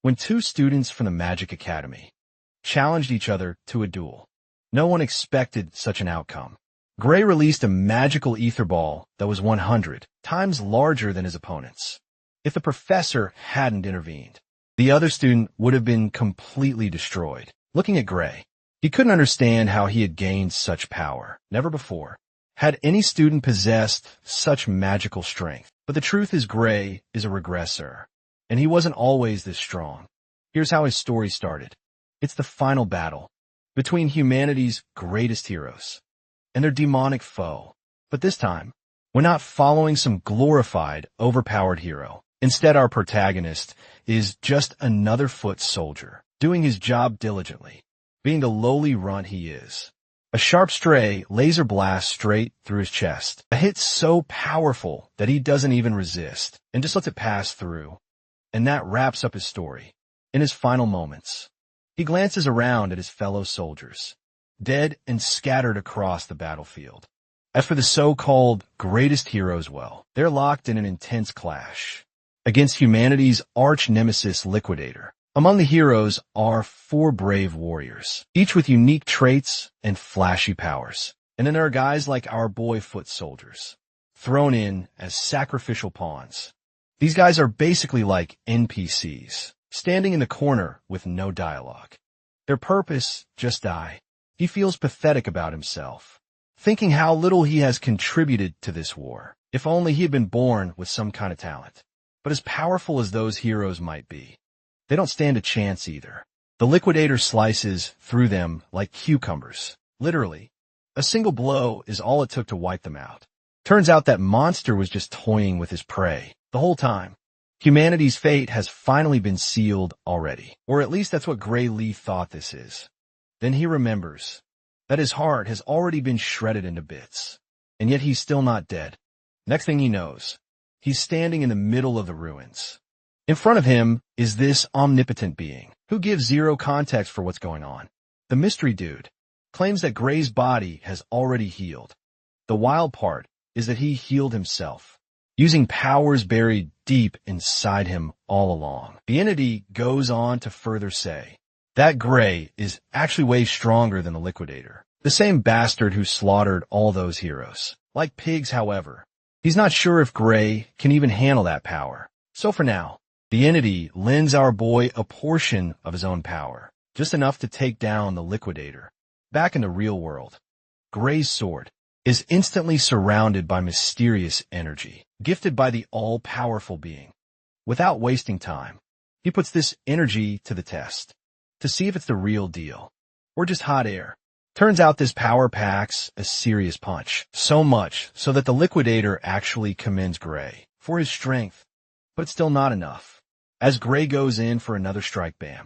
when two students from the Magic Academy challenged each other to a duel. No one expected such an outcome. Gray released a magical ether ball that was 100 times larger than his opponent's. If the professor hadn't intervened, the other student would have been completely destroyed. Looking at Gray, he couldn't understand how he had gained such power. Never before had any student possessed such magical strength. But the truth is Gray is a regressor, and he wasn't always this strong. Here's how his story started. It's the final battle between humanity's greatest heroes and their demonic foe. But this time, we're not following some glorified, overpowered hero. Instead, our protagonist is just another foot soldier, doing his job diligently, being the lowly runt he is. A sharp stray laser blasts straight through his chest. A hit so powerful that he doesn't even resist and just lets it pass through. And that wraps up his story. In his final moments, he glances around at his fellow soldiers, dead and scattered across the battlefield. As for the so-called greatest heroes, well, they're locked in an intense clash against humanity's arch-nemesis Liquidator. Among the heroes are 4 brave warriors, each with unique traits and flashy powers. And then there are guys like our boy foot soldiers, thrown in as sacrificial pawns. These guys are basically like NPCs, standing in the corner with no dialogue. Their purpose, just die. He feels pathetic about himself, thinking how little he has contributed to this war. If only he had been born with some kind of talent. But as powerful as those heroes might be, they don't stand a chance either. The Liquidator slices through them like cucumbers. Literally, a single blow is all it took to wipe them out. Turns out that monster was just toying with his prey the whole time. Humanity's fate has finally been sealed already. Or at least that's what Gray Lee thought this is. Then he remembers that his heart has already been shredded into bits, and yet he's still not dead. Next thing he knows, he's standing in the middle of the ruins. In front of him is this omnipotent being who gives zero context for what's going on. The mystery dude claims that Gray's body has already healed. The wild part is that he healed himself, using powers buried deep inside him all along. The entity goes on to further say that Gray is actually way stronger than the Liquidator, the same bastard who slaughtered all those heroes. Like pigs, however, he's not sure if Gray can even handle that power. So for now, the entity lends our boy a portion of his own power, just enough to take down the Liquidator. Back in the real world, Gray's sword is instantly surrounded by mysterious energy, gifted by the all-powerful being. Without wasting time, he puts this energy to the test, to see if it's the real deal, or just hot air. Turns out this power packs a serious punch, so much so that the Liquidator actually commends Gray for his strength, but it's still not enough. As Gray goes in for another strike, bam,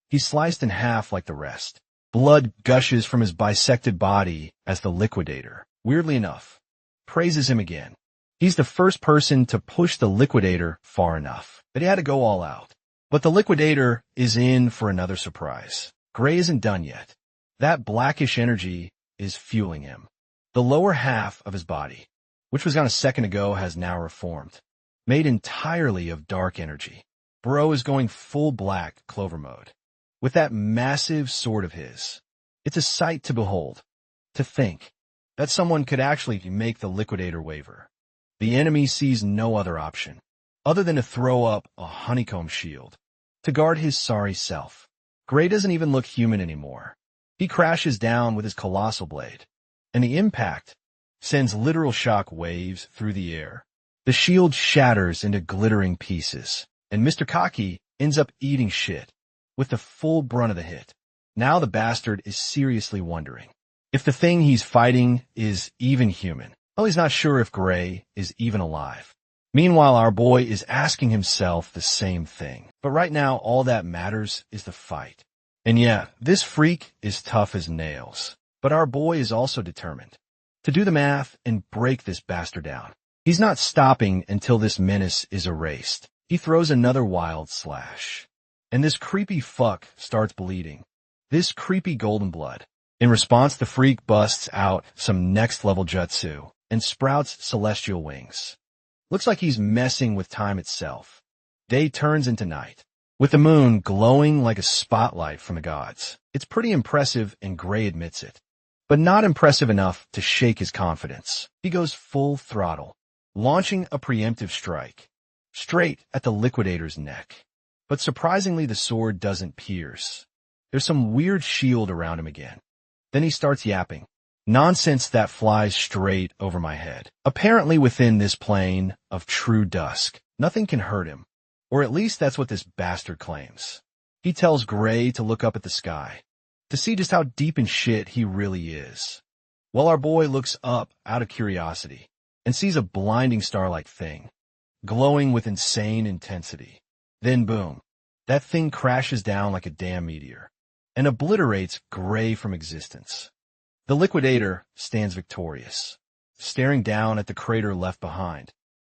he's sliced in half like the rest. Blood gushes from his bisected body as the Liquidator, weirdly enough, praises him again. He's the first person to push the Liquidator far enough that he had to go all out. But the Liquidator is in for another surprise. Gray isn't done yet. That blackish energy is fueling him. The lower half of his body, which was gone a second ago, has now reformed, made entirely of dark energy. Bro is going full black clover mode with that massive sword of his. It's a sight to behold. To think that someone could actually make the Liquidator waver. The enemy sees no other option other than to throw up a honeycomb shield to guard his sorry self. Gray doesn't even look human anymore. He crashes down with his colossal blade, and the impact sends literal shock waves through the air. The shield shatters into glittering pieces, and Mr. Cocky ends up eating shit with the full brunt of the hit. Now the bastard is seriously wondering if the thing he's fighting is even human. Well, he's not sure if Gray is even alive. Meanwhile, our boy is asking himself the same thing. But right now, all that matters is the fight. And yeah, this freak is tough as nails. But our boy is also determined to do the math and break this bastard down. He's not stopping until this menace is erased. He throws another wild slash, and this creepy fuck starts bleeding. This creepy golden blood. In response, the freak busts out some next-level jutsu and sprouts celestial wings. Looks like he's messing with time itself. Day turns into night, with the moon glowing like a spotlight from the gods. It's pretty impressive, and Gray admits it. But not impressive enough to shake his confidence. He goes full throttle, launching a preemptive strike, straight at the liquidator's neck. But surprisingly, the sword doesn't pierce. There's some weird shield around him again. Then he starts yapping. Nonsense that flies straight over my head. Apparently within this plane of true dusk, nothing can hurt him. Or at least that's what this bastard claims. He tells Gray to look up at the sky, to see just how deep in shit he really is. Well, our boy looks up out of curiosity and sees a blinding star-like thing, glowing with insane intensity. Then boom, that thing crashes down like a damn meteor and obliterates Gray from existence. The liquidator stands victorious, staring down at the crater left behind.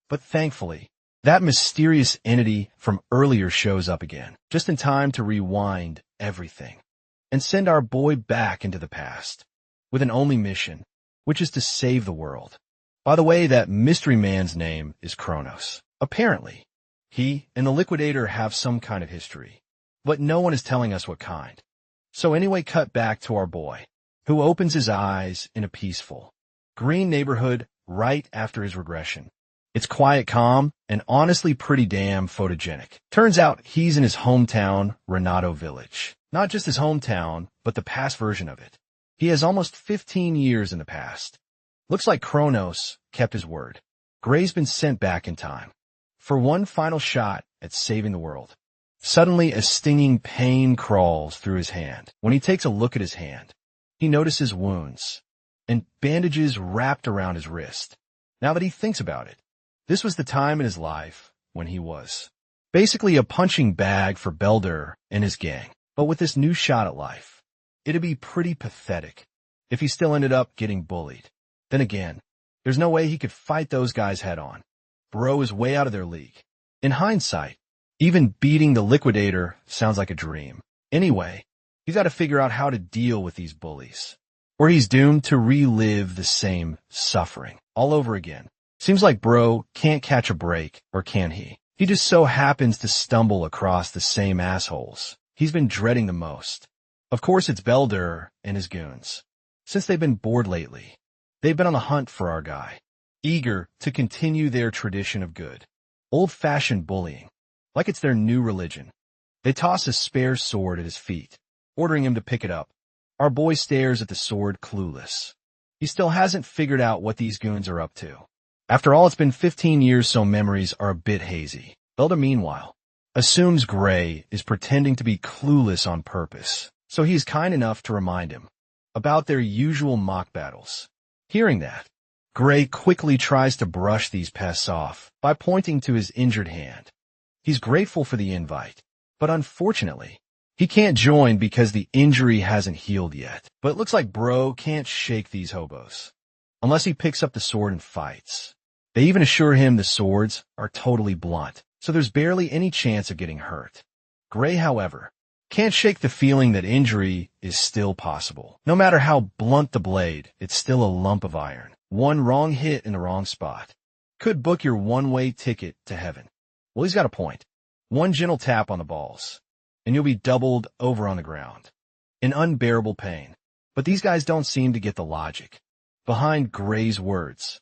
But thankfully, that mysterious entity from earlier shows up again, just in time to rewind everything and send our boy back into the past with an only mission, which is to save the world. By the way, that mystery man's name is Kronos. Apparently, he and the liquidator have some kind of history, but no one is telling us what kind. So anyway, cut back to our boy, who opens his eyes in a peaceful, green neighborhood right after his regression. It's quiet, calm, and honestly pretty damn photogenic. Turns out he's in his hometown, Renato Village. Not just his hometown, but the past version of it. He has almost 15 years in the past. Looks like Kronos kept his word. Gray's been sent back in time for one final shot at saving the world. Suddenly, a stinging pain crawls through his hand. When he takes a look at his hand, he notices wounds and bandages wrapped around his wrist. Now that he thinks about it, this was the time in his life when he was basically a punching bag for Belder and his gang. But with this new shot at life, it'd be pretty pathetic if he still ended up getting bullied. Then again, there's no way he could fight those guys head on. Bro is way out of their league. In hindsight, even beating the liquidator sounds like a dream. Anyway, he's got to figure out how to deal with these bullies, or he's doomed to relive the same suffering all over again. Seems like bro can't catch a break, or can he? He just so happens to stumble across the same assholes he's been dreading the most. Of course, it's Belder and his goons. Since they've been bored lately, they've been on the hunt for our guy, eager to continue their tradition of good, old-fashioned bullying, like it's their new religion. They toss a spare sword at his feet, ordering him to pick it up. Our boy stares at the sword clueless. He still hasn't figured out what these goons are up to. After all, it's been 15 years, so memories are a bit hazy. Belder, meanwhile, assumes Gray is pretending to be clueless on purpose, so he's kind enough to remind him about their usual mock battles. Hearing that, Gray quickly tries to brush these pests off by pointing to his injured hand. He's grateful for the invite, but unfortunately, he can't join because the injury hasn't healed yet. But it looks like bro can't shake these hobos unless he picks up the sword and fights. They even assure him the swords are totally blunt, so there's barely any chance of getting hurt. Gray, however, can't shake the feeling that injury is still possible. No matter how blunt the blade, it's still a lump of iron. One wrong hit in the wrong spot could book your one-way ticket to heaven. Well, he's got a point. One gentle tap on the balls, and you'll be doubled over on the ground in unbearable pain. But these guys don't seem to get the logic behind Gray's words.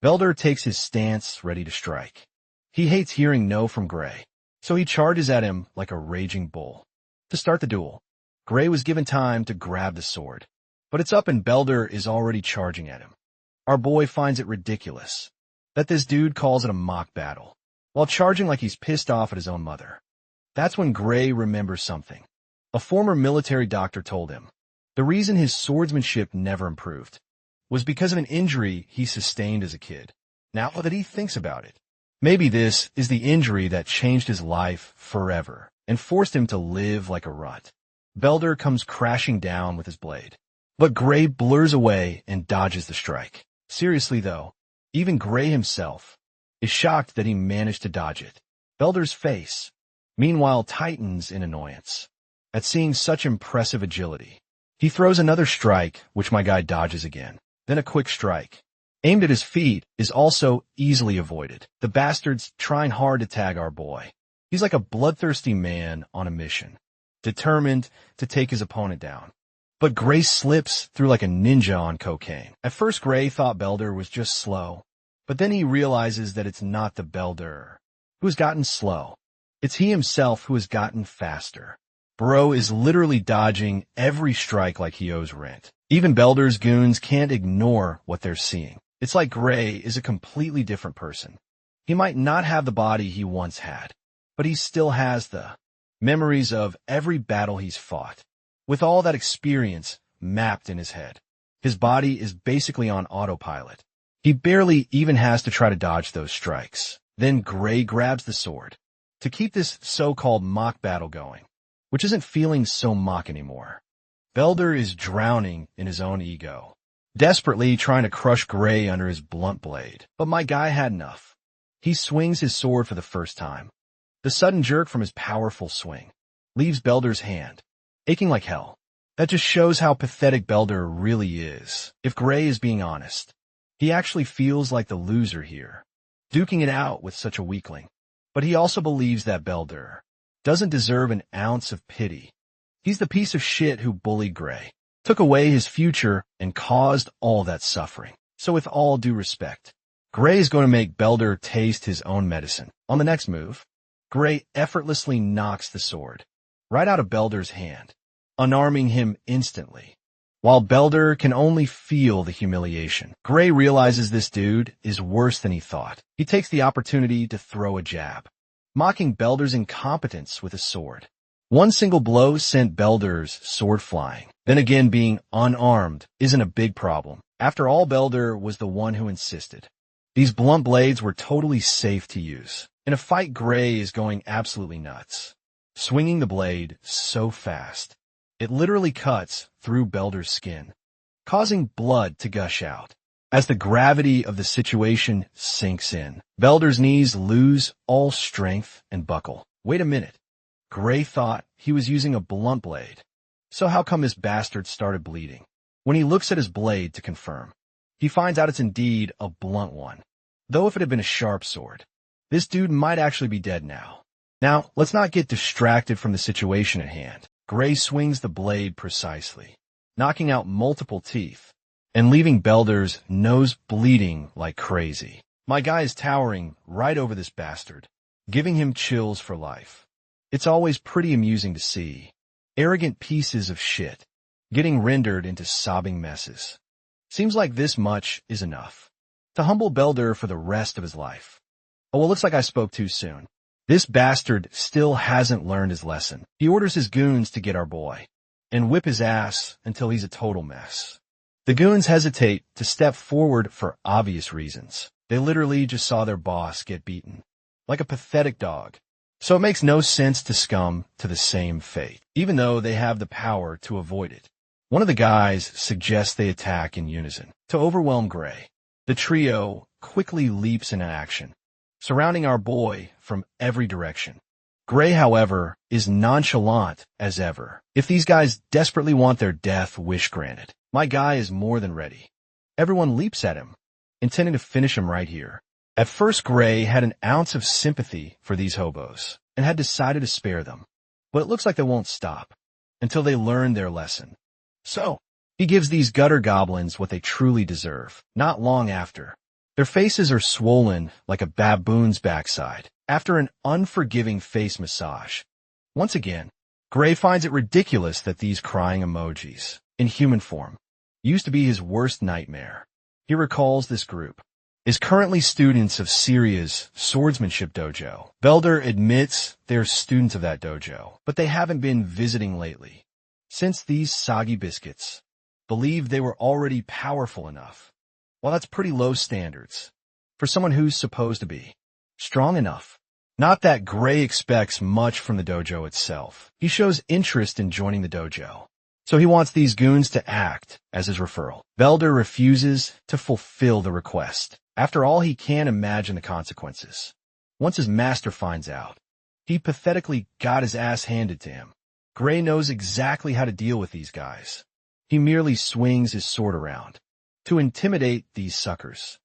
Belder takes his stance, ready to strike. He hates hearing no from Gray, so he charges at him like a raging bull. To start the duel, Gray was given time to grab the sword, but it's up and Belder is already charging at him. Our boy finds it ridiculous that this dude calls it a mock battle, while charging like he's pissed off at his own mother. That's when Gray remembers something. A former military doctor told him the reason his swordsmanship never improved was because of an injury he sustained as a kid. Now that he thinks about it, maybe this is the injury that changed his life forever and forced him to live like a rut. Belder comes crashing down with his blade, but Gray blurs away and dodges the strike. Seriously though, even Gray himself is shocked that he managed to dodge it. Belder's face, meanwhile, tightens in annoyance at seeing such impressive agility. He throws another strike, which my guy dodges again. Then a quick strike, aimed at his feet, is also easily avoided. The bastard's trying hard to tag our boy, He's like a bloodthirsty man on a mission, determined to take his opponent down. But Gray slips through like a ninja on cocaine. At first, Gray thought Belder was just slow, but then he realizes that it's not the Belder who has gotten slow. It's he himself who has gotten faster. Bro is literally dodging every strike like he owes rent. Even Belder's goons can't ignore what they're seeing. It's like Gray is a completely different person. He might not have the body he once had, but he still has the memories of every battle he's fought. With all that experience mapped in his head, his body is basically on autopilot. He barely even has to try to dodge those strikes. Then Gray grabs the sword to keep this so-called mock battle going, which isn't feeling so mock anymore. Belder is drowning in his own ego, desperately trying to crush Gray under his blunt blade. But my guy had enough. He swings his sword for the first time. The sudden jerk from his powerful swing leaves Belder's hand aching like hell. That just shows how pathetic Belder really is. If Gray is being honest, he actually feels like the loser here, duking it out with such a weakling. But he also believes that Belder doesn't deserve an ounce of pity. He's the piece of shit who bullied Gray, took away his future, and caused all that suffering. So with all due respect, Gray is going to make Belder taste his own medicine. On the next move, Gray effortlessly knocks the sword right out of Belder's hand, unarming him instantly. While Belder can only feel the humiliation, Gray realizes this dude is worse than he thought. He takes the opportunity to throw a jab, mocking Belder's incompetence with a sword. One single blow sent Belder's sword flying. Then again, being unarmed isn't a big problem. After all, Belder was the one who insisted. These blunt blades were totally safe to use. In a fight, Gray is going absolutely nuts, swinging the blade so fast, it literally cuts through Belder's skin, causing blood to gush out. As the gravity of the situation sinks in, Belder's knees lose all strength and buckle. Wait a minute. Gray thought he was using a blunt blade. So how come this bastard started bleeding? When he looks at his blade to confirm, he finds out it's indeed a blunt one. Though if it had been a sharp sword, this dude might actually be dead now. Now, let's not get distracted from the situation at hand. Gray swings the blade precisely, knocking out multiple teeth and leaving Belder's nose bleeding like crazy. My guy is towering right over this bastard, giving him chills for life. It's always pretty amusing to see arrogant pieces of shit getting rendered into sobbing messes. Seems like this much is enough to humble Belder for the rest of his life. Oh, well, looks like I spoke too soon. This bastard still hasn't learned his lesson. He orders his goons to get our boy and whip his ass until he's a total mess. The goons hesitate to step forward for obvious reasons. They literally just saw their boss get beaten, like a pathetic dog. So it makes no sense to succumb to the same fate, even though they have the power to avoid it. One of the guys suggests they attack in unison to overwhelm Gray. The trio quickly leaps into action, surrounding our boy from every direction. Gray, however, is nonchalant as ever. If these guys desperately want their death wish granted, my guy is more than ready. Everyone leaps at him, intending to finish him right here. At first, Gray had an ounce of sympathy for these hobos and had decided to spare them, but it looks like they won't stop until they learn their lesson. So, he gives these gutter goblins what they truly deserve. Not long after, their faces are swollen like a baboon's backside after an unforgiving face massage. Once again, Gray finds it ridiculous that these crying emojis, in human form, used to be his worst nightmare. He recalls this group is currently students of Syria's swordsmanship dojo. Belder admits they're students of that dojo, but they haven't been visiting lately, since these soggy biscuits believed they were already powerful enough. Well, that's pretty low standards for someone who's supposed to be strong enough. Not that Gray expects much from the dojo itself. He shows interest in joining the dojo, so he wants these goons to act as his referral. Belder refuses to fulfill the request. After all, he can't imagine the consequences. Once his master finds out, he pathetically got his ass handed to him. Gray knows exactly how to deal with these guys. He merely swings his sword around to intimidate these suckers,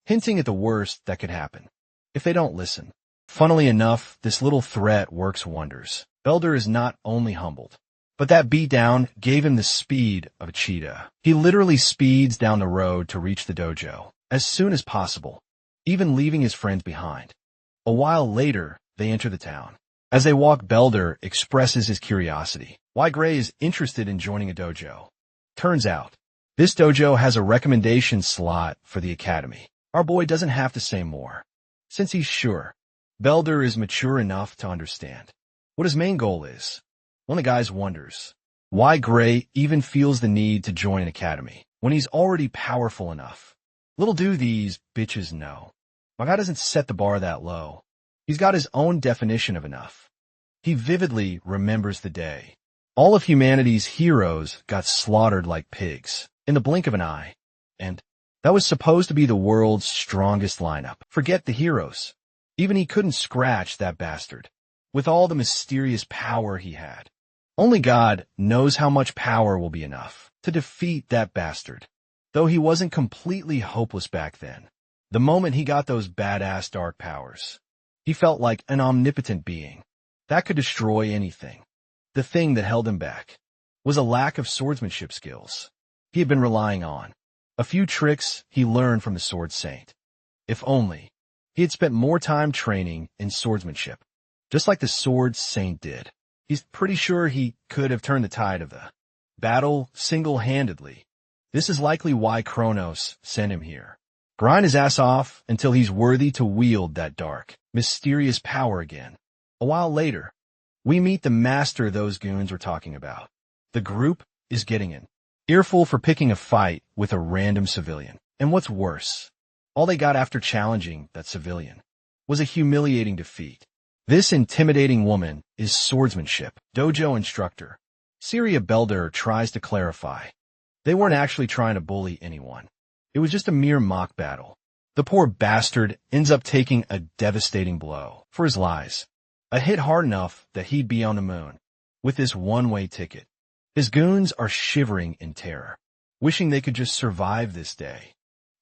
hinting at the worst that could happen if they don't listen. Funnily enough, this little threat works wonders. Belder is not only humbled, but that beatdown gave him the speed of a cheetah. He literally speeds down the road to reach the dojo as soon as possible, even leaving his friends behind. A while later, they enter the town. As they walk, Belder expresses his curiosity. Why Gray is interested in joining a dojo. Turns out, this dojo has a recommendation slot for the academy. Our boy doesn't have to say more, since he's sure Belder is mature enough to understand what his main goal is. One of the guys wonders why Gray even feels the need to join an academy when he's already powerful enough. Little do these bitches know, my guy doesn't set the bar that low. He's got his own definition of enough. He vividly remembers the day all of humanity's heroes got slaughtered like pigs in the blink of an eye, and that was supposed to be the world's strongest lineup. Forget the heroes. Even he couldn't scratch that bastard with all the mysterious power he had. Only God knows how much power will be enough to defeat that bastard, though he wasn't completely hopeless back then. The moment he got those badass dark powers, he felt like an omnipotent being that could destroy anything. The thing that held him back was a lack of swordsmanship skills he had been relying on. A few tricks he learned from the Sword Saint. If only he had spent more time training in swordsmanship, just like the Sword Saint did. He's pretty sure he could have turned the tide of the battle single-handedly. This is likely why Kronos sent him here. Grind his ass off until he's worthy to wield that dark, mysterious power again. A while later, we meet the master those goons were talking about. The group is getting an earful for picking a fight with a random civilian. And what's worse, all they got after challenging that civilian was a humiliating defeat. This intimidating woman is swordsmanship dojo instructor. Syria Belder tries to clarify. They weren't actually trying to bully anyone. It was just a mere mock battle. The poor bastard ends up taking a devastating blow for his lies. A hit hard enough that he'd be on the moon with this one-way ticket. His goons are shivering in terror, wishing they could just survive this day.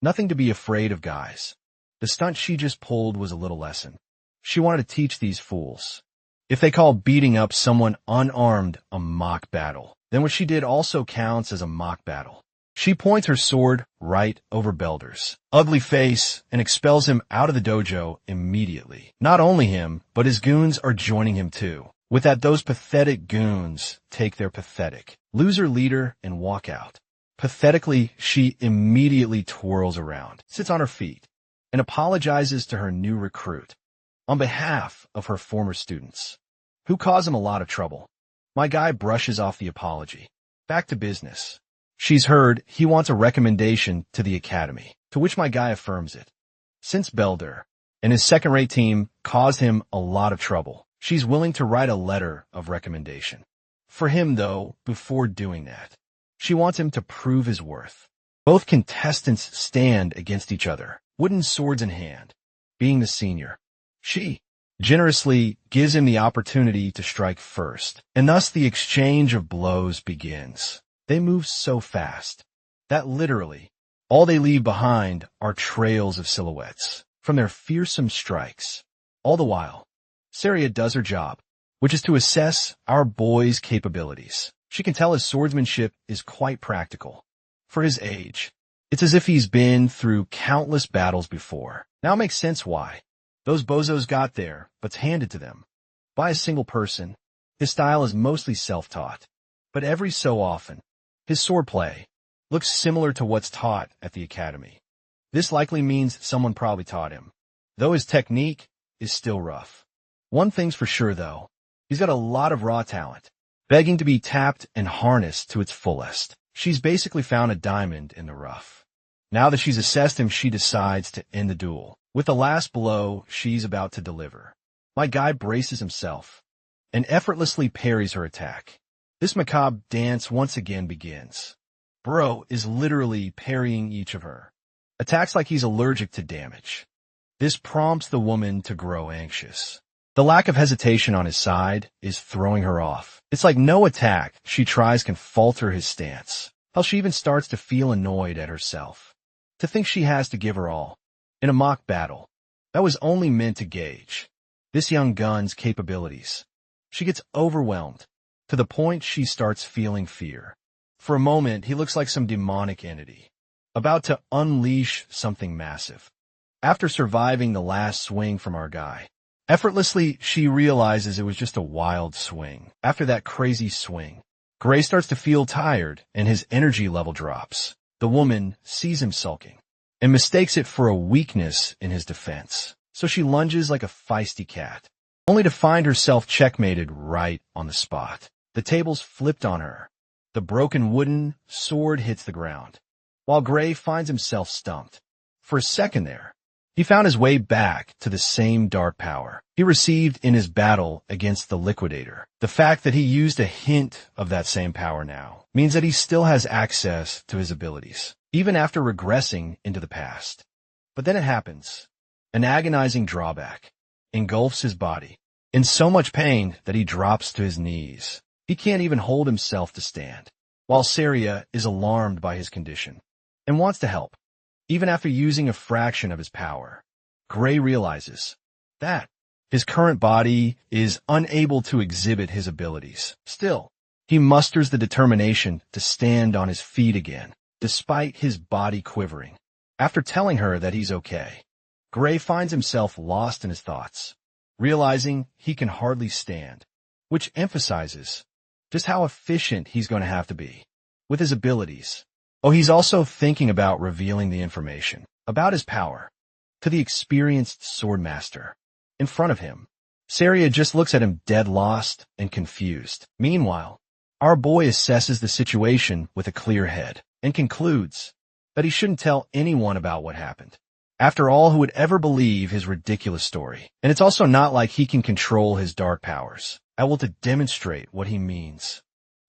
Nothing to be afraid of, guys. The stunt she just pulled was a little lesson. She wanted to teach these fools. If they call beating up someone unarmed a mock battle, then what she did also counts as a mock battle. She points her sword right over Belder's ugly face and expels him out of the dojo immediately. Not only him, but his goons are joining him too. With that, those pathetic goons take their pathetic loser leader and walk out. Pathetically, she immediately twirls around, sits on her feet, and apologizes to her new recruit on behalf of her former students, who cause him a lot of trouble. My guy brushes off the apology. Back to business. She's heard he wants a recommendation to the academy, to which my guy affirms it. Since Belder and his second-rate team caused him a lot of trouble, she's willing to write a letter of recommendation. For him, though, before doing that, she wants him to prove his worth. Both contestants stand against each other, wooden swords in hand. Being the senior, she generously gives him the opportunity to strike first, and thus the exchange of blows begins. They move so fast that literally all they leave behind are trails of silhouettes from their fearsome strikes. All the while, Saria does her job, which is to assess our boy's capabilities. She can tell his swordsmanship is quite practical. For his age, it's as if he's been through countless battles before. Now it makes sense why those bozos got there, but's handed to them by a single person. His style is mostly self-taught, but every so often, his swordplay looks similar to what's taught at the academy. This likely means someone probably taught him, though his technique is still rough. One thing's for sure, though. He's got a lot of raw talent, begging to be tapped and harnessed to its fullest. She's basically found a diamond in the rough. Now that she's assessed him, she decides to end the duel with the last blow she's about to deliver. My guy braces himself and effortlessly parries her attack. This macabre dance once again begins. Bro is literally parrying each of her attacks like he's allergic to damage. This prompts the woman to grow anxious. The lack of hesitation on his side is throwing her off. It's like no attack she tries can falter his stance. Hell, she even starts to feel annoyed at herself. To think she has to give her all in a mock battle that was only meant to gauge this young gun's capabilities. She gets overwhelmed, to the point she starts feeling fear. For a moment, he looks like some demonic entity, about to unleash something massive. After surviving the last swing from our guy, effortlessly, she realizes it was just a wild swing. After that crazy swing, Gray starts to feel tired and his energy level drops. The woman sees him sulking and mistakes it for a weakness in his defense. So she lunges like a feisty cat, only to find herself checkmated right on the spot. The tables flipped on her. The broken wooden sword hits the ground, while Gray finds himself stumped. For a second there, he found his way back to the same dark power he received in his battle against the Liquidator. The fact that he used a hint of that same power now means that he still has access to his abilities, even after regressing into the past. But then it happens. An agonizing drawback engulfs his body in so much pain that he drops to his knees. He can't even hold himself to stand, while Saria is alarmed by his condition and wants to help. Even after using a fraction of his power, Gray realizes that his current body is unable to exhibit his abilities. Still, he musters the determination to stand on his feet again, despite his body quivering. After telling her that he's okay, Gray finds himself lost in his thoughts, realizing he can hardly stand, which emphasizes just how efficient he's going to have to be with his abilities. Oh, he's also thinking about revealing the information about his power to the experienced swordmaster in front of him. Saria just looks at him dead lost and confused. Meanwhile, our boy assesses the situation with a clear head and concludes that he shouldn't tell anyone about what happened. After all, who would ever believe his ridiculous story? And it's also not like he can control his dark powers. I will to demonstrate what he means.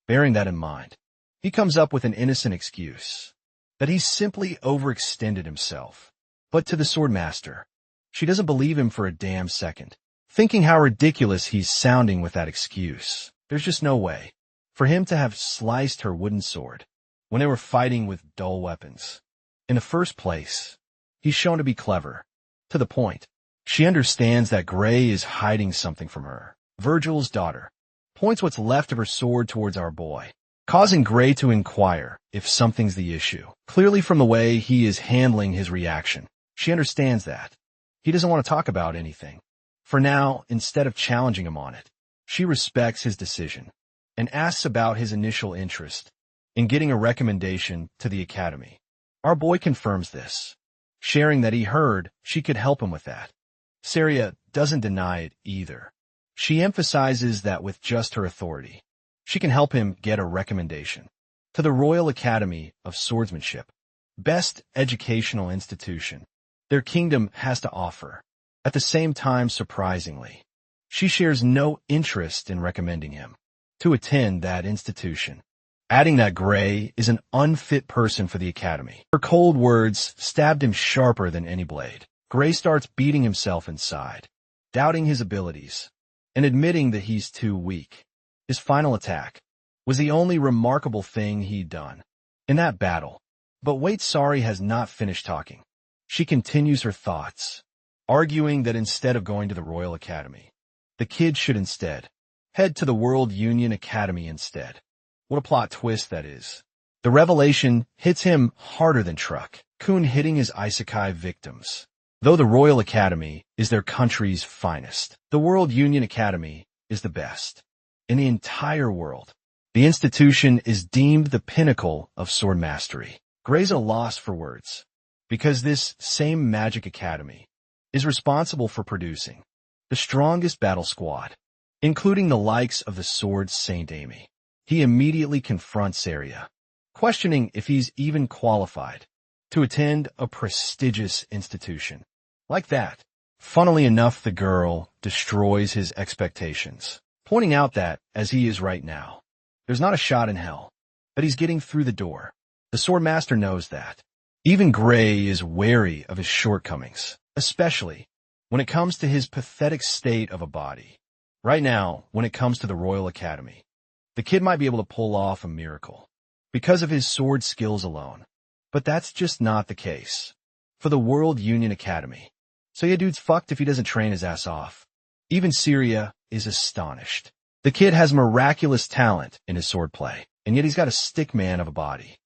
Bearing that in mind, he comes up with an innocent excuse, that he simply overextended himself. But to the swordmaster, she doesn't believe him for a damn second, thinking how ridiculous he's sounding with that excuse. There's just no way for him to have sliced her wooden sword when they were fighting with dull weapons. In the first place, he's shown to be clever, to the point. She understands that Gray is hiding something from her. Virgil's daughter points what's left of her sword towards our boy, causing Gray to inquire if something's the issue. Clearly from the way he is handling his reaction, she understands that he doesn't want to talk about anything. For now, instead of challenging him on it, she respects his decision and asks about his initial interest in getting a recommendation to the academy. Our boy confirms this, sharing that he heard she could help him with that. Saria doesn't deny it either. She emphasizes that with just her authority, she can help him get a recommendation to the Royal Academy of Swordsmanship, best educational institution their kingdom has to offer. At the same time, surprisingly, she shares no interest in recommending him to attend that institution, adding that Gray is an unfit person for the academy. Her cold words stabbed him sharper than any blade. Gray starts beating himself inside, doubting his abilities, and admitting that he's too weak. His final attack was the only remarkable thing he'd done in that battle. But wait, Sari has not finished talking. She continues her thoughts, arguing that instead of going to the Royal Academy, the kid should instead head to the World Union Academy instead. What a plot twist that is. The revelation hits him harder than Truck Kun hitting his isekai victims. Though the Royal Academy is their country's finest, the World Union Academy is the best in the entire world. The institution is deemed the pinnacle of sword mastery. Gray's at a loss for words, because this same Magic Academy is responsible for producing the strongest battle squad, including the likes of the Sword Saint Amy. He immediately confronts Saria, questioning if he's even qualified to attend a prestigious institution like that. Funnily enough, the girl destroys his expectations, pointing out that, as he is right now, there's not a shot in hell that he's getting through the door. The Swordmaster knows that. Even Gray is wary of his shortcomings, especially when it comes to his pathetic state of a body. Right now, when it comes to the Royal Academy, the kid might be able to pull off a miracle because of his sword skills alone. But that's just not the case for the World Union Academy. So yeah, dude's fucked if he doesn't train his ass off. Even Syria is astonished. The kid has miraculous talent in his swordplay, and yet he's got a stick man of a body.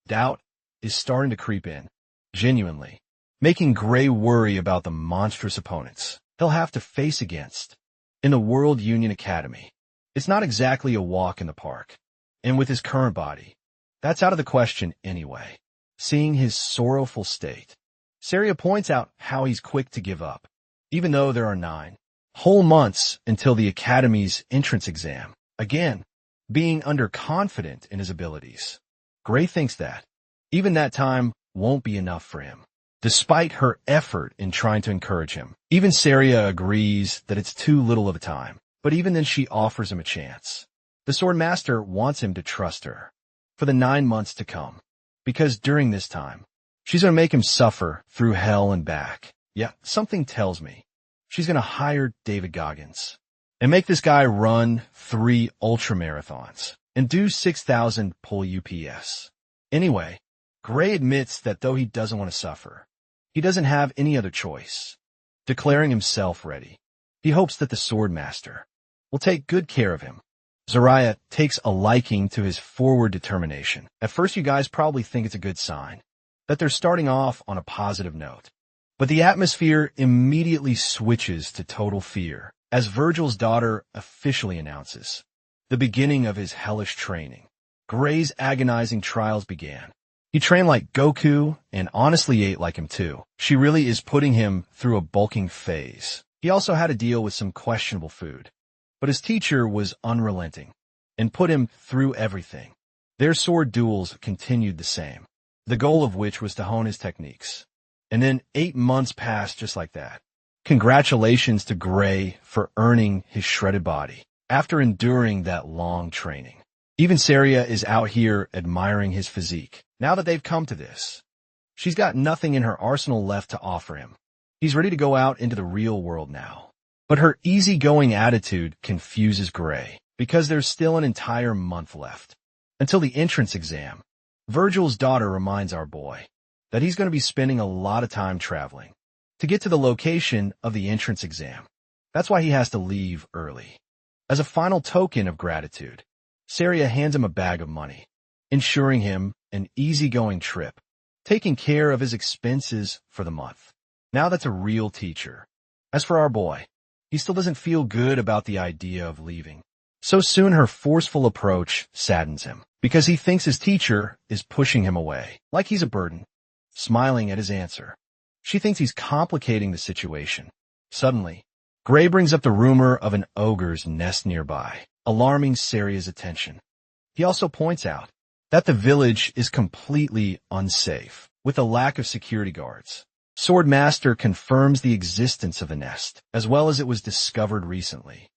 Doubt is starting to creep in, genuinely, making Gray worry about the monstrous opponents he'll have to face against in the World Union Academy. It's not exactly a walk in the park, and with his current body, that's out of the question anyway. Seeing his sorrowful state, Saria points out how he's quick to give up, even though there are 9 whole months until the Academy's entrance exam. Again, being underconfident in his abilities, Gray thinks that even that time won't be enough for him. Despite her effort in trying to encourage him, even Saria agrees that it's too little of a time, but even then she offers him a chance. The Swordmaster wants him to trust her for the 9 months to come, because during this time, she's going to make him suffer through hell and back. Yeah, something tells me she's going to hire David Goggins and make this guy run 3 ultramarathons and do 6,000 pull UPS. Anyway, Gray admits that though he doesn't want to suffer, he doesn't have any other choice. Declaring himself ready, he hopes that the Swordmaster will take good care of him. Zarya takes a liking to his forward determination. At first, you guys probably think it's a good sign that they're starting off on a positive note. But the atmosphere immediately switches to total fear as Virgil's daughter officially announces the beginning of his hellish training. Gray's agonizing trials began. He trained like Goku and honestly ate like him too. She really is putting him through a bulking phase. He also had to deal with some questionable food, but his teacher was unrelenting and put him through everything. Their sword duels continued the same, the goal of which was to hone his techniques. And then 8 months passed just like that. Congratulations to Gray for earning his shredded body after enduring that long training. Even Saria is out here admiring his physique. Now that they've come to this, she's got nothing in her arsenal left to offer him. He's ready to go out into the real world now. But her easygoing attitude confuses Gray because there's still an entire month left until the entrance exam. Virgil's daughter reminds our boy that he's going to be spending a lot of time traveling to get to the location of the entrance exam. That's why he has to leave early. As a final token of gratitude, Saria hands him a bag of money, ensuring him an easygoing trip, taking care of his expenses for the month. Now that's a real teacher. As for our boy, he still doesn't feel good about the idea of leaving. So soon her forceful approach saddens him, because he thinks his teacher is pushing him away, like he's a burden. Smiling at his answer, she thinks he's complicating the situation. Suddenly, Gray brings up the rumor of an ogre's nest nearby, alarming Saria's attention. He also points out that the village is completely unsafe, with a lack of security guards. Swordmaster confirms the existence of the nest, as well as it was discovered recently.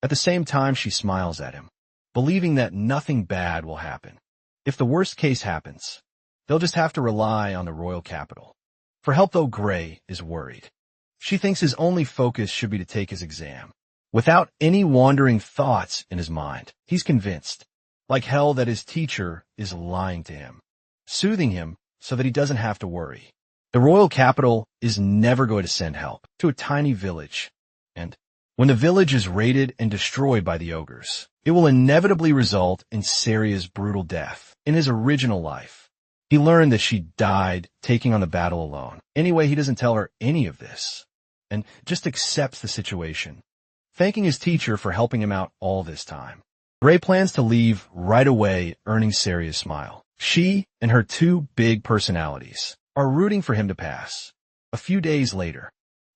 At the same time, she smiles at him, believing that nothing bad will happen. If the worst case happens, they'll just have to rely on the royal capital for help, though Gray is worried. She thinks his only focus should be to take his exam. Without any wandering thoughts in his mind, he's convinced, like hell, that his teacher is lying to him, soothing him so that he doesn't have to worry. The royal capital is never going to send help to a tiny village, and when the village is raided and destroyed by the ogres, it will inevitably result in Saria's brutal death. In his original life, he learned that she died taking on the battle alone. Anyway, he doesn't tell her any of this, and just accepts the situation, thanking his teacher for helping him out all this time. Gray plans to leave right away, earning Saria's smile. She and her 2 big personalities are rooting for him to pass. A few days later,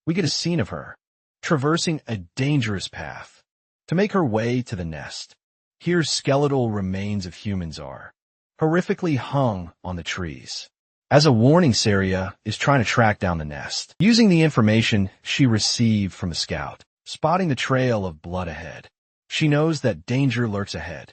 we get a scene of her traversing a dangerous path to make her way to the nest. Here, skeletal remains of humans are horrifically hung on the trees. As a warning, Saria is trying to track down the nest, using the information she received from a scout, spotting the trail of blood ahead. She knows that danger lurks ahead,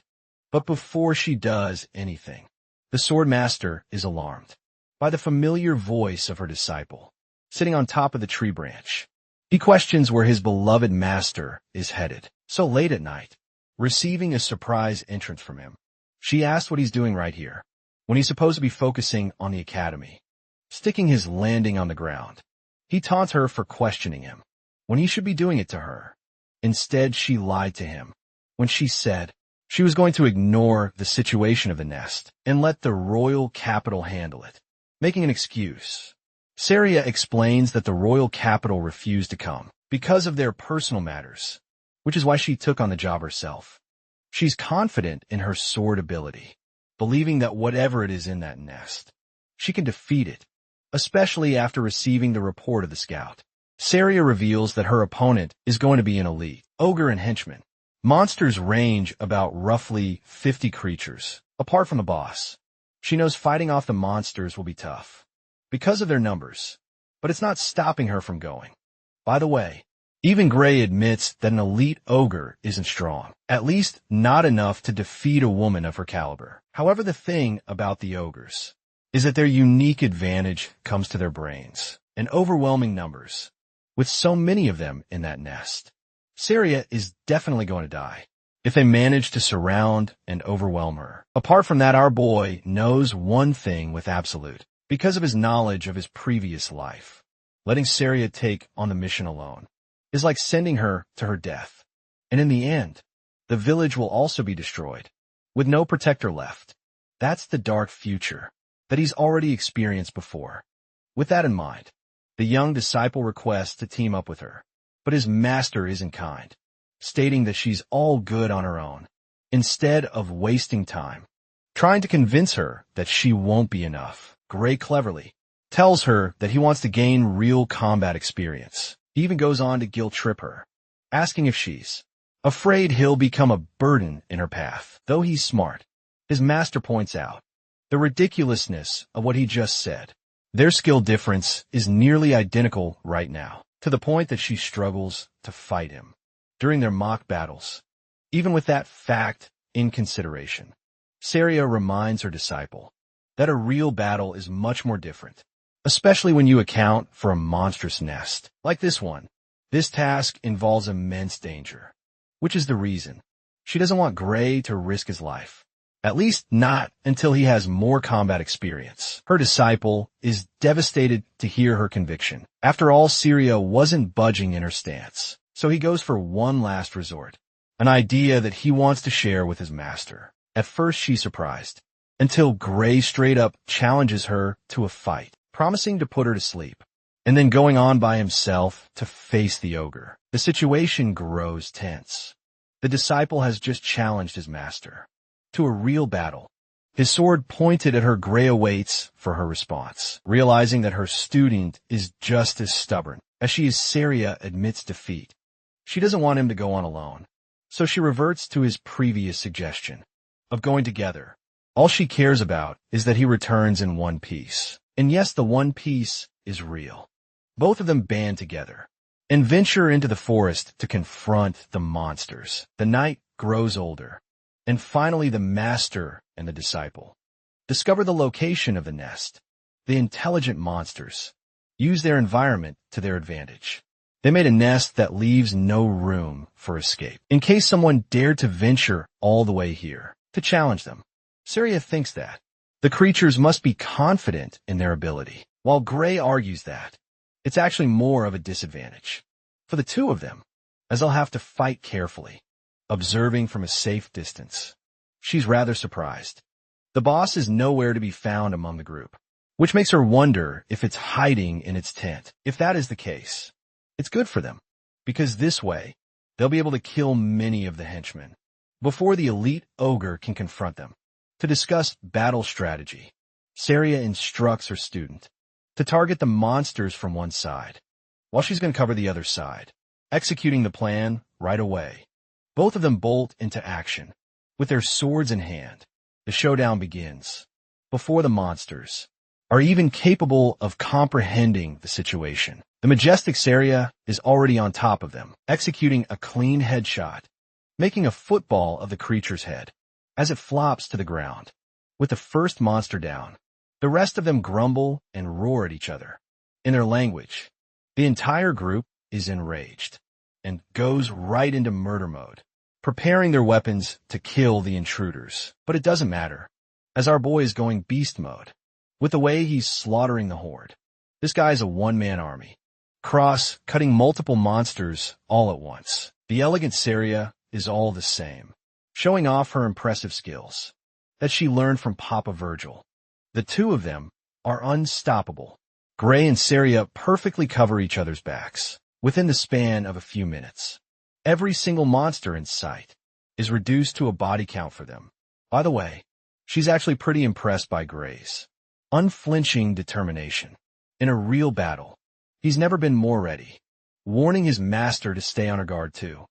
but before she does anything, the Swordmaster is alarmed by the familiar voice of her disciple, sitting on top of the tree branch. He questions where his beloved master is headed so late at night, receiving a surprise entrance from him. She asks what he's doing right here, when he's supposed to be focusing on the academy, sticking his landing on the ground. He taunts her for questioning him, when he should be doing it to her. Instead, she lied to him when she said she was going to ignore the situation of the nest and let the royal capital handle it, making an excuse. Saria explains that the royal capital refused to come because of their personal matters, which is why she took on the job herself. She's confident in her sword ability, believing that whatever it is in that nest, she can defeat it, especially after receiving the report of the scout. Saria reveals that her opponent is going to be an elite ogre and henchman. Monsters range about roughly 50 creatures, apart from the boss. She knows fighting off the monsters will be tough because of their numbers, but it's not stopping her from going. By the way, even Gray admits that an elite ogre isn't strong, at least not enough to defeat a woman of her caliber. However, the thing about the ogres is that their unique advantage comes to their brains and overwhelming numbers. With so many of them in that nest, Saria is definitely going to die if they manage to surround and overwhelm her. Apart from that, our boy knows one thing with absolute, because of his knowledge of his previous life. Letting Saria take on the mission alone is like sending her to her death. And in the end, the village will also be destroyed, with no protector left. That's the dark future that he's already experienced before. With that in mind, the young disciple requests to team up with her, but his master isn't kind, stating that she's all good on her own, instead of wasting time trying to convince her that she won't be enough. Gray cleverly tells her that he wants to gain real combat experience. He even goes on to guilt trip her, asking if she's afraid he'll become a burden in her path. Though he's smart, his master points out the ridiculousness of what he just said. Their skill difference is nearly identical right now, to the point that she struggles to fight him during their mock battles. Even with that fact in consideration, Saria reminds her disciple that a real battle is much more different, especially when you account for a monstrous nest like this one. This task involves immense danger, which is the reason she doesn't want Gray to risk his life. At least not until he has more combat experience. Her disciple is devastated to hear her conviction. After all, Saria wasn't budging in her stance, so he goes for one last resort, an idea that he wants to share with his master. At first, she's surprised, until Gray straight up challenges her to a fight, promising to put her to sleep, and then going on by himself to face the ogre. The situation grows tense. The disciple has just challenged his master to a real battle. His sword pointed at her, Gray awaits for her response, realizing that her student is just as stubborn as she is. Saria admits defeat. She doesn't want him to go on alone, so she reverts to his previous suggestion of going together. All she cares about is that he returns in one piece. And yes, the one piece is real. Both of them band together and venture into the forest to confront the monsters. The night grows older, and finally the master and the disciple discover the location of the nest. The intelligent monsters use their environment to their advantage. They made a nest that leaves no room for escape, in case someone dared to venture all the way here to challenge them. Saria thinks that the creatures must be confident in their ability, while Gray argues that it's actually more of a disadvantage for the two of them, as they'll have to fight carefully, observing from a safe distance. She's rather surprised. The boss is nowhere to be found among the group, which makes her wonder if it's hiding in its tent. If that is the case, it's good for them, because this way, they'll be able to kill many of the henchmen before the elite ogre can confront them. To discuss battle strategy, Saria instructs her student to target the monsters from one side, while she's going to cover the other side, executing the plan right away. Both of them bolt into action. With their swords in hand, the showdown begins, before the monsters are even capable of comprehending the situation. The majestic Saria is already on top of them, executing a clean headshot, making a football of the creature's head as it flops to the ground. With the first monster down, the rest of them grumble and roar at each other in their language. The entire group is enraged and goes right into murder mode, preparing their weapons to kill the intruders. But it doesn't matter, as our boy is going beast mode with the way he's slaughtering the horde. This guy's a one-man army, cross-cutting multiple monsters all at once. The elegant Saria is all the same, showing off her impressive skills that she learned from Papa Virgil. The two of them are unstoppable. Gray and Saria perfectly cover each other's backs within the span of a few minutes. Every single monster in sight is reduced to a body count for them. By the way, she's actually pretty impressed by Gray's unflinching determination. In a real battle, he's never been more ready, warning his master to stay on her guard too.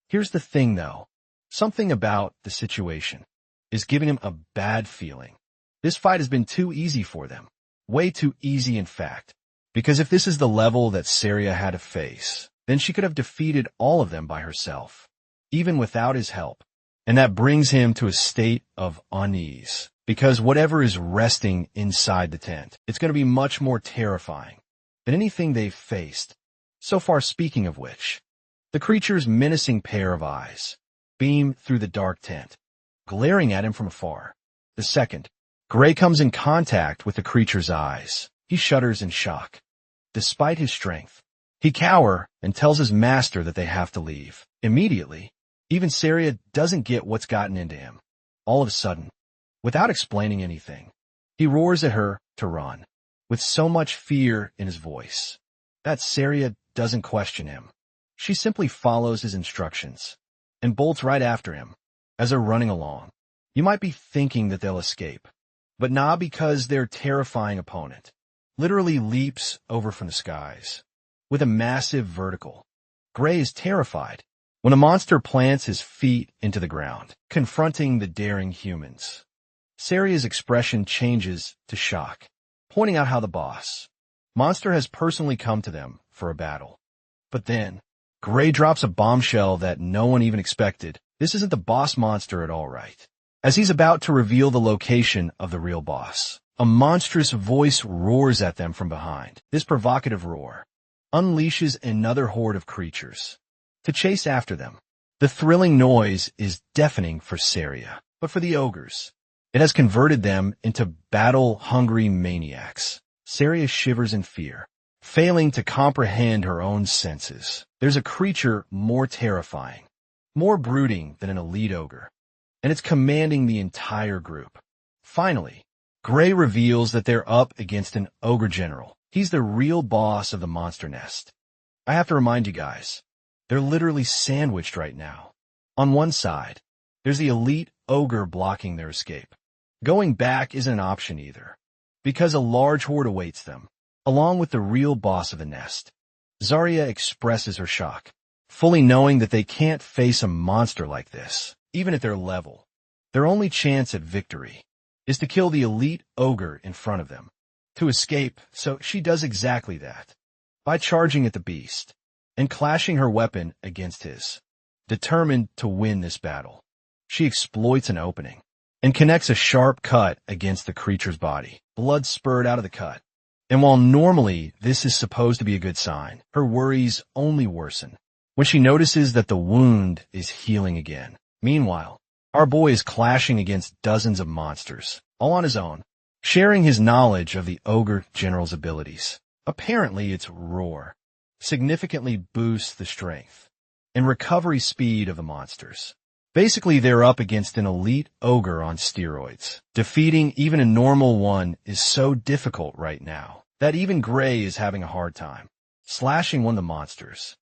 Here's the thing though, something about the situation is giving him a bad feeling. This fight has been too easy for them. Way too easy in fact. Because if this is the level that Saria had to face, then she could have defeated all of them by herself, even without his help. And that brings him to a state of unease. Because whatever is resting inside the tent, it's going to be much more terrifying than anything they've faced. So far, speaking of which, the creature's menacing pair of eyes beam through the dark tent, glaring at him from afar. The second, Gray comes in contact with the creature's eyes. He shudders in shock. Despite his strength, he cowers and tells his master that they have to leave. Immediately, even Saria doesn't get what's gotten into him. All of a sudden, without explaining anything, he roars at her to run, with so much fear in his voice that Saria doesn't question him. She simply follows his instructions and bolts right after him. As they're running along, you might be thinking that they'll escape, but not, because their terrifying opponent literally leaps over from the skies with a massive vertical. Gray is terrified when a monster plants his feet into the ground, confronting the daring humans. Saria's expression changes to shock, pointing out how the boss monster has personally come to them for a battle. But then, Gray drops a bombshell that no one even expected. This isn't the boss monster at all, right? As he's about to reveal the location of the real boss, a monstrous voice roars at them from behind. This provocative roar unleashes another horde of creatures to chase after them. The thrilling noise is deafening for Saria, but for the ogres, it has converted them into battle-hungry maniacs. Saria shivers in fear, failing to comprehend her own senses. There's a creature more terrifying, more brooding than an elite ogre, and it's commanding the entire group. Finally, Gray reveals that they're up against an ogre general. He's the real boss of the monster nest. I have to remind you guys, they're literally sandwiched right now. On one side, there's the elite ogre blocking their escape. Going back isn't an option either, because a large horde awaits them, along with the real boss of the nest. Zarya expresses her shock, fully knowing that they can't face a monster like this, even at their level. Their only chance at victory is to kill the elite ogre in front of them, to escape, so she does exactly that, by charging at the beast and clashing her weapon against his. Determined to win this battle, she exploits an opening and connects a sharp cut against the creature's body. Blood spurted out of the cut. And while normally this is supposed to be a good sign, her worries only worsen when she notices that the wound is healing again. Meanwhile, our boy is clashing against dozens of monsters, all on his own, sharing his knowledge of the ogre general's abilities. Apparently its roar significantly boosts the strength and recovery speed of the monsters. Basically, they're up against an elite ogre on steroids. Defeating even a normal one is so difficult right now that even Gray is having a hard time slashing one of the monsters.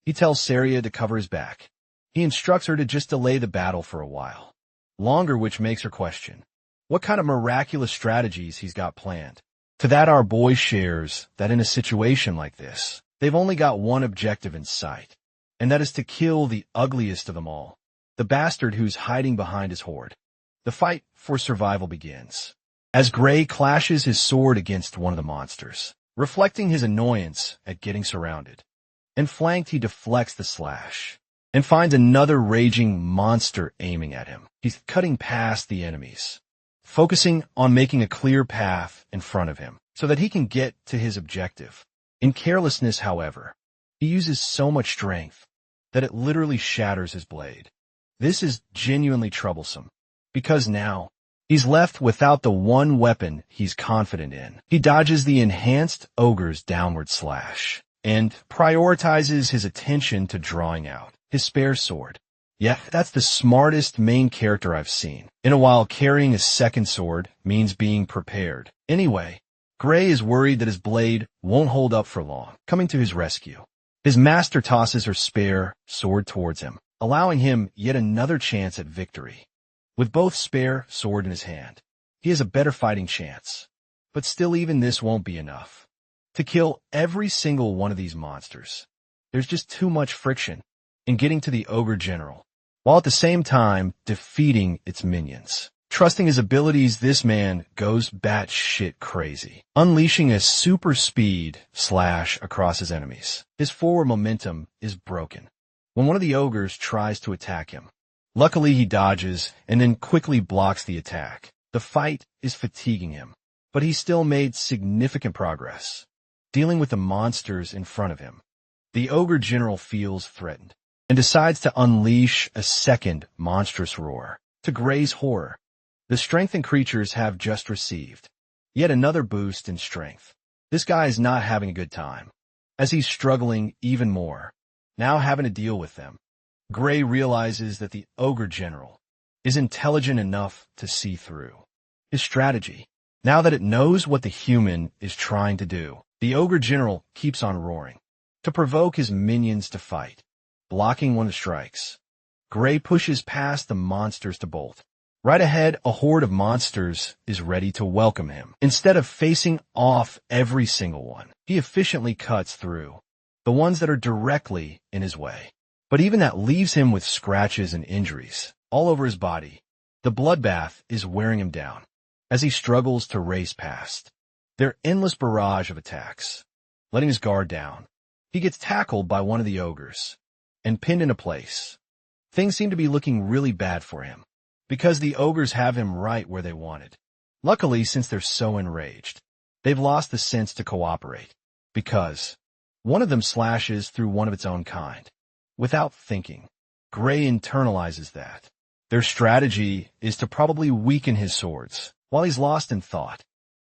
He tells Saria to cover his back. He instructs her to just delay the battle for a while longer, which makes her question what kind of miraculous strategies he's got planned. To that, our boy shares that in a situation like this, they've only got one objective in sight, and that is to kill the ugliest of them all, the bastard who's hiding behind his horde. The fight for survival begins, as Gray clashes his sword against one of the monsters, reflecting his annoyance at getting surrounded. And flanked, he deflects the slash and finds another raging monster aiming at him. He's cutting past the enemies, focusing on making a clear path in front of him so that he can get to his objective. In carelessness, however, he uses so much strength that it literally shatters his blade. This is genuinely troublesome, because now he's left without the one weapon he's confident in. He dodges the enhanced ogre's downward slash and prioritizes his attention to drawing out his spare sword. Yeah, that's the smartest main character I've seen. In a while, carrying a second sword means being prepared. Anyway, Gray is worried that his blade won't hold up for long, coming to his rescue. His master tosses her spare sword towards him, allowing him yet another chance at victory. With both spare sword in his hand, he has a better fighting chance. But still, even this won't be enough to kill every single one of these monsters. There's just too much friction in getting to the Ogre General, while at the same time defeating its minions. Trusting his abilities, this man goes batshit crazy, unleashing a super speed slash across his enemies. His forward momentum is broken when one of the ogres tries to attack him. Luckily, he dodges and then quickly blocks the attack. The fight is fatiguing him, but he still made significant progress, dealing with the monsters in front of him. The Ogre General feels threatened and decides to unleash a second monstrous roar. To Gray's horror, the strengthened creatures have just received yet another boost in strength. This guy is not having a good time, as he's struggling even more, now having to deal with them. Gray realizes that the Ogre General is intelligent enough to see through his strategy. Now that it knows what the human is trying to do, the Ogre General keeps on roaring to provoke his minions to fight, blocking one of the strikes. Gray pushes past the monsters to bolt. Right ahead, a horde of monsters is ready to welcome him. Instead of facing off every single one, he efficiently cuts through the ones that are directly in his way. But even that leaves him with scratches and injuries all over his body. The bloodbath is wearing him down as he struggles to race past their endless barrage of attacks. Letting his guard down, he gets tackled by one of the ogres and pinned into place. Things seem to be looking really bad for him, because the ogres have him right where they wanted. Luckily, since they're so enraged, they've lost the sense to cooperate, because one of them slashes through one of its own kind. Without thinking, Gray internalizes that their strategy is to probably weaken his swords while he's lost in thought.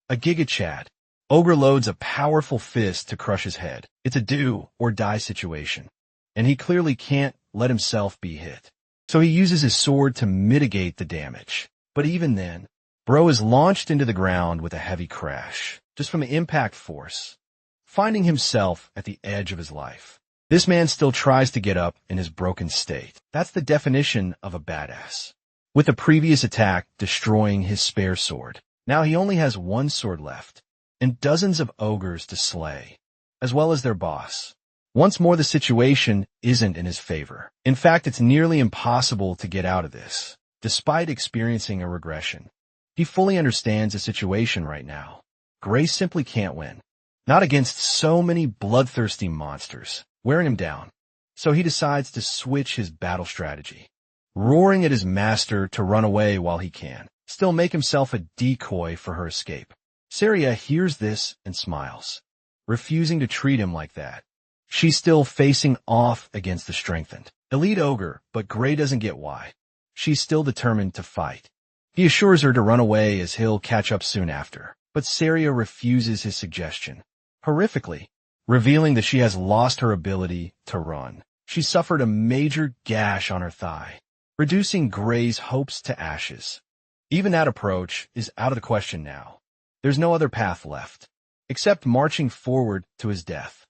A Giga Chad, Ogre loads a powerful fist to crush his head. It's a do-or-die situation, and he clearly can't let himself be hit. So he uses his sword to mitigate the damage. But even then, Bro is launched into the ground with a heavy crash, just from the impact force, finding himself at the edge of his life. This man still tries to get up in his broken state. That's the definition of a badass. With the previous attack destroying his spare sword, now he only has one sword left, and dozens of ogres to slay, as well as their boss. Once more, the situation isn't in his favor. In fact, it's nearly impossible to get out of this, despite experiencing a regression. He fully understands the situation right now. Gray simply can't win, not against so many bloodthirsty monsters, wearing him down. So he decides to switch his battle strategy, roaring at his master to run away while he can, still make himself a decoy for her escape. Saria hears this and smiles, refusing to treat him like that. She's still facing off against the strengthened elite ogre, but Gray doesn't get why. She's still determined to fight. He assures her to run away as he'll catch up soon after, but Saria refuses his suggestion, horrifically, revealing that she has lost her ability to run. She suffered a major gash on her thigh, reducing Gray's hopes to ashes. Even that approach is out of the question now. There's no other path left, except marching forward to his death.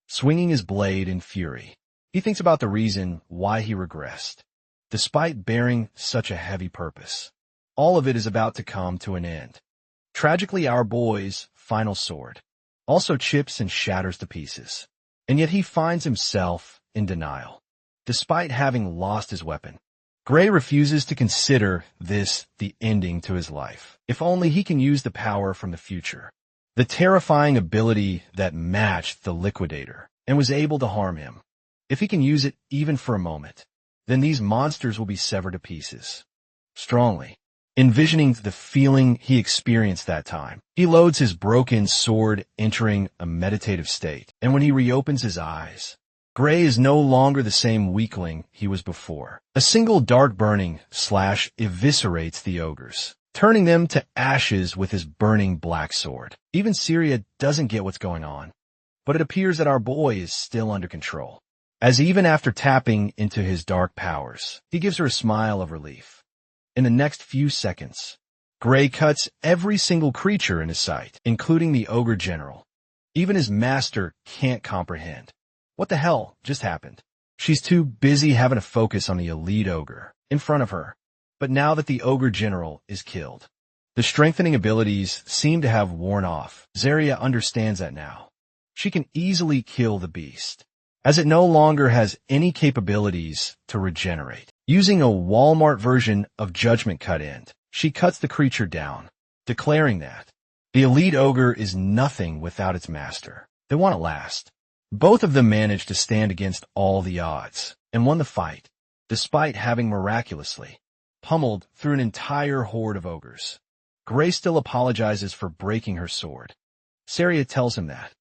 Swinging his blade in fury, he thinks about the reason why he regressed. Despite bearing such a heavy purpose, all of it is about to come to an end. Tragically, our boy's final sword also chips and shatters to pieces, and yet he finds himself in denial. Despite having lost his weapon, Gray refuses to consider this the ending to his life. If only he can use the power from the future, the terrifying ability that matched the Liquidator and was able to harm him. If he can use it even for a moment, then these monsters will be severed to pieces. Strongly envisioning the feeling he experienced that time, he loads his broken sword, entering a meditative state. And when he reopens his eyes, Gray is no longer the same weakling he was before. A single dark burning slash eviscerates the ogres, turning them to ashes with his burning black sword. Even Saria doesn't get what's going on, but it appears that our boy is still under control. as even after tapping into his dark powers, he gives her a smile of relief. In the next few seconds, Gray cuts every single creature in his sight, including the Ogre General. Even his master can't comprehend. What the hell just happened? She's too busy having to focus on the elite ogre in front of her. But now that the Ogre General is killed, the strengthening abilities seem to have worn off. Zarya understands that now. She can easily kill the beast, as it no longer has any capabilities to regenerate. Using a Walmart version of Judgment Cut End, she cuts the creature down, declaring that the elite ogre is nothing without its master. They want it last. Both of them managed to stand against all the odds and won the fight, despite having miraculously pummeled through an entire horde of ogres. Gray still apologizes for breaking her sword. Zarya tells him that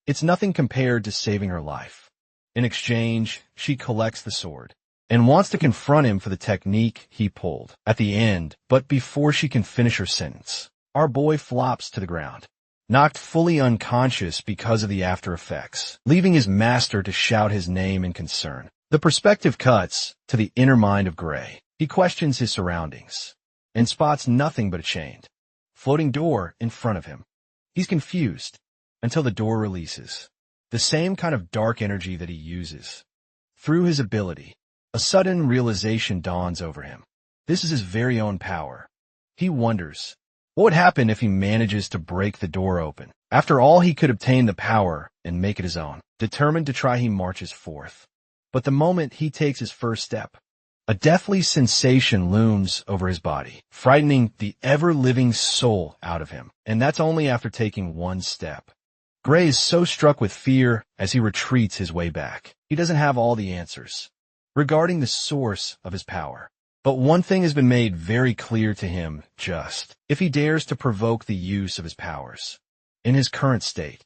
it's nothing compared to saving her life. In exchange, she collects the sword and wants to confront him for the technique he pulled at the end, but before she can finish her sentence, our boy flops to the ground, knocked fully unconscious because of the after effects, leaving his master to shout his name in concern. The perspective cuts to the inner mind of Gray. He questions his surroundings and spots nothing but a chained, floating door in front of him. He's confused until the door releases the same kind of dark energy that he uses. Through his ability, a sudden realization dawns over him. This is his very own power. He wonders what would happen if he manages to break the door open. After all, he could obtain the power and make it his own. Determined to try, he marches forth. But the moment he takes his first step, a deathly sensation looms over his body, frightening the ever-living soul out of him. And that's only after taking one step. Gray is so struck with fear as he retreats his way back. He doesn't have all the answers regarding the source of his power. But one thing has been made very clear to him: just if he dares to provoke the use of his powers in his current state,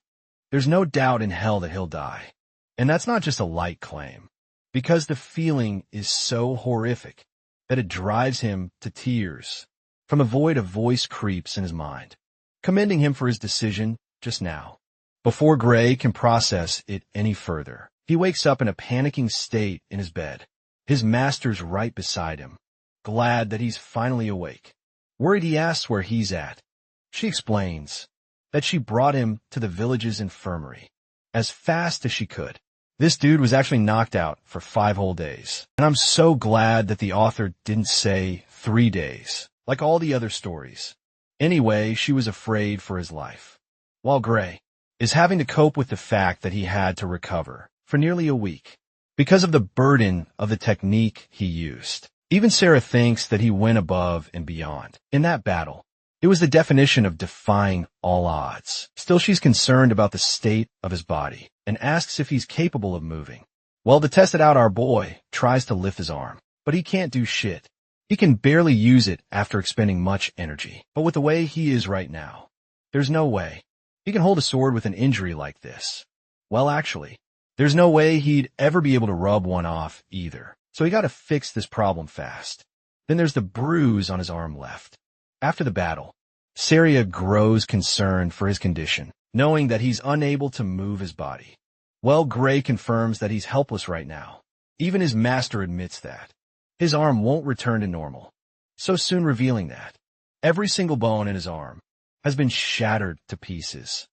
there's no doubt in hell that he'll die. And that's not just a light claim, because the feeling is so horrific that it drives him to tears. From a void, a voice creeps in his mind, commending him for his decision just now. Before Gray can process it any further, he wakes up in a panicking state in his bed. His master's right beside him, glad that he's finally awake. Worried, he asks where he's at. She explains that she brought him to the village's infirmary as fast as she could. This dude was actually knocked out for 5 whole days. And I'm so glad that the author didn't say 3 days, like all the other stories. Anyway, she was afraid for his life, while Gray is having to cope with the fact that he had to recover for nearly a week because of the burden of the technique he used. Even Sarah thinks that he went above and beyond in that battle. It was the definition of defying all odds. Still, she's concerned about the state of his body and asks if he's capable of moving. Well, to test it out, our boy tries to lift his arm, but he can't do shit. He can barely use it after expending much energy. But with the way he is right now, there's no way he can hold a sword with an injury like this. Well, actually, there's no way he'd ever be able to rub one off either. So he got to fix this problem fast. Then there's the bruise on his arm left. After the battle, Zarya grows concerned for his condition, knowing that he's unable to move his body. Well, Gray confirms that he's helpless right now. Even his master admits that his arm won't return to normal, so soon revealing that every single bone in his arm has been shattered to pieces.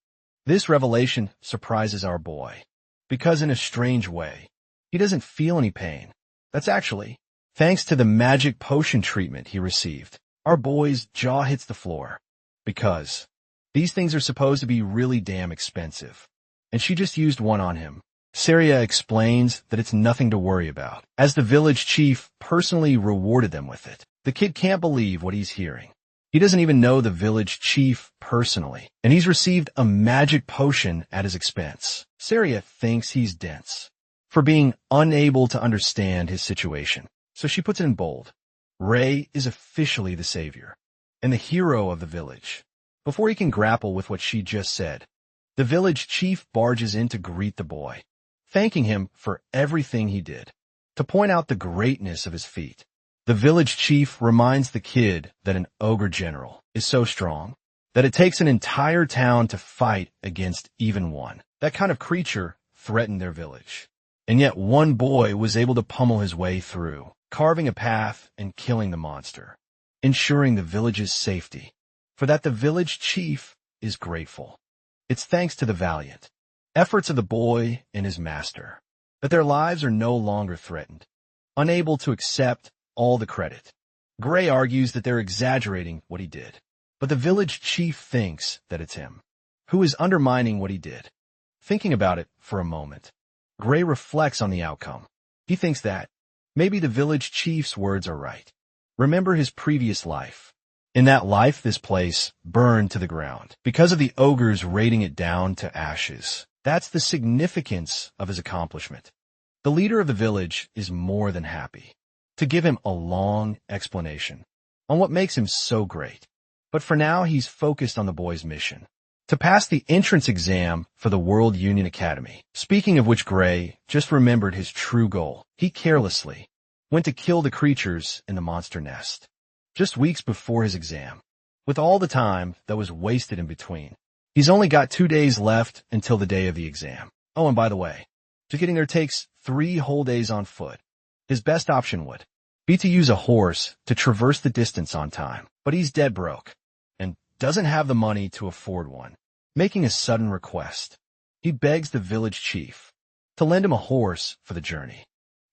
This revelation surprises our boy, because in a strange way, he doesn't feel any pain. That's actually thanks to the magic potion treatment he received. Our boy's jaw hits the floor, because these things are supposed to be really damn expensive, and she just used one on him. Zarya explains that it's nothing to worry about, as the village chief personally rewarded them with it. The kid can't believe what he's hearing. He doesn't even know the village chief personally, and he's received a magic potion at his expense. Zarya thinks he's dense for being unable to understand his situation, so she puts it in bold. Ray is officially the savior and the hero of the village. Before he can grapple with what she just said, the village chief barges in to greet the boy, thanking him for everything he did, to point out the greatness of his feat. The village chief reminds the kid that an ogre general is so strong that it takes an entire town to fight against even one. That kind of creature threatened their village. And yet one boy was able to pummel his way through, carving a path and killing the monster, ensuring the village's safety. For that the village chief is grateful. It's thanks to the valiant efforts of the boy and his master that their lives are no longer threatened. Unable to accept all the credit, Gray argues that they're exaggerating what he did. But the village chief thinks that it's him who is undermining what he did. Thinking about it for a moment, Gray reflects on the outcome. He thinks that maybe the village chief's words are right. Remember his previous life. In that life, this place burned to the ground because of the ogres raiding it down to ashes. That's the significance of his accomplishment. The leader of the village is more than happy to give him a long explanation on what makes him so great. But for now, he's focused on the boy's mission to pass the entrance exam for the World Union Academy. Speaking of which, Gray just remembered his true goal. He carelessly went to kill the creatures in the monster nest just weeks before his exam. With all the time that was wasted in between, he's only got 2 days left until the day of the exam. Oh, and by the way, just getting there takes 3 whole days on foot. His best option would be to use a horse to traverse the distance on time, but he's dead broke and doesn't have the money to afford one. Making a sudden request, he begs the village chief to lend him a horse for the journey.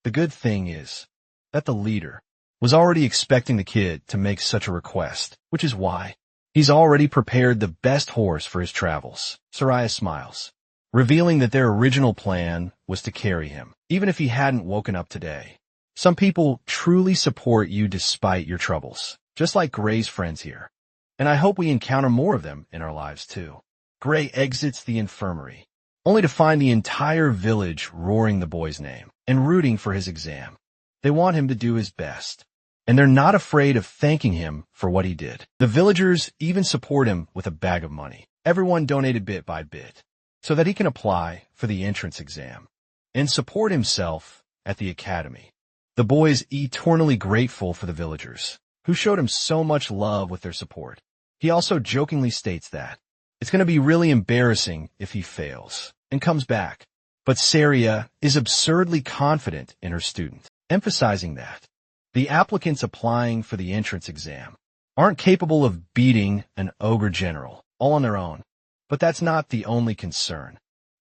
The good thing is that the leader was already expecting the kid to make such a request, which is why he's already prepared the best horse for his travels. Soraya smiles, revealing that their original plan was to carry him, even if he hadn't woken up today. Some people truly support you despite your troubles, just like Gray's friends here. And I hope we encounter more of them in our lives too. Gray exits the infirmary, only to find the entire village roaring the boy's name and rooting for his exam. They want him to do his best, and they're not afraid of thanking him for what he did. The villagers even support him with a bag of money. Everyone donated bit by bit, so that he can apply for the entrance exam and support himself at the academy. The boy is eternally grateful for the villagers, who showed him so much love with their support. He also jokingly states that it's going to be really embarrassing if he fails and comes back. But Saria is absurdly confident in her student, emphasizing that the applicants applying for the entrance exam aren't capable of beating an ogre general all on their own. But that's not the only concern.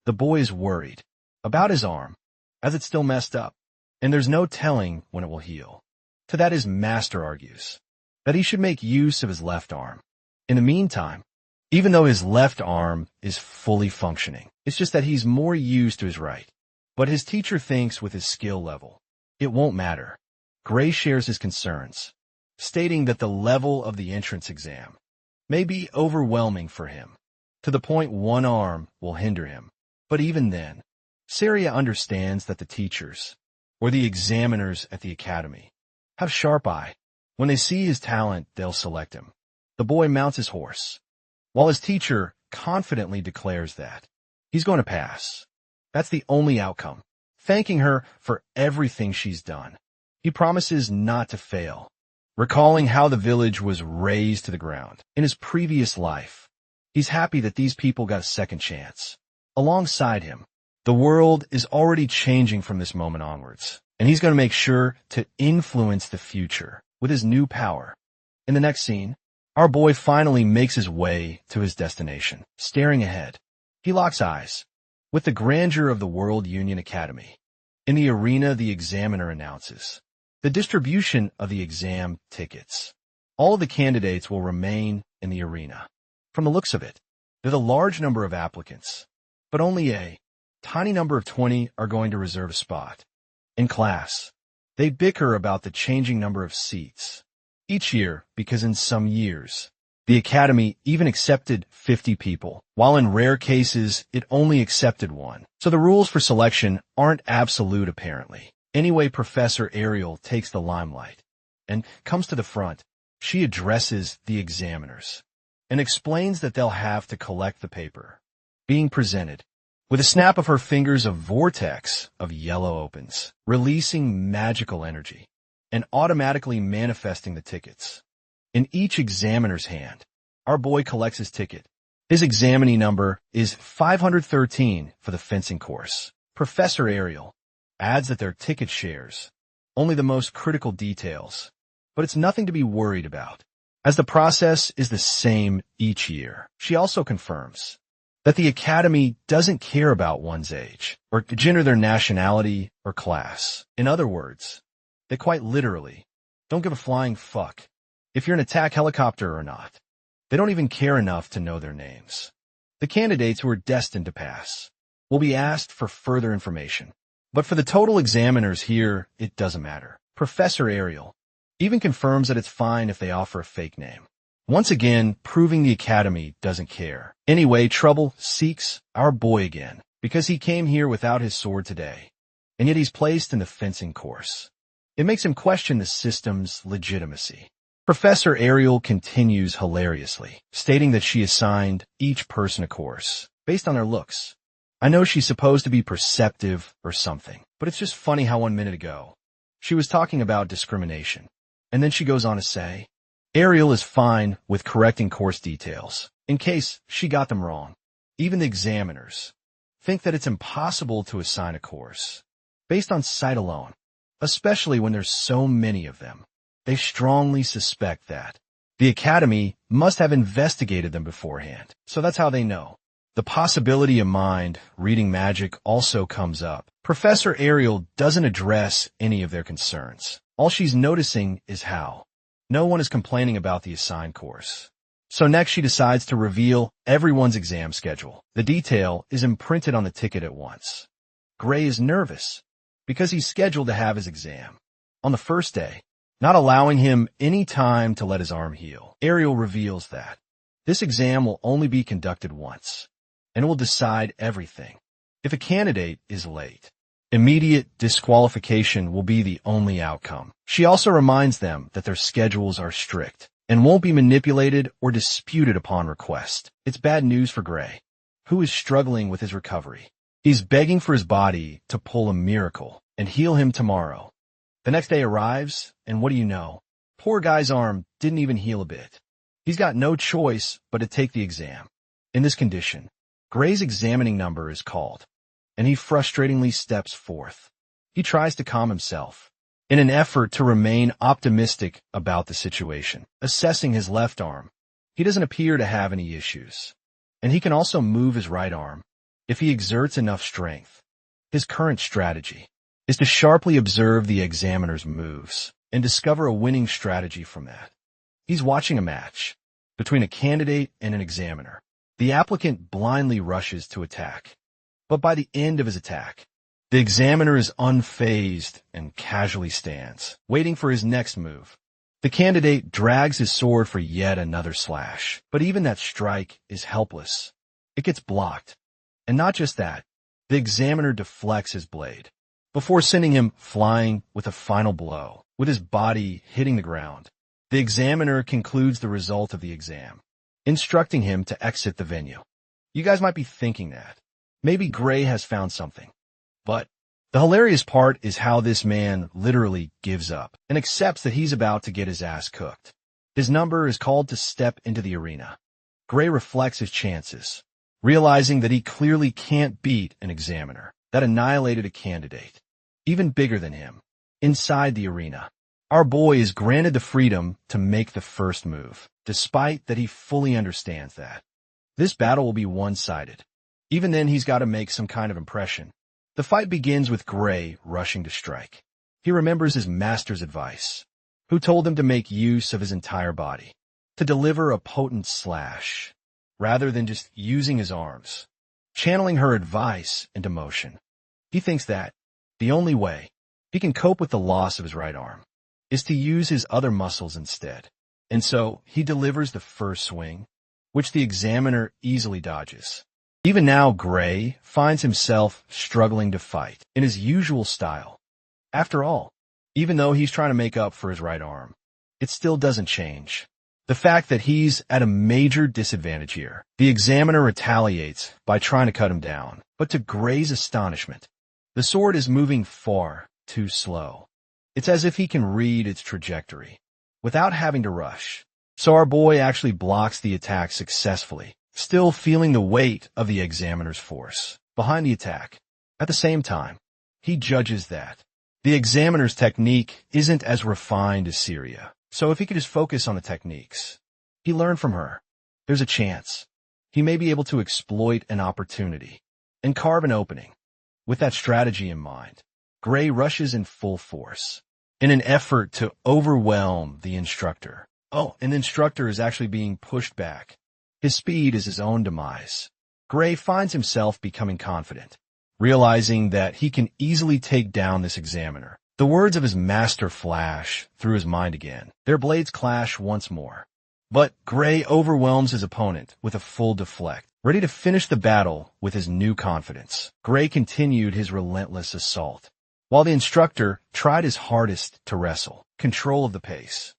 The boy is worried about his arm, as it's still messed up, and there's no telling when it will heal. To that his master argues that he should make use of his left arm. In the meantime, even though his left arm is fully functioning, it's just that he's more used to his right. But his teacher thinks with his skill level, it won't matter. Gray shares his concerns, stating that the level of the entrance exam may be overwhelming for him, to the point one arm will hinder him. But even then, Saria understands that the teachers, or the examiners at the academy, have sharp eye. When they see his talent, they'll select him. The boy mounts his horse, while his teacher confidently declares that he's going to pass. That's the only outcome, thanking her for everything she's done. He promises not to fail, recalling how the village was razed to the ground in his previous life. He's happy that these people got a second chance. Alongside him, the world is already changing from this moment onwards, and he's going to make sure to influence the future with his new power. In the next scene, our boy finally makes his way to his destination. Staring ahead, he locks eyes with the grandeur of the World Union Academy. In the arena, the examiner announces the distribution of the exam tickets. All of the candidates will remain in the arena. From the looks of it, there's a large number of applicants, but only a tiny number of 20 are going to reserve a spot. In class, they bicker about the changing number of seats each year because in some years, the academy even accepted 50 people, while in rare cases, it only accepted 1. So the rules for selection aren't absolute apparently. Anyway, Professor Ariel takes the limelight and comes to the front. She addresses the examiners and explains that they'll have to collect the paper being presented. With a snap of her fingers, a vortex of yellow opens, releasing magical energy and automatically manifesting the tickets. In each examiner's hand, our boy collects his ticket. His examining number is 513 for the fencing course. Professor Ariel adds that their ticket shares only the most critical details, but it's nothing to be worried about, as the process is the same each year. She also confirms that the Academy doesn't care about one's age, or gender, their nationality, or class. In other words, they quite literally don't give a flying fuck if you're an attack helicopter or not. They don't even care enough to know their names. The candidates who are destined to pass will be asked for further information. But for the total examiners here, it doesn't matter. Professor Ariel even confirms that it's fine if they offer a fake name. Once again, proving the Academy doesn't care. Anyway, trouble seeks our boy again, because he came here without his sword today, and yet he's placed in the fencing course. It makes him question the system's legitimacy. Professor Ariel continues hilariously, stating that she assigned each person a course based on their looks. I know she's supposed to be perceptive or something, but it's just funny how 1 minute ago she was talking about discrimination, and then she goes on to say, Ariel is fine with correcting course details, in case she got them wrong. Even the examiners think that it's impossible to assign a course based on sight alone, especially when there's so many of them. They strongly suspect that the Academy must have investigated them beforehand, so that's how they know. The possibility of mind reading magic also comes up. Professor Ariel doesn't address any of their concerns. All she's noticing is how no one is complaining about the assigned course. So next she decides to reveal everyone's exam schedule. The detail is imprinted on the ticket at once. Gray is nervous because he's scheduled to have his exam on the first day, not allowing him any time to let his arm heal. Ariel reveals that this exam will only be conducted once, and it will decide everything. If a candidate is late, immediate disqualification will be the only outcome. She also reminds them that their schedules are strict and won't be manipulated or disputed upon request. It's bad news for Gray, who is struggling with his recovery. He's begging for his body to pull a miracle and heal him tomorrow. The next day arrives, and what do you know? Poor guy's arm didn't even heal a bit. He's got no choice but to take the exam. In this condition, Gray's examining number is called, and he frustratingly steps forth. He tries to calm himself in an effort to remain optimistic about the situation. Assessing his left arm, he doesn't appear to have any issues, and he can also move his right arm if he exerts enough strength. His current strategy is to sharply observe the examiner's moves and discover a winning strategy from that. He's watching a match between a candidate and an examiner. The applicant blindly rushes to attack, but by the end of his attack, the examiner is unfazed and casually stands, waiting for his next move. The candidate drags his sword for yet another slash, but even that strike is helpless. It gets blocked. And not just that, the examiner deflects his blade before sending him flying with a final blow, with his body hitting the ground. The examiner concludes the result of the exam, instructing him to exit the venue. You guys might be thinking that maybe Gray has found something, but the hilarious part is how this man literally gives up and accepts that he's about to get his ass cooked. His number is called to step into the arena. Gray reflects his chances, realizing that he clearly can't beat an examiner that annihilated a candidate even bigger than him. Inside the arena, our boy is granted the freedom to make the first move, despite that he fully understands that this battle will be one-sided. Even then, he's got to make some kind of impression. The fight begins with Gray rushing to strike. He remembers his master's advice, who told him to make use of his entire body, to deliver a potent slash, rather than just using his arms, channeling her advice into motion. He thinks that the only way he can cope with the loss of his right arm is to use his other muscles instead. And so he delivers the first swing, which the examiner easily dodges. Even now, Gray finds himself struggling to fight in his usual style. After all, even though he's trying to make up for his right arm, it still doesn't change the fact that he's at a major disadvantage here. The examiner retaliates by trying to cut him down, but to Gray's astonishment, the sword is moving far too slow. It's as if he can read its trajectory without having to rush. So our boy actually blocks the attack successfully, still feeling the weight of the examiner's force behind the attack. At the same time, He judges that the examiner's technique isn't as refined as Syria. So if he could just focus on the techniques he learned from her, there's a chance he may be able to exploit an opportunity and carve an opening. With that strategy in mind, Gray rushes in full force in an effort to overwhelm the instructor. Oh, and the instructor is actually being pushed back. His speed is his own demise. Gray finds himself becoming confident, realizing that he can easily take down this examiner. The words of his master flash through his mind again. Their blades clash once more. But Gray overwhelms his opponent with a full deflect. Ready to finish the battle with his new confidence, Gray continued his relentless assault, while the instructor tried his hardest to wrestle control of the pace.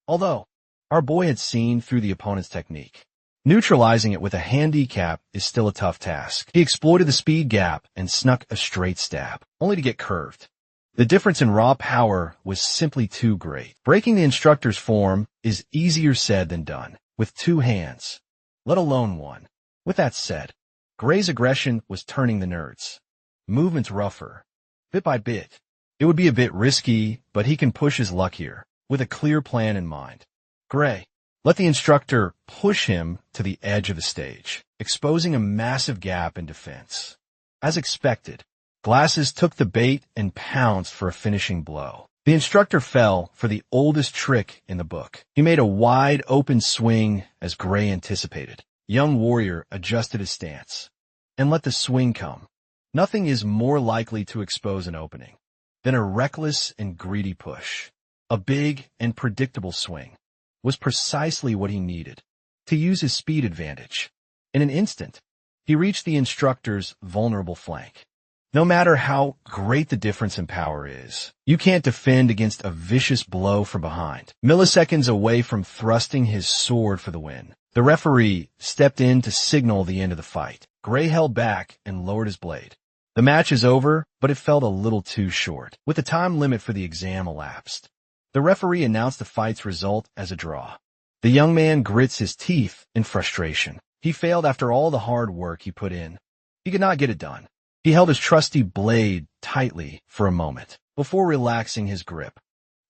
Although our boy had seen through the opponent's technique, neutralizing it with a handicap is still a tough task. He exploited the speed gap and snuck a straight stab, only to get curved. The difference in raw power was simply too great. Breaking the instructor's form is easier said than done, with two hands, let alone one. With that said, Gray's aggression was turning the nerds. Movements rougher, bit by bit. It would be a bit risky, but he can push his luck here, with a clear plan in mind. Gray let the instructor push him to the edge of the stage, exposing a massive gap in defense. As expected, Glasses took the bait and pounced for a finishing blow. The instructor fell for the oldest trick in the book. He made a wide-open swing as Gray anticipated. Young warrior adjusted his stance and let the swing come. Nothing is more likely to expose an opening than a reckless and greedy push. A big and predictable swing was precisely what he needed to use his speed advantage. In an instant, he reached the instructor's vulnerable flank. No matter how great the difference in power is, you can't defend against a vicious blow from behind. Milliseconds away from thrusting his sword for the win, the referee stepped in to signal the end of the fight. Gray held back and lowered his blade. The match is over, but it felt a little too short. With the time limit for the exam elapsed, the referee announced the fight's result as a draw. The young man grits his teeth in frustration. He failed after all the hard work he put in. He could not get it done. He held his trusty blade tightly for a moment before relaxing his grip.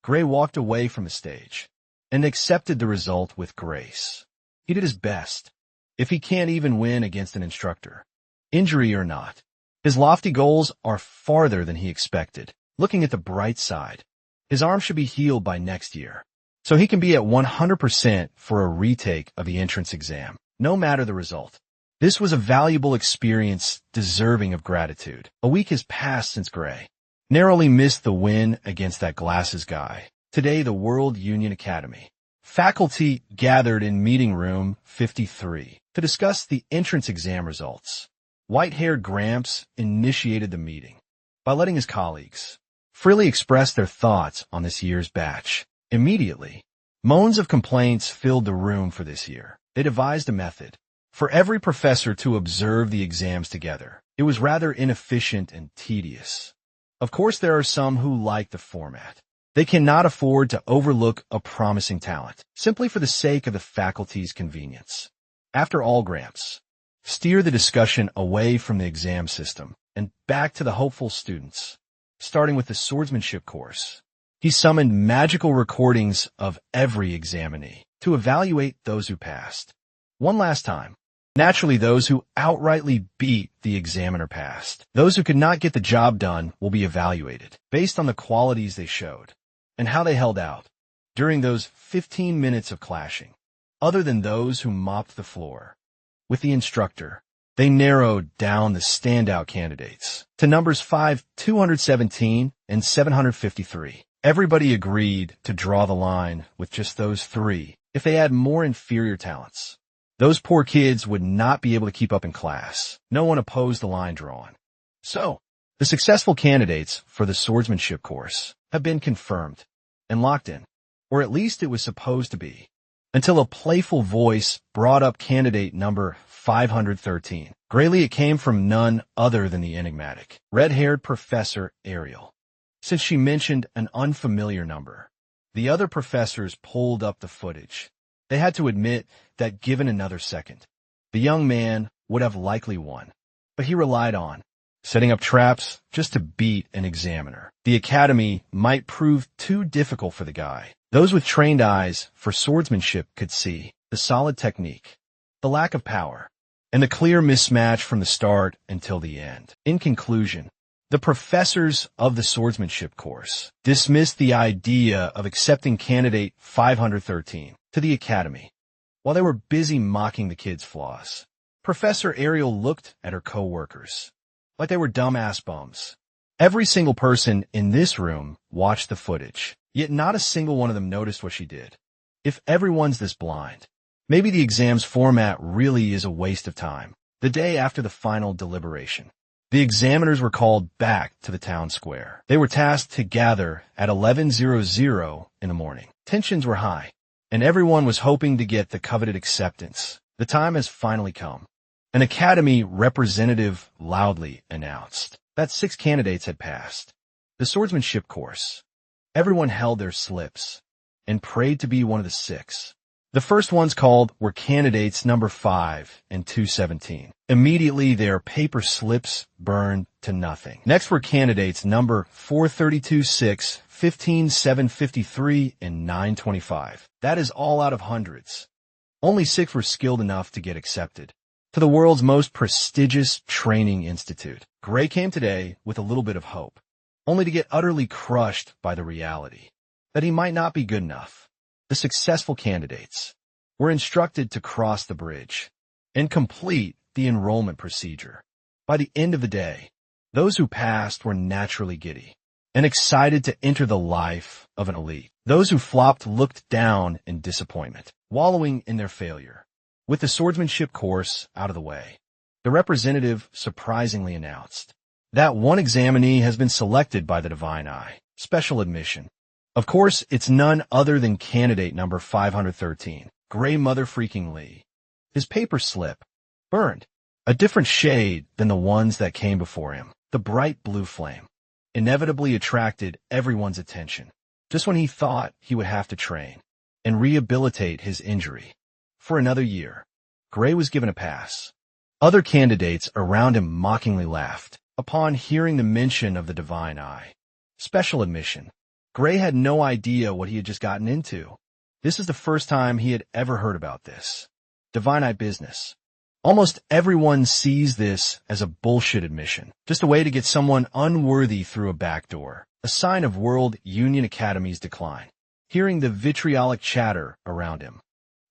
Gray walked away from the stage and accepted the result with grace. He did his best. If he can't even win against an instructor, injury or not, his lofty goals are farther than he expected. Looking at the bright side, his arm should be healed by next year, so he can be at 100% for a retake of the entrance exam, no matter the result. This was a valuable experience deserving of gratitude. A week has passed since Gray narrowly missed the win against that glasses guy. Today, the World Union Academy faculty gathered in meeting room 53 to discuss the entrance exam results. White-haired Gramps initiated the meeting by letting his colleagues freely express their thoughts on this year's batch. Immediately, moans of complaints filled the room for this year. They devised a method for every professor to observe the exams together. It was rather inefficient and tedious. Of course, there are some who like the format. They cannot afford to overlook a promising talent, simply for the sake of the faculty's convenience. After all, Gramps steer the discussion away from the exam system and back to the hopeful students, starting with the swordsmanship course. He summoned magical recordings of every examinee to evaluate those who passed. One last time. Naturally, those who outrightly beat the examiner passed. Those who could not get the job done will be evaluated based on the qualities they showed and how they held out during those 15 minutes of clashing. Other than those who mopped the floor with the instructor, they narrowed down the standout candidates to numbers 217 and 753. Everybody agreed to draw the line with just those three if they had more inferior talents. Those poor kids would not be able to keep up in class. No one opposed the line drawn. So, the successful candidates for the swordsmanship course have been confirmed and locked in, or at least it was supposed to be, until a playful voice brought up candidate number 513. Grayly, it came from none other than the enigmatic, red-haired Professor Ariel. Since she mentioned an unfamiliar number, the other professors pulled up the footage. They had to admit that given another second, the young man would have likely won, but he relied on setting up traps just to beat an examiner. The academy might prove too difficult for the guy. Those with trained eyes for swordsmanship could see the solid technique, the lack of power, and the clear mismatch from the start until the end. In conclusion, the professors of the swordsmanship course dismissed the idea of accepting candidate 513 to the academy. While they were busy mocking the kid's flaws, Professor Ariel looked at her co-workers like they were dumbass bums. Every single person in this room watched the footage, yet not a single one of them noticed what she did. If everyone's this blind, maybe the exam's format really is a waste of time. The day after the final deliberation, the examiners were called back to the town square. They were tasked to gather at 11:00 in the morning. Tensions were high, and everyone was hoping to get the coveted acceptance. The time has finally come. An academy representative loudly announced that 6 candidates had passed the swordsmanship course. Everyone held their slips and prayed to be one of the 6. The first ones called were candidates number 5 and 217. Immediately, their paper slips burned to nothing. Next were candidates number 432, 6, 15, 753, and 925. That is all out of hundreds. Only 6 were skilled enough to get accepted to the world's most prestigious training institute. Gray came today with a little bit of hope, only to get utterly crushed by the reality that he might not be good enough. The successful candidates were instructed to cross the bridge and complete the enrollment procedure. By the end of the day, those who passed were naturally giddy and excited to enter the life of an elite. Those who flopped looked down in disappointment, wallowing in their failure. With the swordsmanship course out of the way, the representative surprisingly announced that one examinee has been selected by the Divine Eye. Special admission. Of course, it's none other than candidate number 513, Gray Mother Freaking Lee. His paper slip burned, a different shade than the ones that came before him. The bright blue flame inevitably attracted everyone's attention, just when he thought he would have to train and rehabilitate his injury for another year. Gray was given a pass. Other candidates around him mockingly laughed upon hearing the mention of the Divine Eye. Special admission. Gray had no idea what he had just gotten into. This is the first time he had ever heard about this Divine Eye business. Almost everyone sees this as a bullshit admission, just a way to get someone unworthy through a back door, a sign of World Union Academy's decline. Hearing the vitriolic chatter around him,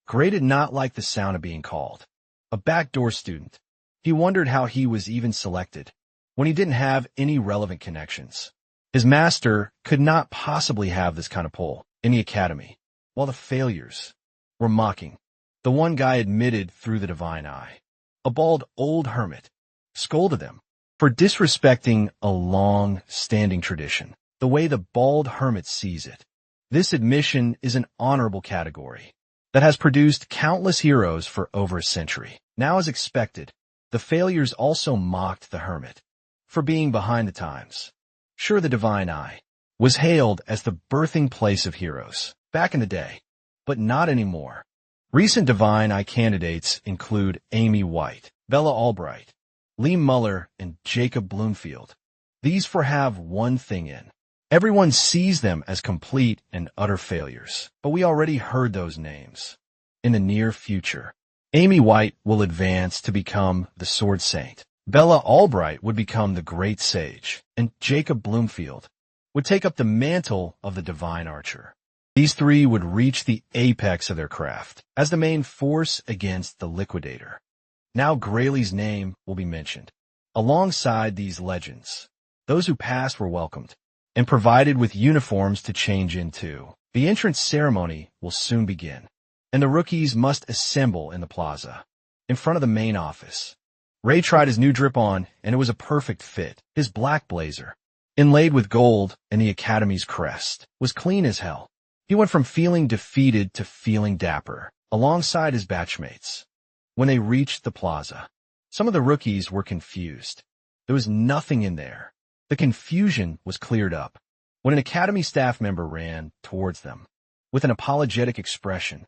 Gray did not like the sound of being called a backdoor student. He wondered how he was even selected when he didn't have any relevant connections. His master could not possibly have this kind of pull in the academy, while the failures were mocking. The one guy admitted through the Divine Eye, a bald old hermit, scolded them for disrespecting a long-standing tradition, the way the bald hermit sees it. This admission is an honorable category that has produced countless heroes for over a century. Now, as expected, the failures also mocked the hermit for being behind the times. Sure, the Divine Eye was hailed as the birthing place of heroes back in the day, but not anymore. Recent Divine Eye candidates include Amy White, Bella Albright, Lee Muller, and Jacob Bloomfield. These four have one thing in. Everyone sees them as complete and utter failures, but we already heard those names. In the near future, Amy White will advance to become the Sword Saint. Bella Albright would become the Great Sage, and Jacob Bloomfield would take up the mantle of the Divine Archer. These three would reach the apex of their craft as the main force against the Liquidator. Now Graylee's name will be mentioned. Alongside these legends, those who passed were welcomed and provided with uniforms to change into. The entrance ceremony will soon begin, and the rookies must assemble in the plaza, in front of the main office. Ray tried his new drip on, and it was a perfect fit. His black blazer, inlaid with gold and the Academy's crest, was clean as hell. He went from feeling defeated to feeling dapper, alongside his batchmates. When they reached the plaza, some of the rookies were confused. There was nothing in there. The confusion was cleared up when an Academy staff member ran towards them. With an apologetic expression,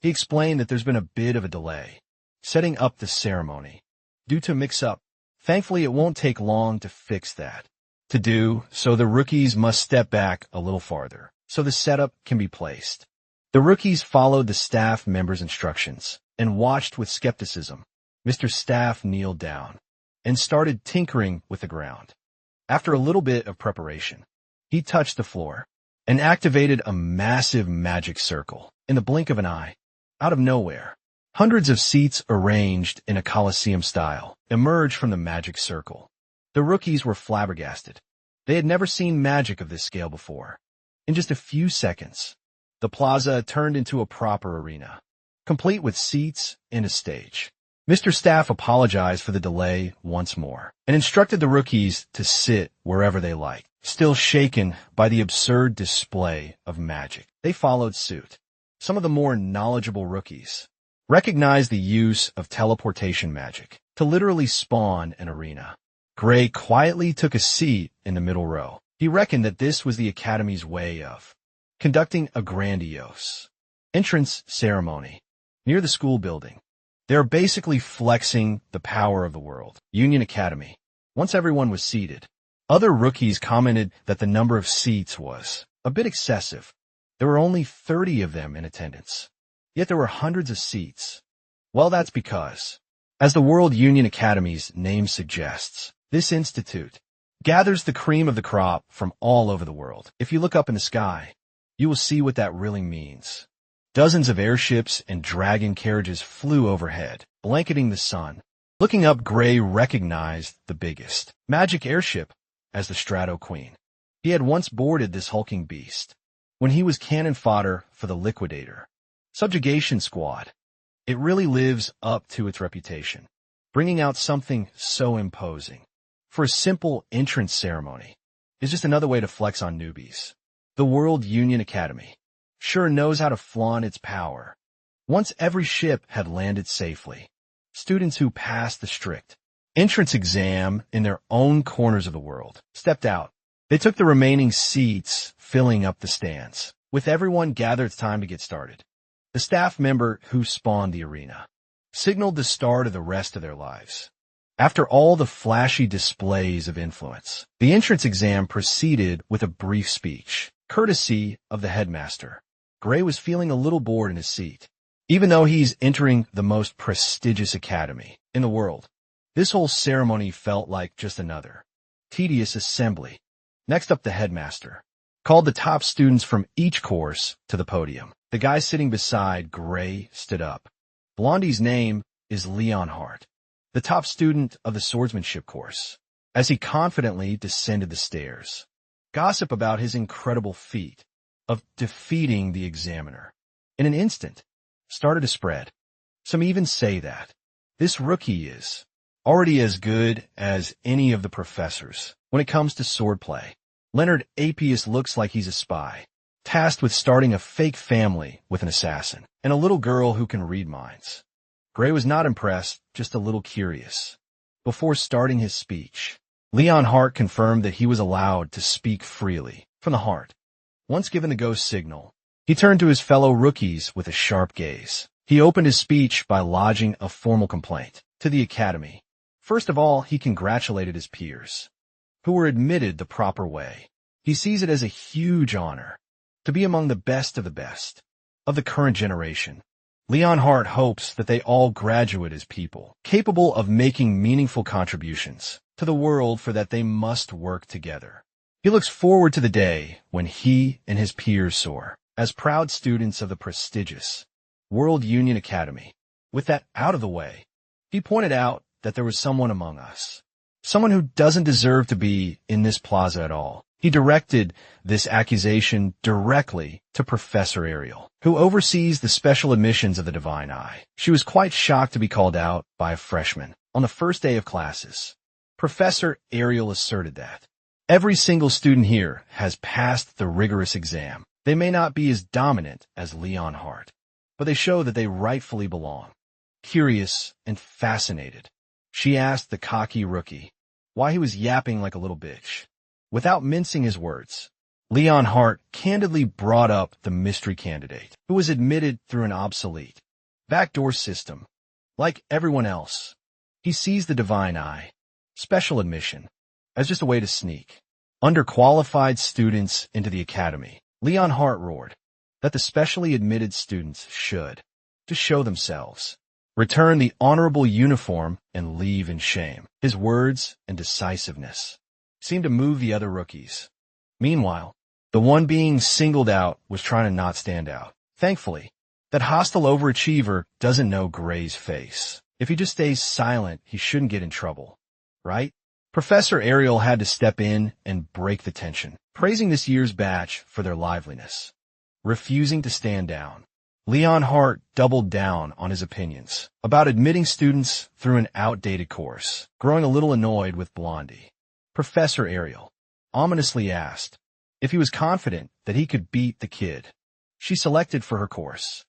he explained that there's been a bit of a delay setting up the ceremony due to mix-up Thankfully, it won't take long to fix that. To do so, the rookies must step back a little farther so the setup can be placed. The rookies followed the staff member's instructions and watched with skepticism. Mr. Staff kneeled down and started tinkering with the ground. After a little bit of preparation, he touched the floor and activated a massive magic circle. In the blink of an eye, out of nowhere, hundreds of seats arranged in a coliseum style emerged from the magic circle. The rookies were flabbergasted. They had never seen magic of this scale before. In just a few seconds, the plaza turned into a proper arena, complete with seats and a stage. Mr. Staff apologized for the delay once more and instructed the rookies to sit wherever they liked. Still shaken by the absurd display of magic, they followed suit. Some of the more knowledgeable rookies recognized the use of teleportation magic to literally spawn an arena. Gray quietly took a seat in the middle row. He reckoned that this was the Academy's way of conducting a grandiose entrance ceremony near the school building. They're basically flexing the power of the world. Union Academy. Once everyone was seated, other rookies commented that the number of seats was a bit excessive. There were only 30 of them in attendance, yet there were hundreds of seats. Well, that's because, as the World Union Academy's name suggests, this institute gathers the cream of the crop from all over the world. If you look up in the sky, you will see what that really means. Dozens of airships and dragon carriages flew overhead, blanketing the sun. Looking up, Gray recognized the biggest magic airship as the Strato Queen. He had once boarded this hulking beast when he was cannon fodder for the Liquidator Subjugation Squad. It really lives up to its reputation, bringing out something so imposing. For a simple entrance ceremony is just another way to flex on newbies. The World Union Academy sure knows how to flaunt its power. Once every ship had landed safely, students who passed the strict entrance exam in their own corners of the world stepped out. They took the remaining seats, filling up the stands. With everyone gathered, it's time to get started. The staff member who spawned the arena signaled the start of the rest of their lives. After all the flashy displays of influence, the entrance exam proceeded with a brief speech, courtesy of the headmaster. Gray was feeling a little bored in his seat. Even though he's entering the most prestigious academy in the world, this whole ceremony felt like just another tedious assembly. Next up, the headmaster called the top students from each course to the podium. The guy sitting beside Gray stood up. Blondie's name is Leonhardt, the top student of the swordsmanship course. As he confidently descended the stairs, gossip about his incredible feat of defeating the examiner in an instant started to spread. Some even say that this rookie is already as good as any of the professors when it comes to swordplay. Leonard Apius looks like he's a spy, tasked with starting a fake family with an assassin and a little girl who can read minds. Gray was not impressed, just a little curious. Before starting his speech, Leonhardt confirmed that he was allowed to speak freely from the heart. Once given the go signal, he turned to his fellow rookies with a sharp gaze. He opened his speech by lodging a formal complaint to the academy. First of all, he congratulated his peers, who were admitted the proper way. He sees it as a huge honor to be among the best of the current generation. Leonhardt hopes that they all graduate as people capable of making meaningful contributions to the world, for that they must work together. He looks forward to the day when he and his peers soar as proud students of the prestigious World Union Academy. With that out of the way, he pointed out that there was someone among us, someone who doesn't deserve to be in this plaza at all. He directed this accusation directly to Professor Ariel, who oversees the special admissions of the Divine Eye. She was quite shocked to be called out by a freshman on the first day of classes. Professor Ariel asserted that every single student here has passed the rigorous exam. They may not be as dominant as Leonhardt, but they show that they rightfully belong. Curious and fascinated, she asked the cocky rookie why he was yapping like a little bitch. Without mincing his words, Leonhardt candidly brought up the mystery candidate, who was admitted through an obsolete backdoor system. Like everyone else, he sees the Divine Eye Special admission, as just a way to sneak underqualified students into the academy. Leon Hart roared that the specially admitted students should just show themselves, return the honorable uniform, and leave in shame. His words and decisiveness seemed to move the other rookies. Meanwhile, the one being singled out was trying to not stand out. Thankfully, that hostile overachiever doesn't know Gray's face. If he just stays silent, he shouldn't get in trouble, right? Professor Ariel had to step in and break the tension, praising this year's batch for their liveliness. Refusing to stand down, Leon Hart doubled down on his opinions about admitting students through an outdated course, growing a little annoyed with Blondie. Professor Ariel ominously asked if he was confident that he could beat the kid she selected for her course.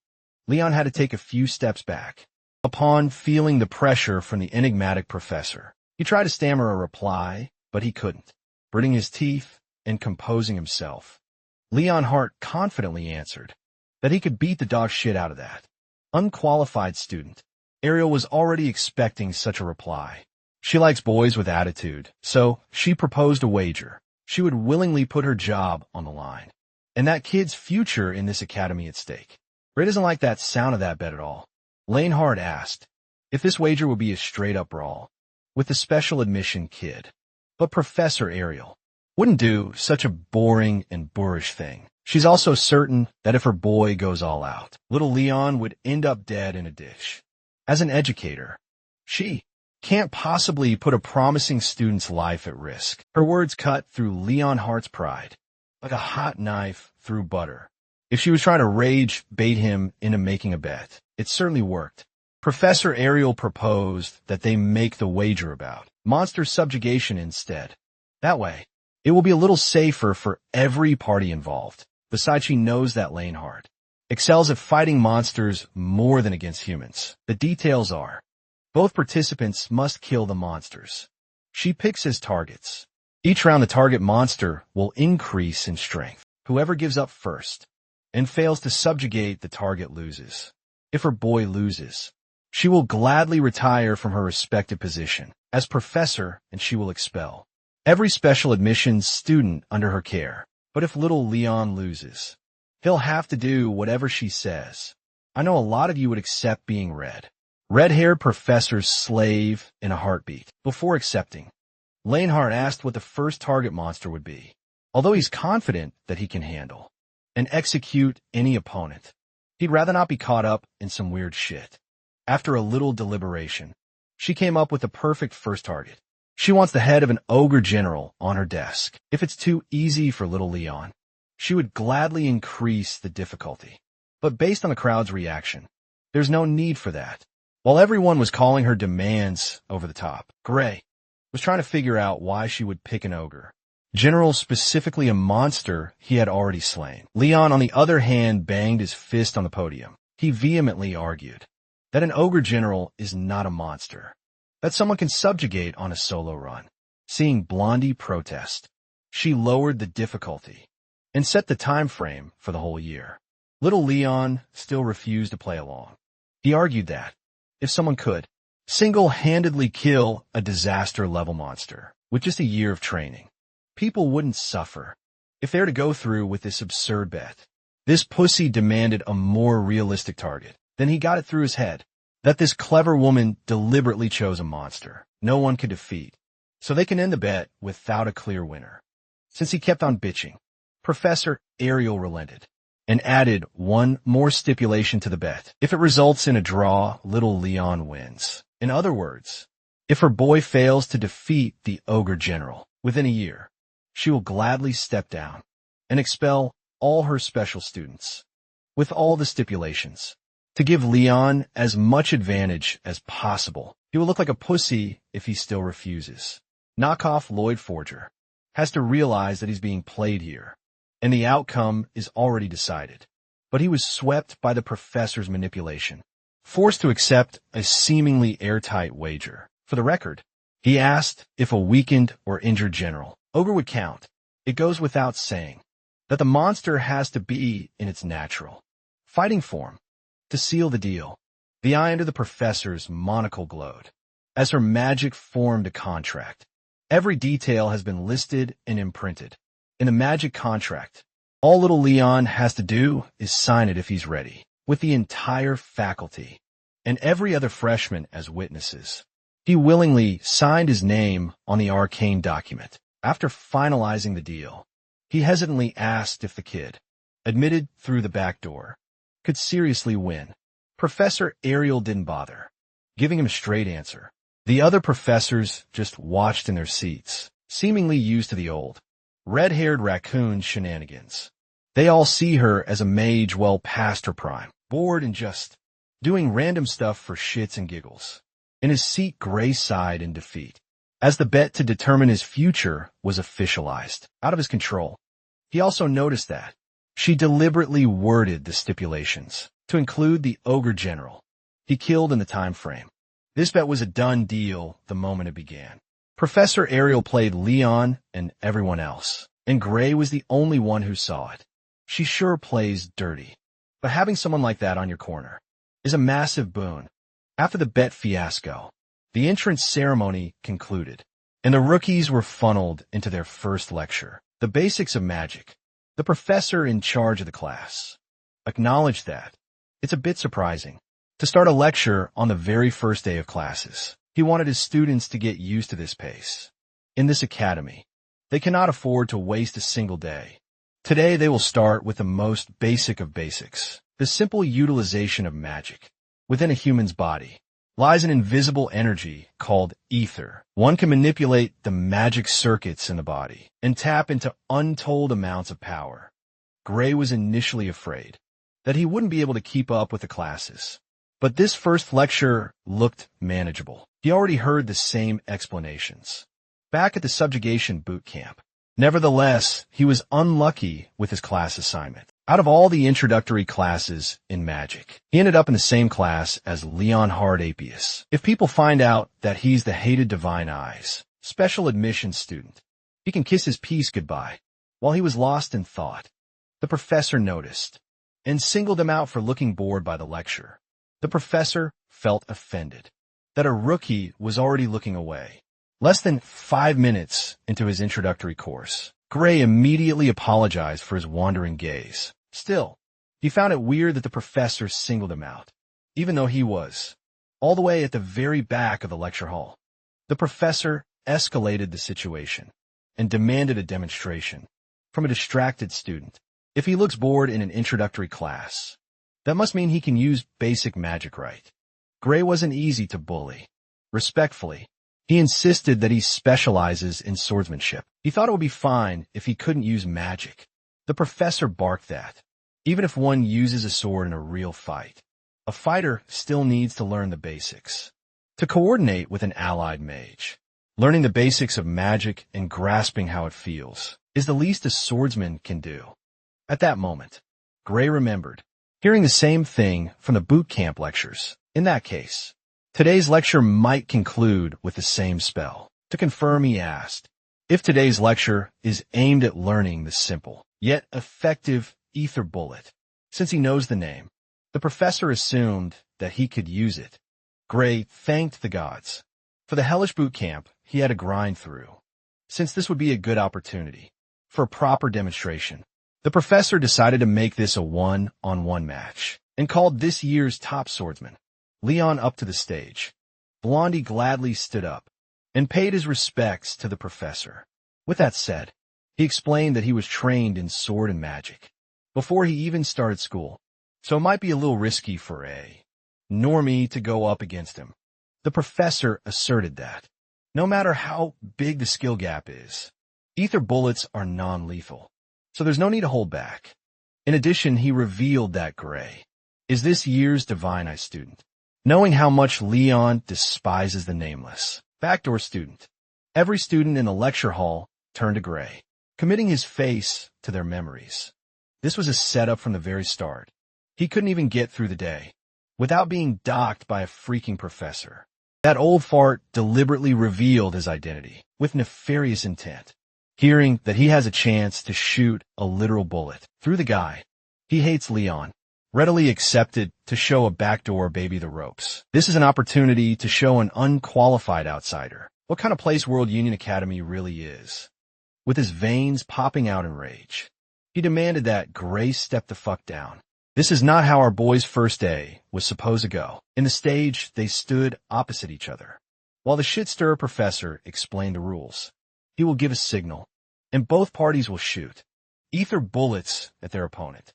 Leon had to take a few steps back. Upon feeling the pressure from the enigmatic professor, he tried to stammer a reply, but he couldn't. Gritting his teeth and composing himself, Leon Hart confidently answered that he could beat the dog shit out of that unqualified student. Ariel was already expecting such a reply. She likes boys with attitude, so she proposed a wager. She would willingly put her job on the line, and that kid's future in this academy at stake. Ray doesn't like that sound of that bet at all. Lane Hart asked if this wager would be a straight-up brawl with the special admission kid. But Professor Ariel wouldn't do such a boring and boorish thing. She's also certain that if her boy goes all out, little Leon would end up dead in a dish. As an educator, she can't possibly put a promising student's life at risk. Her words cut through Leon Hart's pride like a hot knife through butter. If she was trying to rage bait him into making a bet, it certainly worked. Professor Ariel proposed that they make the wager about monster subjugation instead. That way, it will be a little safer for every party involved. Besides, she knows that Lane Hart excels at fighting monsters more than against humans. The details are, both participants must kill the monsters she picks his targets. Each round the target monster will increase in strength. Whoever gives up first and fails to subjugate the target loses. If her boy loses, she will gladly retire from her respective position as professor, and she will expel every special admissions student under her care. But if little Leon loses, he'll have to do whatever she says. I know a lot of you would accept being red-haired professor's slave in a heartbeat. Before accepting, Lane Hart asked what the first target monster would be, although he's confident that he can handle and execute any opponent. He'd rather not be caught up in some weird shit. After a little deliberation, she came up with the perfect first target. She wants the head of an ogre general on her desk. If it's too easy for little Leon, she would gladly increase the difficulty. But based on the crowd's reaction, there's no need for that. While everyone was calling her demands over the top, Gray was trying to figure out why she would pick an ogre general, specifically a monster he had already slain. Leon, on the other hand, banged his fist on the podium. He vehemently argued that an ogre general is not a monster that someone can subjugate on a solo run. Seeing Blondie protest, she lowered the difficulty and set the time frame for the whole year. Little Leon still refused to play along. He argued that if someone could single-handedly kill a disaster-level monster with just a year of training, people wouldn't suffer if they were to go through with this absurd bet. This pussy demanded a more realistic target. Then he got it through his head that this clever woman deliberately chose a monster no one could defeat, so they can end the bet without a clear winner. Since he kept on bitching, Professor Ariel relented and added one more stipulation to the bet. If it results in a draw, little Leon wins. In other words, if her boy fails to defeat the ogre general within a year, she will gladly step down and expel all her special students, with all the stipulations, to give Leon as much advantage as possible. He will look like a pussy if he still refuses. Knockoff Lloyd Forger has to realize that he's being played here, and the outcome is already decided. But he was swept by the professor's manipulation, forced to accept a seemingly airtight wager. For the record, he asked if a weakened or injured general ogre would count. It goes without saying that the monster has to be in its natural fighting form to seal the deal. The eye under the professor's monocle glowed. as her magic formed a contract. Every detail has been listed and imprinted. In the magic contract, all little Leon has to do is sign it if he's ready, with the entire faculty and every other freshman as witnesses. He willingly signed his name on the arcane document. After finalizing the deal, he hesitantly asked if the kid, admitted through the back door, could seriously win. Professor Ariel didn't bother giving him a straight answer. The other professors just watched in their seats, seemingly used to the old, red-haired raccoon shenanigans. They all see her as a mage well past her prime, bored and just doing random stuff for shits and giggles. In his seat, Gray sighed in defeat, as the bet to determine his future was officialized, out of his control. He also noticed that she deliberately worded the stipulations to include the ogre general he killed in the time frame. This bet was a done deal the moment it began. Professor Ariel played Leon and everyone else, and Gray was the only one who saw it. She sure plays dirty, but having someone like that on your corner is a massive boon. After the bet fiasco, the entrance ceremony concluded, and the rookies were funneled into their first lecture, The Basics of Magic. The professor in charge of the class acknowledged that it's a bit surprising to start a lecture on the very first day of classes. He wanted his students to get used to this pace. In this academy, they cannot afford to waste a single day. Today they will start with the most basic of basics. The simple utilization of magic. Within a human's body lies an invisible energy called ether. One can manipulate the magic circuits in the body and tap into untold amounts of power. Gray was initially afraid that he wouldn't be able to keep up with the classes, but this first lecture looked manageable. He already heard the same explanations back at the subjugation boot camp. Nevertheless, he was unlucky with his class assignment. Out of all the introductory classes in magic, he ended up in the same class as Leon Apius. If people find out that he's the hated Divine Eyes special admission student, he can kiss his piece goodbye. While he was lost in thought, the professor noticed and singled him out for looking bored by the lecture. The professor felt offended that a rookie was already looking away. Less than 5 minutes into his introductory course, Gray immediately apologized for his wandering gaze. Still, he found it weird that the professor singled him out, even though he was all the way at the very back of the lecture hall. The professor escalated the situation and demanded a demonstration from a distracted student. If he looks bored in an introductory class, that must mean he can use basic magic right. Gray wasn't easy to bully. Respectfully, he insisted that he specializes in swordsmanship. He thought it would be fine if he couldn't use magic. The professor barked that, even if one uses a sword in a real fight, a fighter still needs to learn the basics. To coordinate with an allied mage, learning the basics of magic and grasping how it feels is the least a swordsman can do. At that moment, Gray remembered hearing the same thing from the boot camp lectures. In that case, today's lecture might conclude with the same spell. To confirm, he asked if today's lecture is aimed at learning the simple, yet effective ether bullet. Since he knows the name, the professor assumed that he could use it. Gray thanked the gods for the hellish boot camp he had to grind through. Since this would be a good opportunity for a proper demonstration, the professor decided to make this a one-on-one match and called this year's top swordsman Leon up to the stage. Blondie gladly stood up and paid his respects to the professor. With that said, he explained that he was trained in sword and magic before he even started school, so it might be a little risky for a normie to go up against him. The professor asserted that, no matter how big the skill gap is, ether bullets are non-lethal, so there's no need to hold back. In addition, he revealed that Gray is this year's Divine Eye student. Knowing how much Leon despises the nameless backdoor student, every student in the lecture hall turned to Gray, committing his face to their memories. This was a setup from the very start. He couldn't even get through the day without being docked by a freaking professor. That old fart deliberately revealed his identity with nefarious intent. Hearing that he has a chance to shoot a literal bullet through the guy he hates, Leon readily accepted to show a backdoor baby the ropes. This is an opportunity to show an unqualified outsider what kind of place World Union Academy really is. With his veins popping out in rage, he demanded that Gray step the fuck down. This is not how our boys' first day was supposed to go. In the stage, they stood opposite each other, while the shit-stirrer professor explained the rules. He will give a signal, and both parties will shoot ether bullets at their opponent.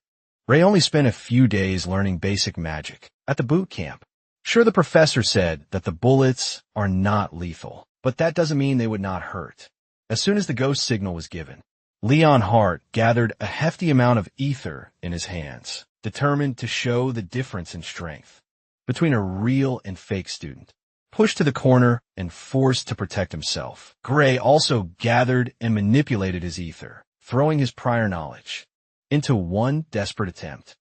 Ray only spent a few days learning basic magic at the boot camp. Sure, the professor said that the bullets are not lethal, but that doesn't mean they would not hurt. As soon as the ghost signal was given, Leon Hart gathered a hefty amount of ether in his hands, determined to show the difference in strength between a real and fake student. Pushed to the corner and forced to protect himself, Gray also gathered and manipulated his ether, throwing his prior knowledge into one desperate attempt.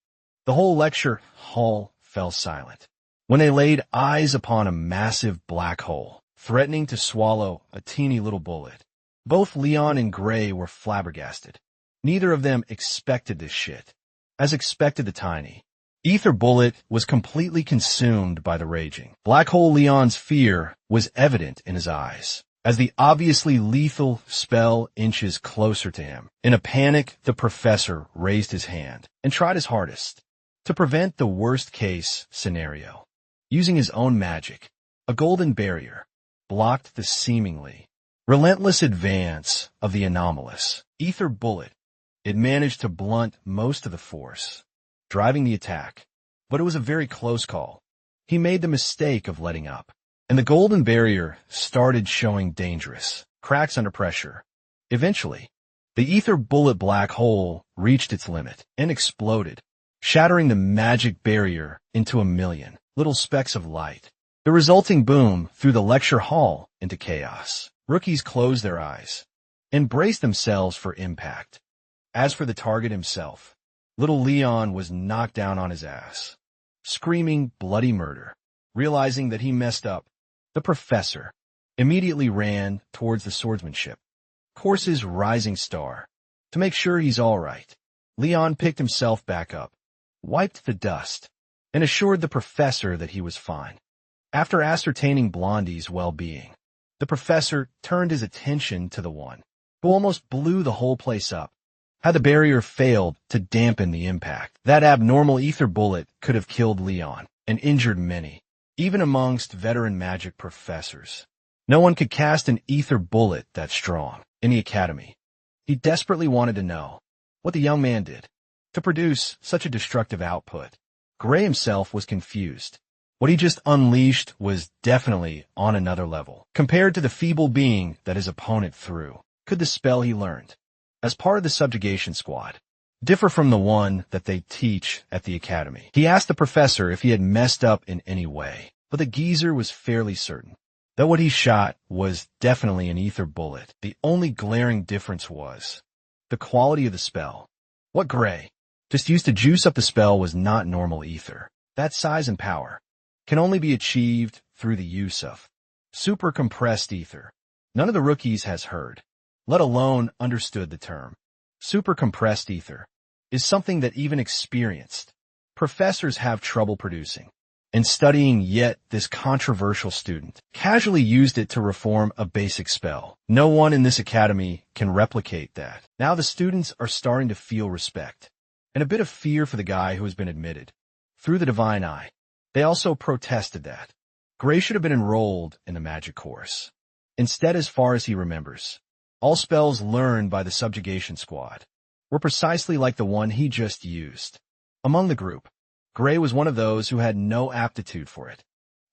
The whole lecture hall fell silent when they laid eyes upon a massive black hole, threatening to swallow a teeny little bullet. Both Leon and Gray were flabbergasted. Neither of them expected this shit. As expected, the tiny ether bullet was completely consumed by the raging black hole. Leon's fear was evident in his eyes as the obviously lethal spell inches closer to him. In a panic, the professor raised his hand and tried his hardest to prevent the worst-case scenario. Using his own magic, a golden barrier blocked the seemingly relentless advance of the anomalous ether bullet. It managed to blunt most of the force driving the attack, but it was a very close call. He made the mistake of letting up, and the golden barrier started showing dangerous cracks under pressure. Eventually, the ether bullet black hole reached its limit and exploded, shattering the magic barrier into a million little specks of light. The resulting boom threw the lecture hall into chaos. Rookies closed their eyes and braced themselves for impact. As for the target himself, little Leon was knocked down on his ass, screaming bloody murder. Realizing that he messed up, the professor immediately ran towards the swordsmanship course's rising star to make sure he's all right. Leon picked himself back up, wiped the dust, and assured the professor that he was fine. After ascertaining Blondie's well-being, the professor turned his attention to the one who almost blew the whole place up. Had the barrier failed to dampen the impact, that abnormal ether bullet could have killed Leon and injured many, even amongst veteran magic professors. No one could cast an ether bullet that strong in the academy. He desperately wanted to know what the young man did to produce such a destructive output. Gray himself was confused. What he just unleashed was definitely on another level, compared to the feeble being that his opponent threw. Could the spell he learned as part of the subjugation squad differ from the one that they teach at the academy? He asked the professor if he had messed up in any way, but the geezer was fairly certain that what he shot was definitely an ether bullet. The only glaring difference was the quality of the spell. What Gray just used to juice up the spell was not normal ether. That size and power can only be achieved through the use of super compressed ether. None of the rookies has heard, let alone understood the term. Super compressed ether is something that even experienced professors have trouble producing and studying, yet this controversial student casually used it to reform a basic spell. No one in this academy can replicate that. Now the students are starting to feel respect and a bit of fear for the guy who has been admitted through the divine eye. They also protested that Gray should have been enrolled in the magic course. Instead, as far as he remembers, all spells learned by the subjugation squad were precisely like the one he just used. Among the group, Gray was one of those who had no aptitude for it,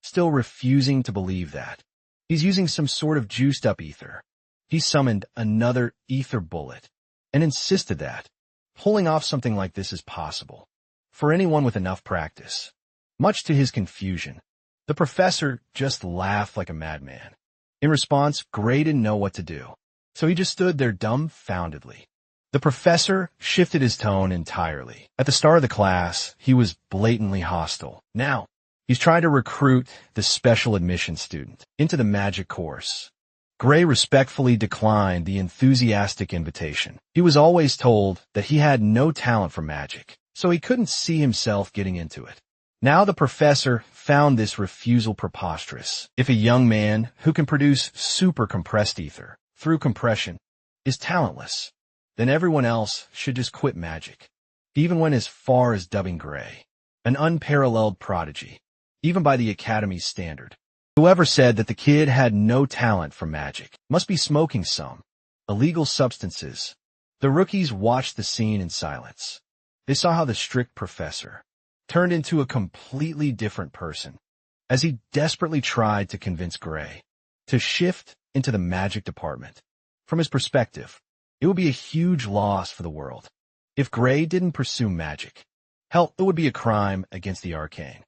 still refusing to believe that he's using some sort of juiced-up ether. He summoned another ether bullet and insisted that pulling off something like this is possible for anyone with enough practice. Much to his confusion, the professor just laughed like a madman. In response, Gray didn't know what to do, so he just stood there dumbfoundedly. The professor shifted his tone entirely. At the start of the class, he was blatantly hostile. Now, he's trying to recruit the special admission student into the magic course. Gray respectfully declined the enthusiastic invitation. He was always told that he had no talent for magic, so he couldn't see himself getting into it. Now the professor found this refusal preposterous. If a young man who can produce super compressed ether through compression is talentless, then everyone else should just quit magic. He even went as far as dubbing Gray an unparalleled prodigy, even by the Academy's standard. Whoever said that the kid had no talent for magic must be smoking some illegal substances. The rookies watched the scene in silence. They saw how the strict professor turned into a completely different person as he desperately tried to convince Gray to shift into the magic department. From his perspective, it would be a huge loss for the world if Gray didn't pursue magic. Hell, it would be a crime against the arcane.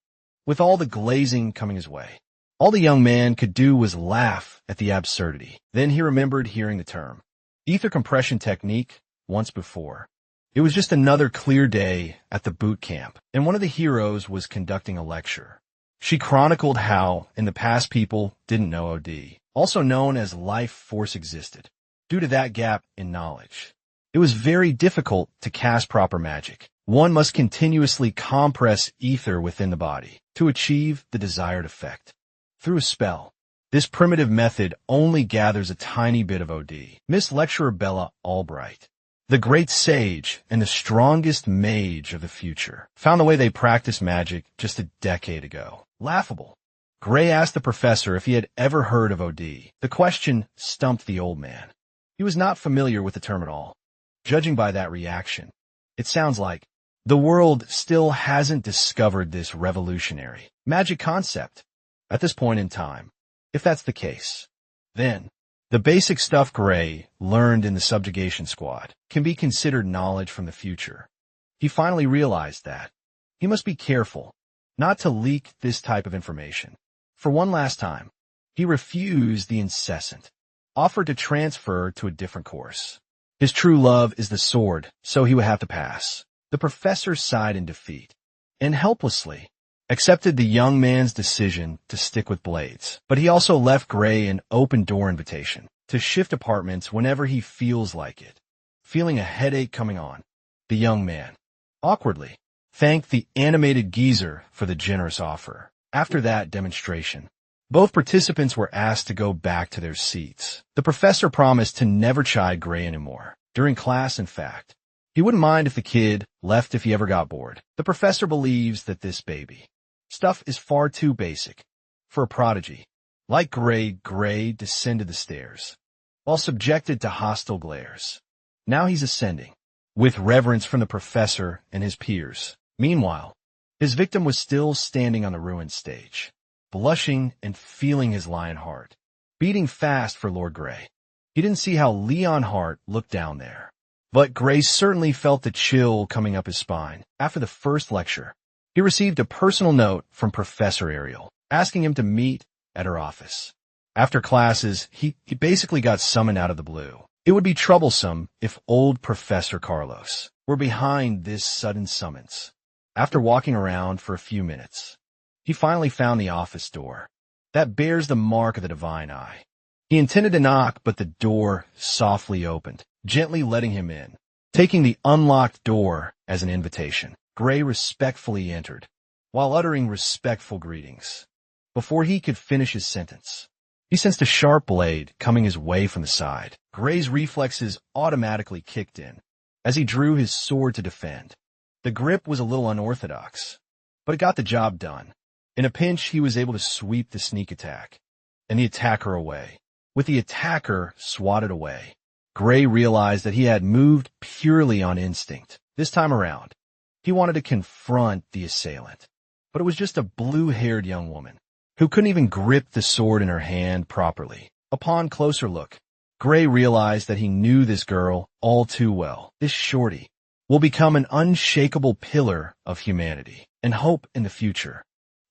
With all the glazing coming his way, all the young man could do was laugh at the absurdity. Then he remembered hearing the term ether compression technique once before. It was just another clear day at the boot camp, and one of the heroes was conducting a lecture. She chronicled how, in the past, people didn't know OD, also known as life force, existed. Due to that gap in knowledge, it was very difficult to cast proper magic. One must continuously compress ether within the body to achieve the desired effect. Through a spell, this primitive method only gathers a tiny bit of OD. Miss Lecturer Bella Albright, the great sage and the strongest mage of the future, found the way they practiced magic just a decade ago laughable. Gray asked the professor if he had ever heard of OD. The question stumped the old man. He was not familiar with the term at all. Judging by that reaction, it sounds like the world still hasn't discovered this revolutionary magic concept at this point in time. If that's the case, then the basic stuff Gray learned in the subjugation squad can be considered knowledge from the future. He finally realized that he must be careful not to leak this type of information. For one last time, he refused the incessant offer to transfer to a different course. His true love is the sword, so he would have to pass. The professor sighed in defeat and helplessly accepted the young man's decision to stick with blades. But he also left Gray an open-door invitation to shift apartments whenever he feels like it. Feeling a headache coming on, the young man awkwardly thanked the animated geezer for the generous offer. After that demonstration, both participants were asked to go back to their seats. The professor promised to never chide Gray anymore during class. In fact, he wouldn't mind if the kid left if he ever got bored. The professor believes that this baby stuff is far too basic for a prodigy. Like Gray descended the stairs, while subjected to hostile glares. Now he's ascending, with reverence from the professor and his peers. Meanwhile, his victim was still standing on the ruined stage, blushing and feeling his lion heart beating fast for Lord Gray. He didn't see how Leon Hart looked down there, but Gray certainly felt the chill coming up his spine. After the first lecture, he received a personal note from Professor Ariel, asking him to meet at her office. After classes, he basically got summoned out of the blue. It would be troublesome if old Professor Carlos were behind this sudden summons. After walking around for a few minutes, he finally found the office door that bears the mark of the divine eye. He intended to knock, but the door softly opened, gently letting him in. Taking the unlocked door as an invitation, Gray respectfully entered, while uttering respectful greetings. Before he could finish his sentence, he sensed a sharp blade coming his way from the side. Gray's reflexes automatically kicked in as he drew his sword to defend. The grip was a little unorthodox, but it got the job done. In a pinch, he was able to sweep the sneak attack and the attacker away. With the attacker swatted away, Gray realized that he had moved purely on instinct. This time around, he wanted to confront the assailant, but it was just a blue-haired young woman who couldn't even grip the sword in her hand properly. Upon closer look, Gray realized that he knew this girl all too well. This shorty will become an unshakable pillar of humanity and hope in the future.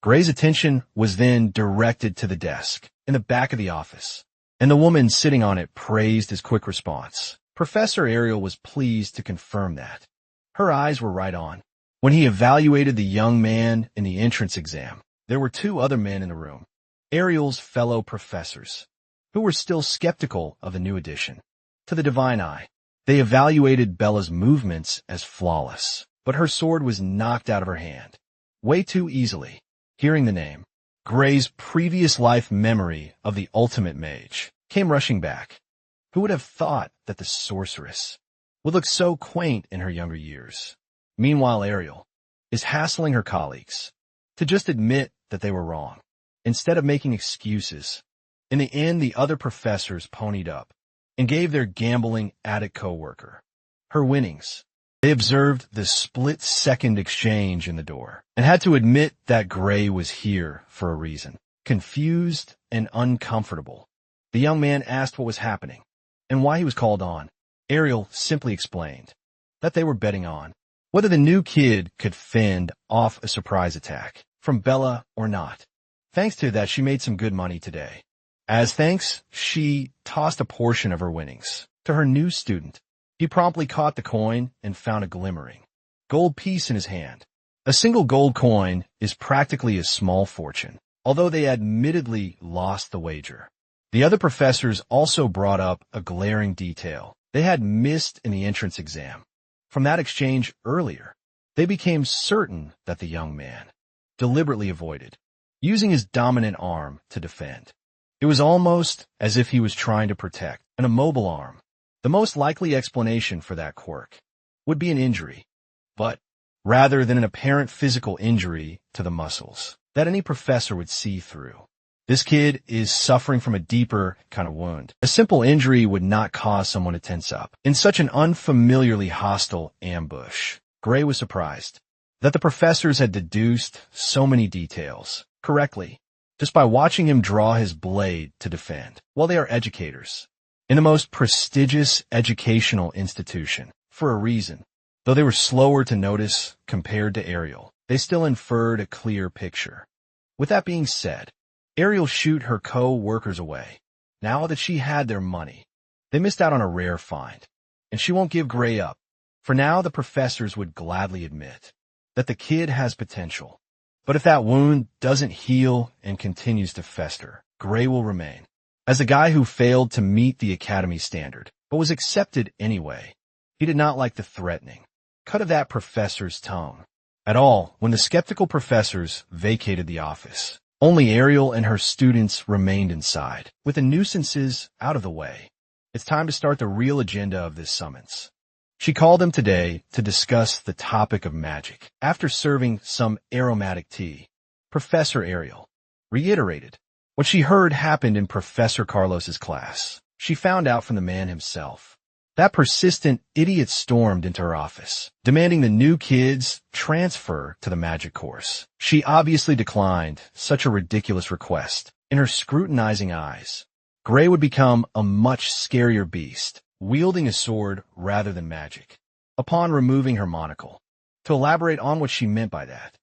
Gray's attention was then directed to the desk in the back of the office, and the woman sitting on it praised his quick response. Professor Ariel was pleased to confirm that. Her eyes were right on. When he evaluated the young man in the entrance exam, there were two other men in the room, Ariel's fellow professors, who were still skeptical of the new addition. To the divine eye, they evaluated Bella's movements as flawless. but her sword was knocked out of her hand. Way too easily. Hearing the name, Gray's previous life memory of the ultimate mage came rushing back. Who would have thought that the sorceress would look so quaint in her younger years? Meanwhile, Ariel is hassling her colleagues to just admit that they were wrong, instead of making excuses. In the end, the other professors ponied up and gave their gambling addict co-worker her winnings. They observed the split-second exchange in the door and had to admit that Gray was here for a reason. Confused and uncomfortable, the young man asked what was happening and why he was called on. Ariel simply explained that they were betting on whether the new kid could fend off a surprise attack from Bella or not. Thanks to that, she made some good money today. As thanks, she tossed a portion of her winnings to her new student. He promptly caught the coin and found a glimmering gold piece in his hand. A single gold coin is practically a small fortune, although they admittedly lost the wager. The other professors also brought up a glaring detail they had missed in the entrance exam. From that exchange earlier, they became certain that the young man deliberately avoided using his dominant arm to defend. It was almost as if he was trying to protect an immobile arm. The most likely explanation for that quirk would be an injury, but rather than an apparent physical injury to the muscles that any professor would see through. This kid is suffering from a deeper kind of wound. A simple injury would not cause someone to tense up in such an unfamiliarly hostile ambush. Gray was surprised that the professors had deduced so many details correctly just by watching him draw his blade to defend. While they are educators in the most prestigious educational institution for a reason, though they were slower to notice compared to Ariel, they still inferred a clear picture. With that being said, Ariel shooed her co-workers away. Now that she had their money, they missed out on a rare find, and she won't give Gray up. For now, the professors would gladly admit that the kid has potential. But if that wound doesn't heal and continues to fester, Gray will remain as the guy who failed to meet the academy standard, but was accepted anyway. He did not like the threatening cut of that professor's tone at all when the skeptical professors vacated the office. Only Ariel and her students remained inside, with the nuisances out of the way. It's time to start the real agenda of this summons. She called them today to discuss the topic of magic. After serving some aromatic tea, Professor Ariel reiterated what she heard happened in Professor Carlos's class. She found out from the man himself. That persistent idiot stormed into her office, demanding the new kids transfer to the magic course. She obviously declined such a ridiculous request. In her scrutinizing eyes, Gray would become a much scarier beast, wielding a sword rather than magic. Upon removing her monocle, to elaborate on what she meant by that,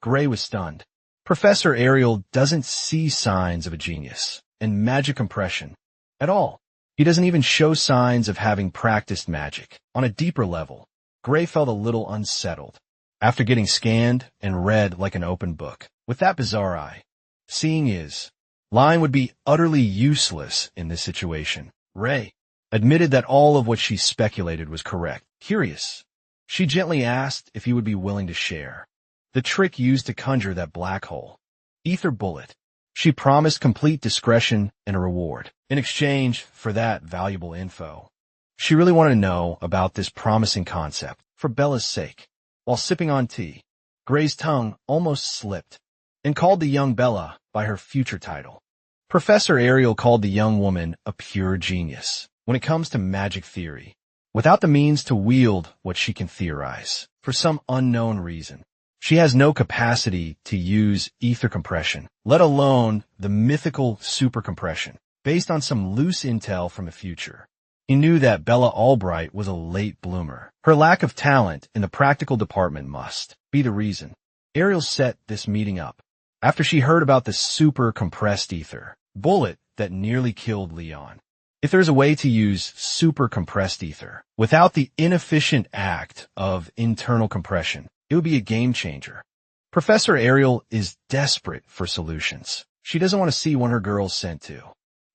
Gray was stunned. Professor Ariel doesn't see signs of a genius in magic compression at all. He doesn't even show signs of having practiced magic. On a deeper level, Gray felt a little unsettled after getting scanned and read like an open book. With that bizarre eye, seeing is, lying would be utterly useless in this situation. Ray admitted that all of what she speculated was correct. Curious, she gently asked if he would be willing to share the trick used to conjure that black hole, ether bullet. She promised complete discretion and a reward in exchange for that valuable info. She really wanted to know about this promising concept for Bella's sake. While sipping on tea, Gray's tongue almost slipped and called the young Bella by her future title. Professor Ariel called the young woman a pure genius when it comes to magic theory, without the means to wield what she can theorize. For some unknown reason, she has no capacity to use ether compression, let alone the mythical super compression, based on some loose intel from the future. He knew that Bella Albright was a late bloomer. Her lack of talent in the practical department must be the reason. Ariel set this meeting up after she heard about the super compressed ether bullet that nearly killed Leon. If there's a way to use super compressed ether without the inefficient act of internal compression, it would be a game changer. Professor Ariel is desperate for solutions. She doesn't want to see one of her girls sent to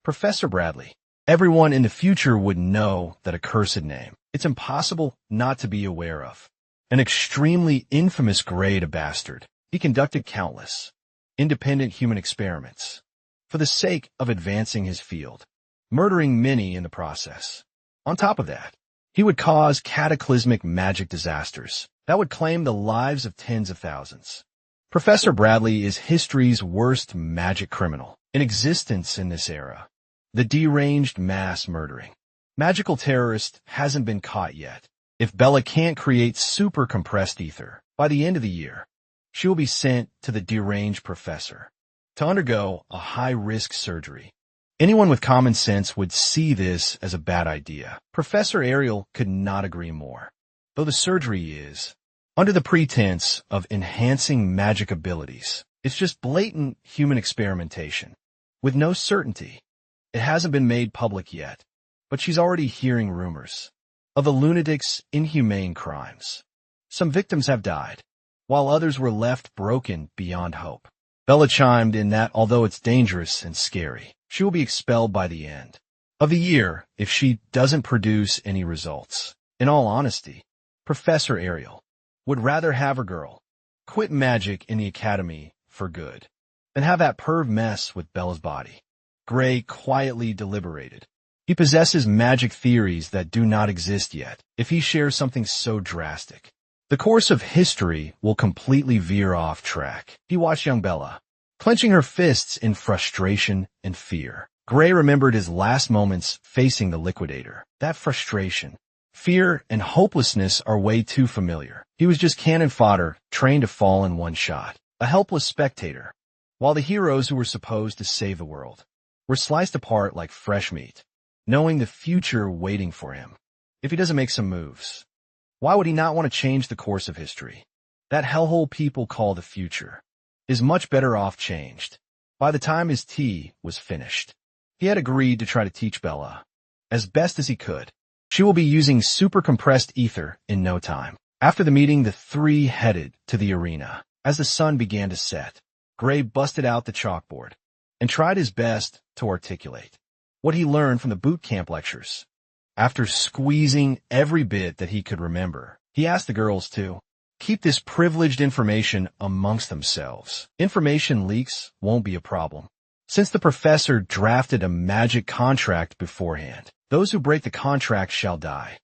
Professor Bradley. Everyone in the future would know that accursed name. It's impossible not to be aware of. An extremely infamous grade, a bastard. He conducted countless independent human experiments for the sake of advancing his field, murdering many in the process. On top of that, he would cause cataclysmic magic disasters that would claim the lives of tens of thousands. Professor Bradley is history's worst magic criminal in existence in this era. The deranged mass murdering magical terrorist hasn't been caught yet. If Bella can't create super compressed ether by the end of the year, she will be sent to the deranged professor to undergo a high-risk surgery. Anyone with common sense would see this as a bad idea. Professor Ariel could not agree more. Though the surgery is, under the pretense of enhancing magic abilities, it's just blatant human experimentation, with no certainty. It hasn't been made public yet, but she's already hearing rumors of the lunatic's inhumane crimes. Some victims have died, while others were left broken beyond hope. Bella chimed in that although it's dangerous and scary, she will be expelled by the end of the year if she doesn't produce any results. In all honesty, Professor Ariel would rather have her girl quit magic in the academy for good than have that perv mess with Bella's body. Gray quietly deliberated. He possesses magic theories that do not exist yet. If he shares something so drastic, the course of history will completely veer off track. He watched young Bella, clenching her fists in frustration and fear. Gray remembered his last moments facing the liquidator. That frustration, fear, and hopelessness are way too familiar. He was just cannon fodder, trained to fall in one shot. A helpless spectator, while the heroes who were supposed to save the world were sliced apart like fresh meat, knowing the future waiting for him. If he doesn't make some moves, why would he not want to change the course of history? That hellhole people call the future is much better off changed. By the time his tea was finished, he had agreed to try to teach Bella as best as he could. She will be using super compressed ether in no time. After the meeting, the three headed to the arena. As the sun began to set, Gray busted out the chalkboard and tried his best to articulate what he learned from the boot camp lectures. After squeezing every bit that he could remember, he asked the girls to keep this privileged information amongst themselves. Information leaks won't be a problem, since the professor drafted a magic contract beforehand. Those who break the contract shall die.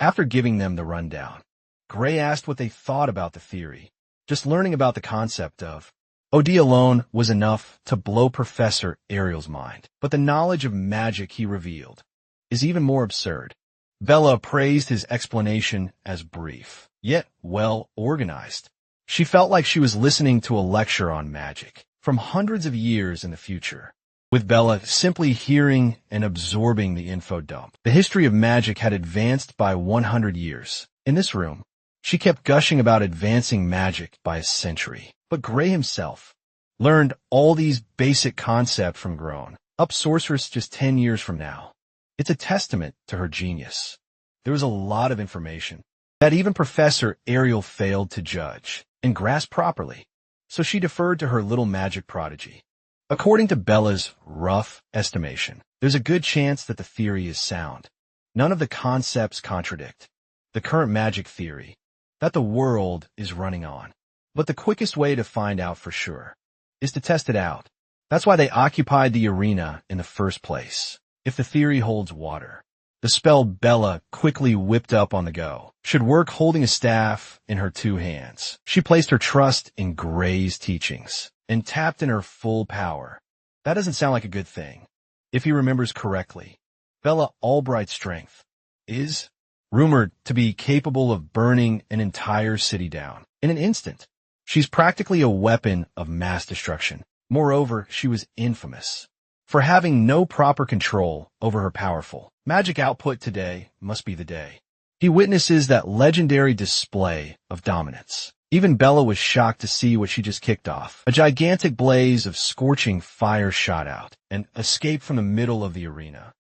After giving them the rundown, Gray asked what they thought about the theory. Just learning about the concept of OD alone was enough to blow Professor Ariel's mind, but the knowledge of magic he revealed is even more absurd. Bella praised his explanation as brief, yet well organized. She felt like she was listening to a lecture on magic from hundreds of years in the future. With Bella simply hearing and absorbing the info dump, the history of magic had advanced by 100 years. In this room, she kept gushing about advancing magic by a century. But Gray himself learned all these basic concepts from grown-up sorceress just 10 years from now. It's a testament to her genius. There was a lot of information that even Professor Ariel failed to judge and grasp properly, so she deferred to her little magic prodigy. According to Bella's rough estimation, there's a good chance that the theory is sound. None of the concepts contradict the current magic theory that the world is running on. But the quickest way to find out for sure is to test it out. That's why they occupied the arena in the first place. If the theory holds water, the spell Bella quickly whipped up on the go should work holding a staff in her two hands. She placed her trust in Gray's teachings and tapped in her full power. That doesn't sound like a good thing. If he remembers correctly, Bella Albright's strength is rumored to be capable of burning an entire city down in an instant. She's practically a weapon of mass destruction. Moreover, she was infamous for having no proper control over her powerful magic output. Today must be the day he witnesses that legendary display of dominance. Even Bella was shocked to see what she just kicked off. A gigantic blaze of scorching fire shot out and escaped from the middle of the arena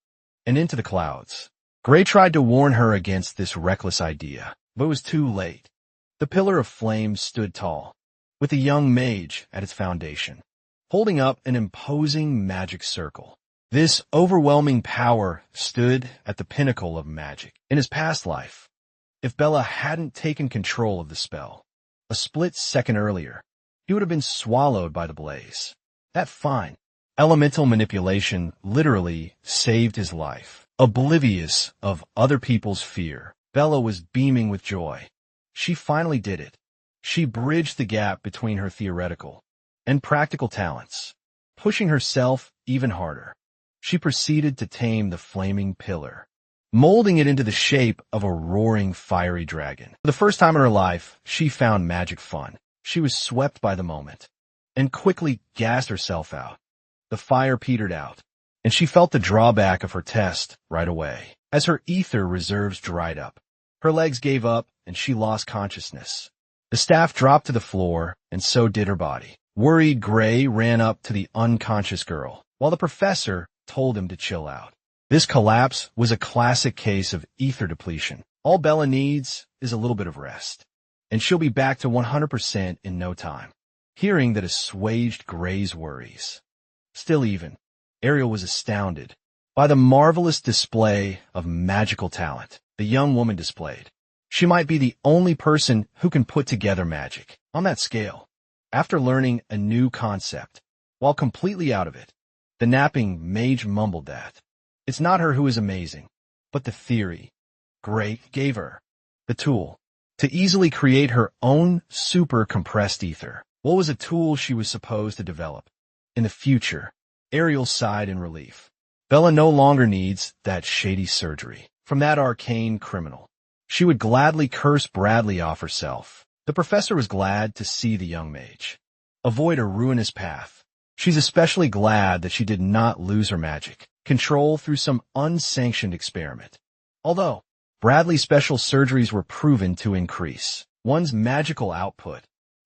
and into the clouds. Gray tried to warn her against this reckless idea, but it was too late. The pillar of flames stood tall, with a young mage at its foundation, holding up an imposing magic circle. This overwhelming power stood at the pinnacle of magic. In his past life, If Bella hadn't taken control of the spell a split second earlier, he would have been swallowed by the blaze. That fine, elemental manipulation literally saved his life. Oblivious of other people's fear, Bella was beaming with joy. She finally did it. She bridged the gap between her theoretical and practical talents, pushing herself even harder. She proceeded to tame the flaming pillar, molding it into the shape of a roaring fiery dragon. For the first time in her life, she found magic fun. She was swept by the moment and quickly gassed herself out. The fire petered out, and she felt the drawback of her test right away. As her ether reserves dried up, her legs gave up and she lost consciousness. The staff dropped to the floor, and so did her body. Worried Gray ran up to the unconscious girl, while the professor told him to chill out. This collapse was a classic case of ether depletion. All Bella needs is a little bit of rest, and she'll be back to 100% in no time. Hearing that assuaged Gray's worries. Still even, Ariel was astounded by the marvelous display of magical talent the young woman displayed. She might be the only person who can put together magic on that scale. After learning a new concept, while completely out of it, the napping mage mumbled that it's not her who is amazing, but the theory Gray gave her, the tool, to easily create her own super compressed ether. What was a tool she was supposed to develop? In the future, Ariel sighed in relief. Bella no longer needs that shady surgery from that arcane criminal. She would gladly curse Bradley off herself. The professor was glad to see the young mage avoid a ruinous path. She's especially glad that she did not lose her magic control through some unsanctioned experiment. Although Bradley's special surgeries were proven to increase one's magical output,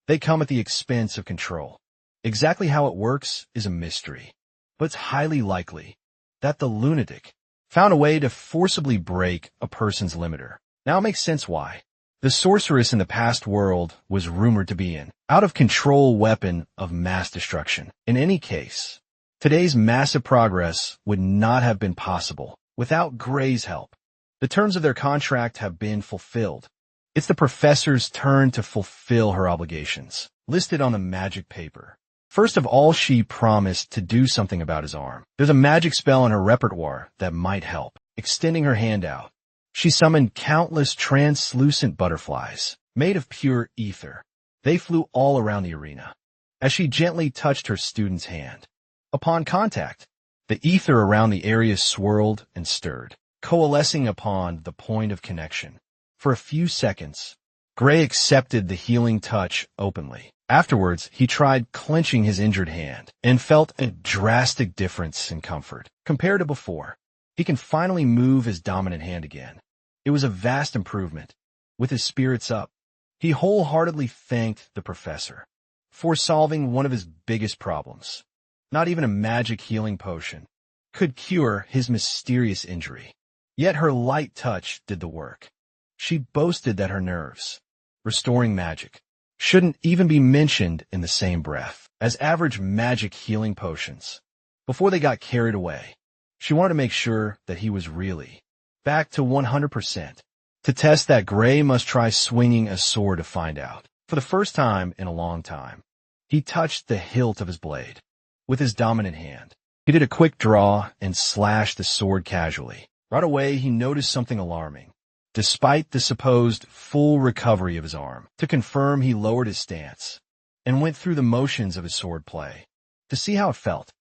they come at the expense of control. Exactly how it works is a mystery, but it's highly likely that the lunatic found a way to forcibly break a person's limiter. Now it makes sense why the sorceress in the past world was rumored to be an out-of-control weapon of mass destruction. In any case, today's massive progress would not have been possible without Gray's help. The terms of their contract have been fulfilled. It's the professor's turn to fulfill her obligations, listed on the magic paper. First of all, she promised to do something about his arm. There's a magic spell in her repertoire that might help. Extending her hand out, she summoned countless translucent butterflies, made of pure ether. They flew all around the arena. As she gently touched her student's hand, upon contact, the ether around the area swirled and stirred, coalescing upon the point of connection. For a few seconds, Gray accepted the healing touch openly. Afterwards, he tried clenching his injured hand and felt a drastic difference in comfort. Compared to before, he can finally move his dominant hand again. It was a vast improvement. With his spirits up, he wholeheartedly thanked the professor for solving one of his biggest problems. Not even a magic healing potion could cure his mysterious injury. Yet her light touch did the work. She boasted that her nerves, restoring magic, shouldn't even be mentioned in the same breath as average magic healing potions. Before they got carried away, she wanted to make sure that he was really back to 100%. To test that, Gray must try swinging a sword to find out. For the first time in a long time, he touched the hilt of his blade with his dominant hand. He did a quick draw and slashed the sword casually. Right away, he noticed something alarming. Despite the supposed full recovery of his arm, to confirm, he lowered his stance and went through the motions of his sword play to see how it felt.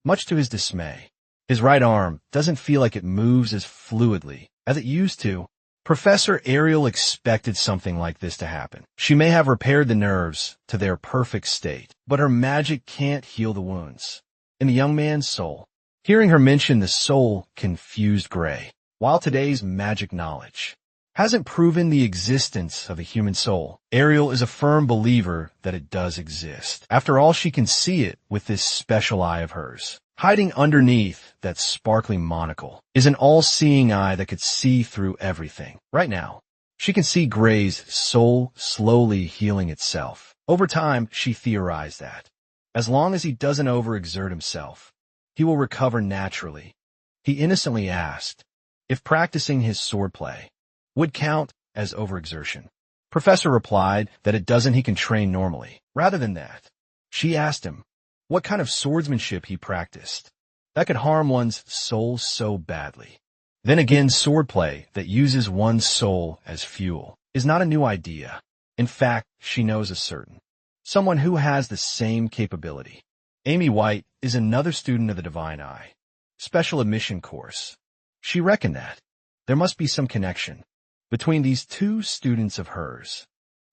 Much to his dismay, his right arm doesn't feel like it moves as fluidly as it used to. Professor Ariel expected something like this to happen. She may have repaired the nerves to their perfect state, but her magic can't heal the wounds in the young man's soul. Hearing her mention the soul confused Gray. While today's magic knowledge hasn't proven the existence of the human soul, Ariel is a firm believer that it does exist. After all, she can see it with this special eye of hers. Hiding underneath that sparkling monocle is an all-seeing eye that could see through everything. Right now, she can see Gray's soul slowly healing itself. Over time, she theorized that as long as he doesn't overexert himself, he will recover naturally. He innocently asked if practicing his swordplay would count as overexertion. Professor replied that it doesn't he can train normally. Rather than that, she asked him what kind of swordsmanship he practiced that could harm one's soul so badly. Then again, swordplay that uses one's soul as fuel is not a new idea. In fact, she knows a certain someone who has the same capability. Amy White is another student of the Divine Eye special admission course. She reckoned that there must be some connection between these two students of hers.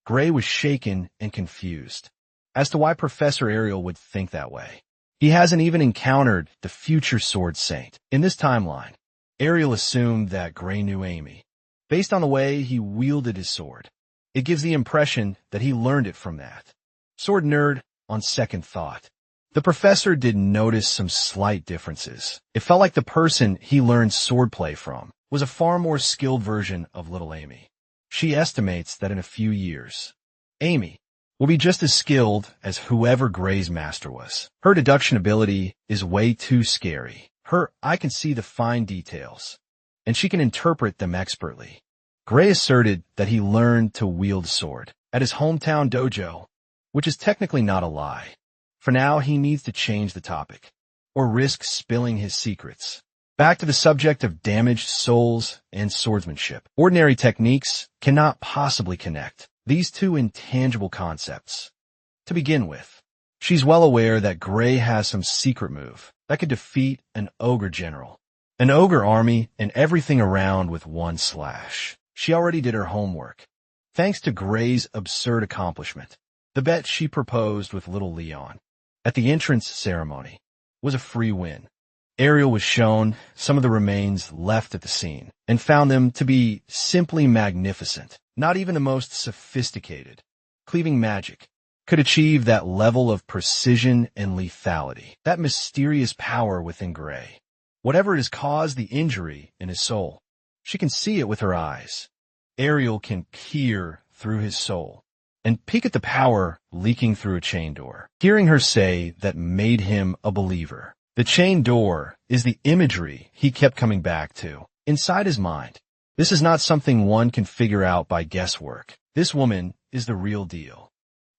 Gray was shaken and confused as to why Professor Ariel would think that way. He hasn't even encountered the future Sword Saint. In this timeline, Ariel assumed that Gray knew Amy based on the way he wielded his sword. It gives the impression that he learned it from that sword nerd. On second thought, the professor did notice some slight differences. It felt like the person he learned swordplay from was a far more skilled version of little Amy. She estimates that in a few years, Amy will be just as skilled as whoever Gray's master was. Her deduction ability is way too scary. Her eye can see the fine details, and she can interpret them expertly. Gray asserted that he learned to wield sword at his hometown dojo, which is technically not a lie. For now, he needs to change the topic, or risk spilling his secrets. Back to the subject of damaged souls and swordsmanship. Ordinary techniques cannot possibly connect these two intangible concepts. To begin with, she's well aware that Gray has some secret move that could defeat an ogre general, an ogre army, and everything around with one slash. She already did her homework, thanks to Gray's absurd accomplishment. The bet she proposed with little Leon at the entrance ceremony was a free win. Ariel was shown some of the remains left at the scene and found them to be simply magnificent. Not even the most sophisticated cleaving magic could achieve that level of precision and lethality, that mysterious power within Gray. Whatever has caused the injury in his soul, she can see it with her eyes. Ariel can peer through his soul and peek at the power leaking through a chain door. Hearing her say that made him a believer. The chain door is the imagery he kept coming back to inside his mind. This is not something one can figure out by guesswork. This woman is the real deal.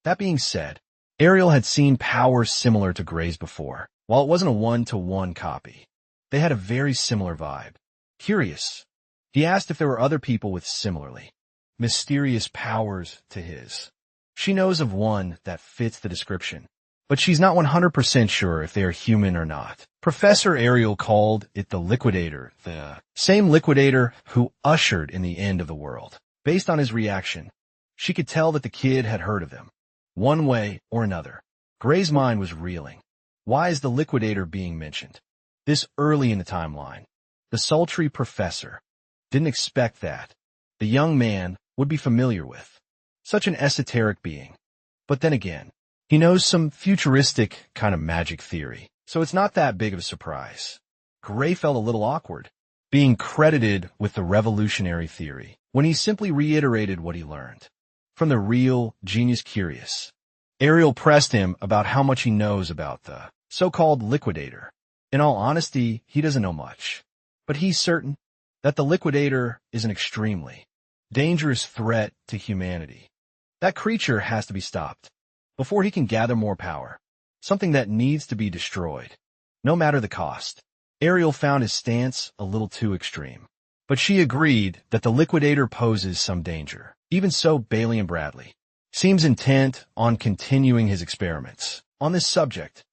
That being said, Ariel had seen powers similar to Gray's before. While it wasn't a one-to-one copy, they had a very similar vibe. Curious, he asked if there were other people with similarly mysterious powers to his. She knows of one that fits the description, but she's not 100% sure if they are human or not. Professor Ariel called it the Liquidator, the same Liquidator who ushered in the end of the world. Based on his reaction, she could tell that the kid had heard of him, one way or another. Gray's mind was reeling. Why is the Liquidator being mentioned this early in the timeline? The sultry professor didn't expect that the young man would be familiar with such an esoteric being. But then again, he knows some futuristic kind of magic theory, so it's not that big of a surprise. Gray felt a little awkward being credited with the revolutionary theory when he simply reiterated what he learned from the real genius curious. Ariel pressed him about how much he knows about the so-called Liquidator. In all honesty, he doesn't know much, but he's certain that the Liquidator is an extremely dangerous threat to humanity. That creature has to be stopped before he can gather more power, something that needs to be destroyed, no matter the cost. Ariel found his stance a little too extreme, but she agreed that the Liquidator poses some danger. Even so, Bailey and Bradley seems intent on continuing his experiments on this subject.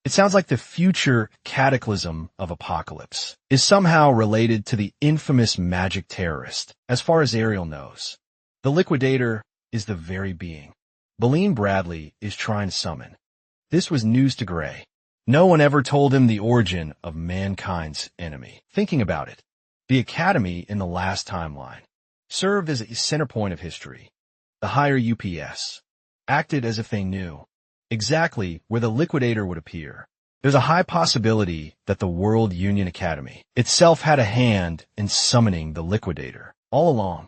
It sounds like the future cataclysm of Apocalypse is somehow related to the infamous magic terrorist, as far as Ariel knows. The Liquidator is the very being Baleen Bradley is trying to summon. This was news to Gray. No one ever told him the origin of mankind's enemy. Thinking about it, the Academy in the last timeline served as a center point of history. The higher UPS acted as if they knew exactly where the Liquidator would appear. There's a high possibility that the World Union Academy itself had a hand in summoning the Liquidator all along.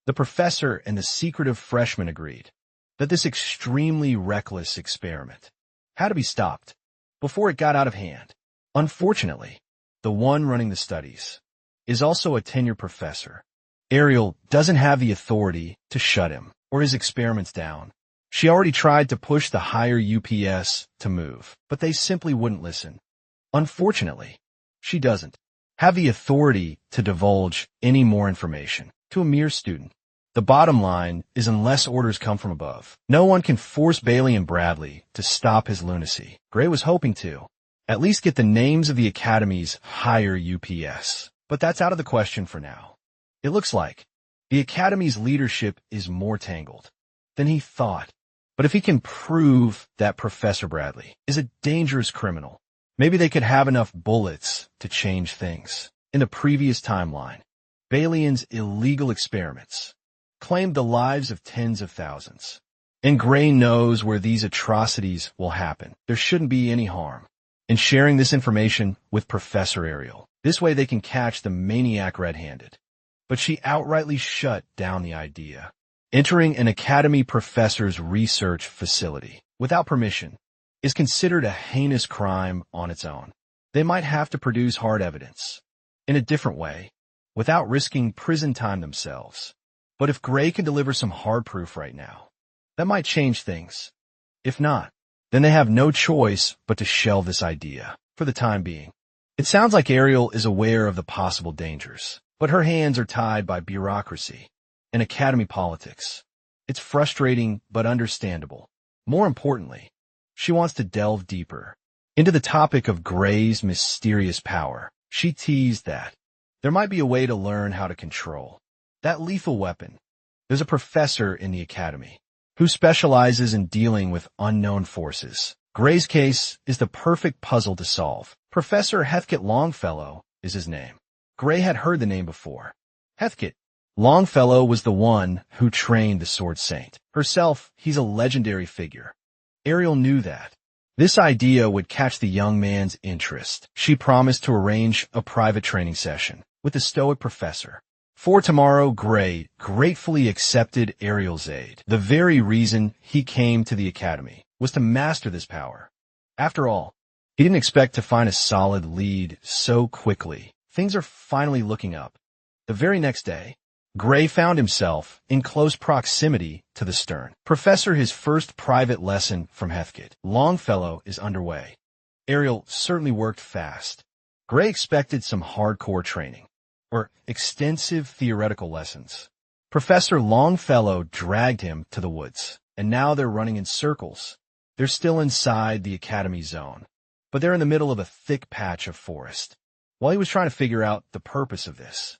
The professor and the secretive freshman agreed that this extremely reckless experiment had to be stopped before it got out of hand. Unfortunately, the one running the studies is also a tenured professor Ariel doesn't have the authority to shut him or his experiments down. She already tried to push the higher UPS to move, but they simply wouldn't listen. Unfortunately, she doesn't have the authority to divulge any more information to a mere student. The bottom line is unless orders come from above, no one can force Bailey and Bradley to stop his lunacy. Gray was hoping to at least get the names of the Academy's higher UPS, but that's out of the question for now. It looks like the Academy's leadership is more tangled than he thought. But if he can prove that Professor Bradley is a dangerous criminal, maybe they could have enough bullets to change things. In the previous timeline, Balian's illegal experiments claimed the lives of tens of thousands. And Gray knows where these atrocities will happen. There shouldn't be any harm in sharing this information with Professor Ariel. This way they can catch the maniac red-handed. But she outrightly shut down the idea. Entering an Academy professor's research facility without permission is considered a heinous crime on its own. They might have to produce hard evidence in a different way without risking prison time themselves. But if Gray can deliver some hard proof right now, that might change things. If not, then they have no choice but to shelve this idea for the time being. It sounds like Ariel is aware of the possible dangers, but her hands are tied by bureaucracy and Academy politics. It's frustrating but understandable. More importantly, she wants to delve deeper into the topic of Gray's mysterious power. She teased that there might be a way to learn how to control that lethal weapon. There's a professor in the Academy who specializes in dealing with unknown forces. Gray's case is the perfect puzzle to solve. Professor Heathcote Longfellow is his name. Gray had heard the name before. Heathcote Longfellow was the one who trained the Sword Saint. Herself, he's a legendary figure. Ariel knew that. This idea would catch the young man's interest. She promised to arrange a private training session with the stoic professor. For tomorrow, Gray gratefully accepted Ariel's aid. The very reason he came to the Academy was to master this power. After all, he didn't expect to find a solid lead so quickly. Things are finally looking up. The very next day, Gray found himself in close proximity to the stern. Professor, his first private lesson from Heathcote Longfellow is underway. Ariel certainly worked fast. Gray expected some hardcore training, or extensive theoretical lessons. Professor Longfellow dragged him to the woods, and now they're running in circles. They're still inside the Academy zone, but they're in the middle of a thick patch of forest. While he was trying to figure out the purpose of this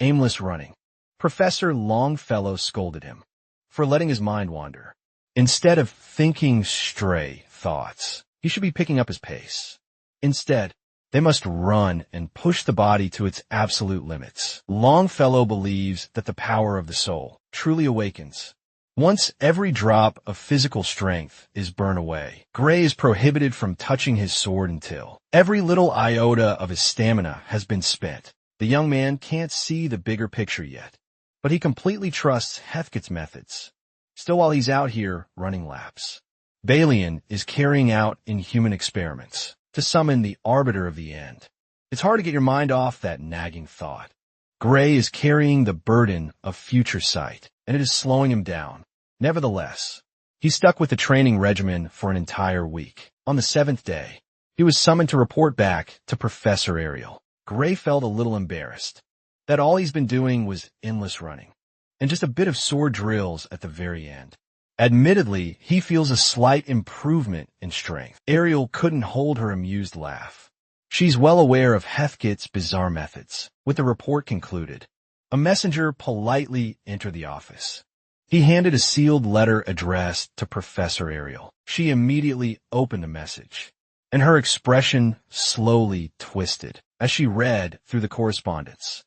aimless running, Professor Longfellow scolded him for letting his mind wander. Instead of thinking stray thoughts, he should be picking up his pace. Instead, they must run and push the body to its absolute limits. Longfellow believes that the power of the soul truly awakens once every drop of physical strength is burned away. Gray is prohibited from touching his sword until every little iota of his stamina has been spent. The young man can't see the bigger picture yet, but he completely trusts Heathcote's methods. Still, while he's out here running laps, Balian is carrying out inhuman experiments to summon the arbiter of the end. It's hard to get your mind off that nagging thought. Gray is carrying the burden of future sight, and it is slowing him down. Nevertheless, he stuck with the training regimen for an entire week. On the 7th day, he was summoned to report back to Professor Ariel. Gray felt a little embarrassed that all he's been doing was endless running, and just a bit of sword drills at the very end. Admittedly, he feels a slight improvement in strength. Ariel couldn't hold her amused laugh. She's well aware of Heathcote's bizarre methods. With the report concluded, a messenger politely entered the office. He handed a sealed letter addressed to Professor Ariel. She immediately opened the message, and her expression slowly twisted as she read through the correspondence.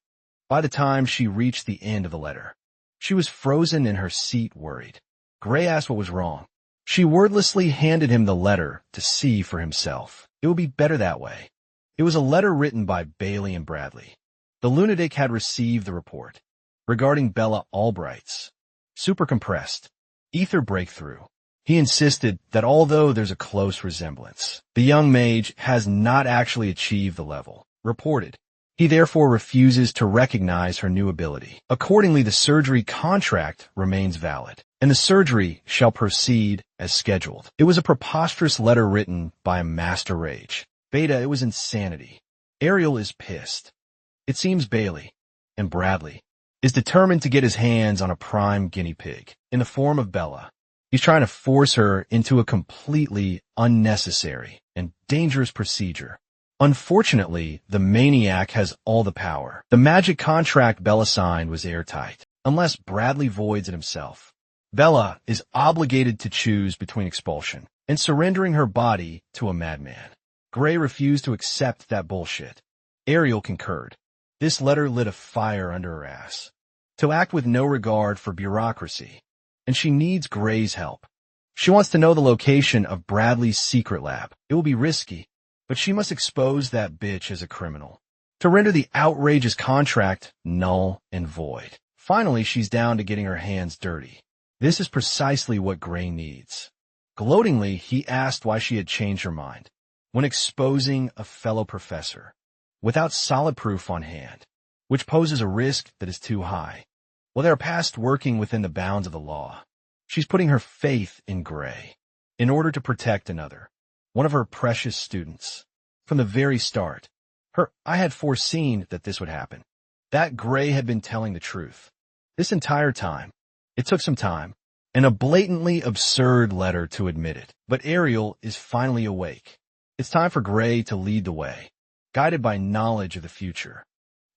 By the time she reached the end of the letter, she was frozen in her seat, worried. Gray asked what was wrong. She wordlessly handed him the letter to see for himself. It would be better that way. It was a letter written by Bailey and Bradley. The lunatic had received the report regarding Bella Albright's supercompressed ether breakthrough. He insisted that although there's a close resemblance, the young mage has not actually achieved the level reported. He therefore refuses to recognize her new ability. Accordingly, the surgery contract remains valid, and the surgery shall proceed as scheduled. It was a preposterous letter written by a master rage. Beta, it was insanity. Ariel is pissed. It seems Bailey, and Bradley, is determined to get his hands on a prime guinea pig in the form of Bella. He's trying to force her into a completely unnecessary and dangerous procedure. Unfortunately, the maniac has all the power. The magic contract Bella signed was airtight, unless Bradley voids it himself. Bella is obligated to choose between expulsion and surrendering her body to a madman. Gray refused to accept that bullshit. Ariel concurred. This letter lit a fire under her ass. To act with no regard for bureaucracy. And she needs Gray's help. She wants to know the location of Bradley's secret lab. It will be risky, but she must expose that bitch as a criminal to render the outrageous contract null and void. Finally, she's down to getting her hands dirty. This is precisely what Gray needs. Gloatingly, he asked why she had changed her mind when exposing a fellow professor without solid proof on hand, which poses a risk that is too high. While they are past working within the bounds of the law, she's putting her faith in Gray in order to protect another, one of her precious students. From the very start, I had foreseen that this would happen, that Gray had been telling the truth. This entire time, it took some time, and a blatantly absurd letter to admit it. But Ariel is finally awake. It's time for Gray to lead the way, guided by knowledge of the future.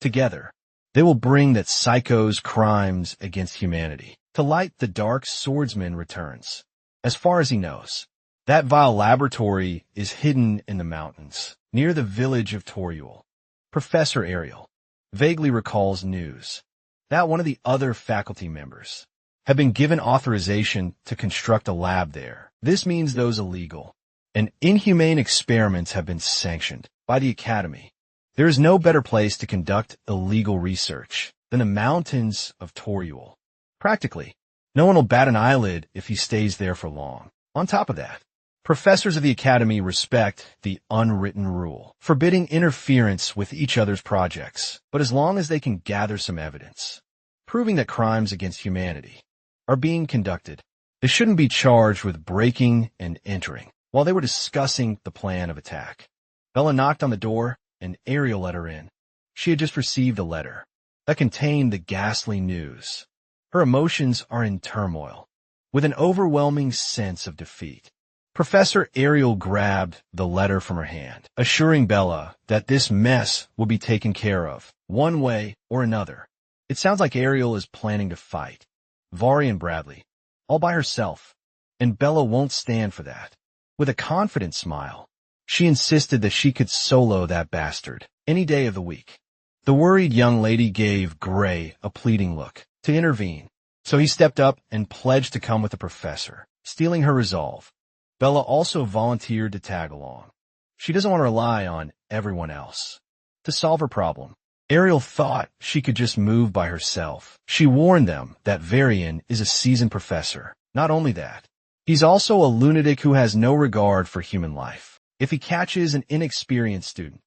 Together, they will bring that psycho's crimes against humanity to light. The dark swordsman returns. As far as he knows, that vile laboratory is hidden in the mountains, near the village of Toriul. Professor Ariel vaguely recalls news that one of the other faculty members had been given authorization to construct a lab there. This means those illegal and inhumane experiments have been sanctioned by the Academy. There is no better place to conduct illegal research than the mountains of Toriul. Practically, no one will bat an eyelid if he stays there for long. On top of that, professors of the Academy respect the unwritten rule, forbidding interference with each other's projects, but as long as they can gather some evidence, proving that crimes against humanity are being conducted, they shouldn't be charged with breaking and entering. While they were discussing the plan of attack, Bella knocked on the door and Ariel let her in. She had just received a letter that contained the ghastly news. Her emotions are in turmoil, with an overwhelming sense of defeat. Professor Ariel grabbed the letter from her hand, assuring Bella that this mess will be taken care of, one way or another. It sounds like Ariel is planning to fight Vari and Bradley, all by herself, and Bella won't stand for that. With a confident smile, she insisted that she could solo that bastard any day of the week. The worried young lady gave Gray a pleading look to intervene, so he stepped up and pledged to come with the professor, stealing her resolve. Bella also volunteered to tag along. She doesn't want to rely on everyone else to solve her problem. Ariel thought she could just move by herself. She warned them that Varian is a seasoned professor. Not only that, he's also a lunatic who has no regard for human life. If he catches an inexperienced student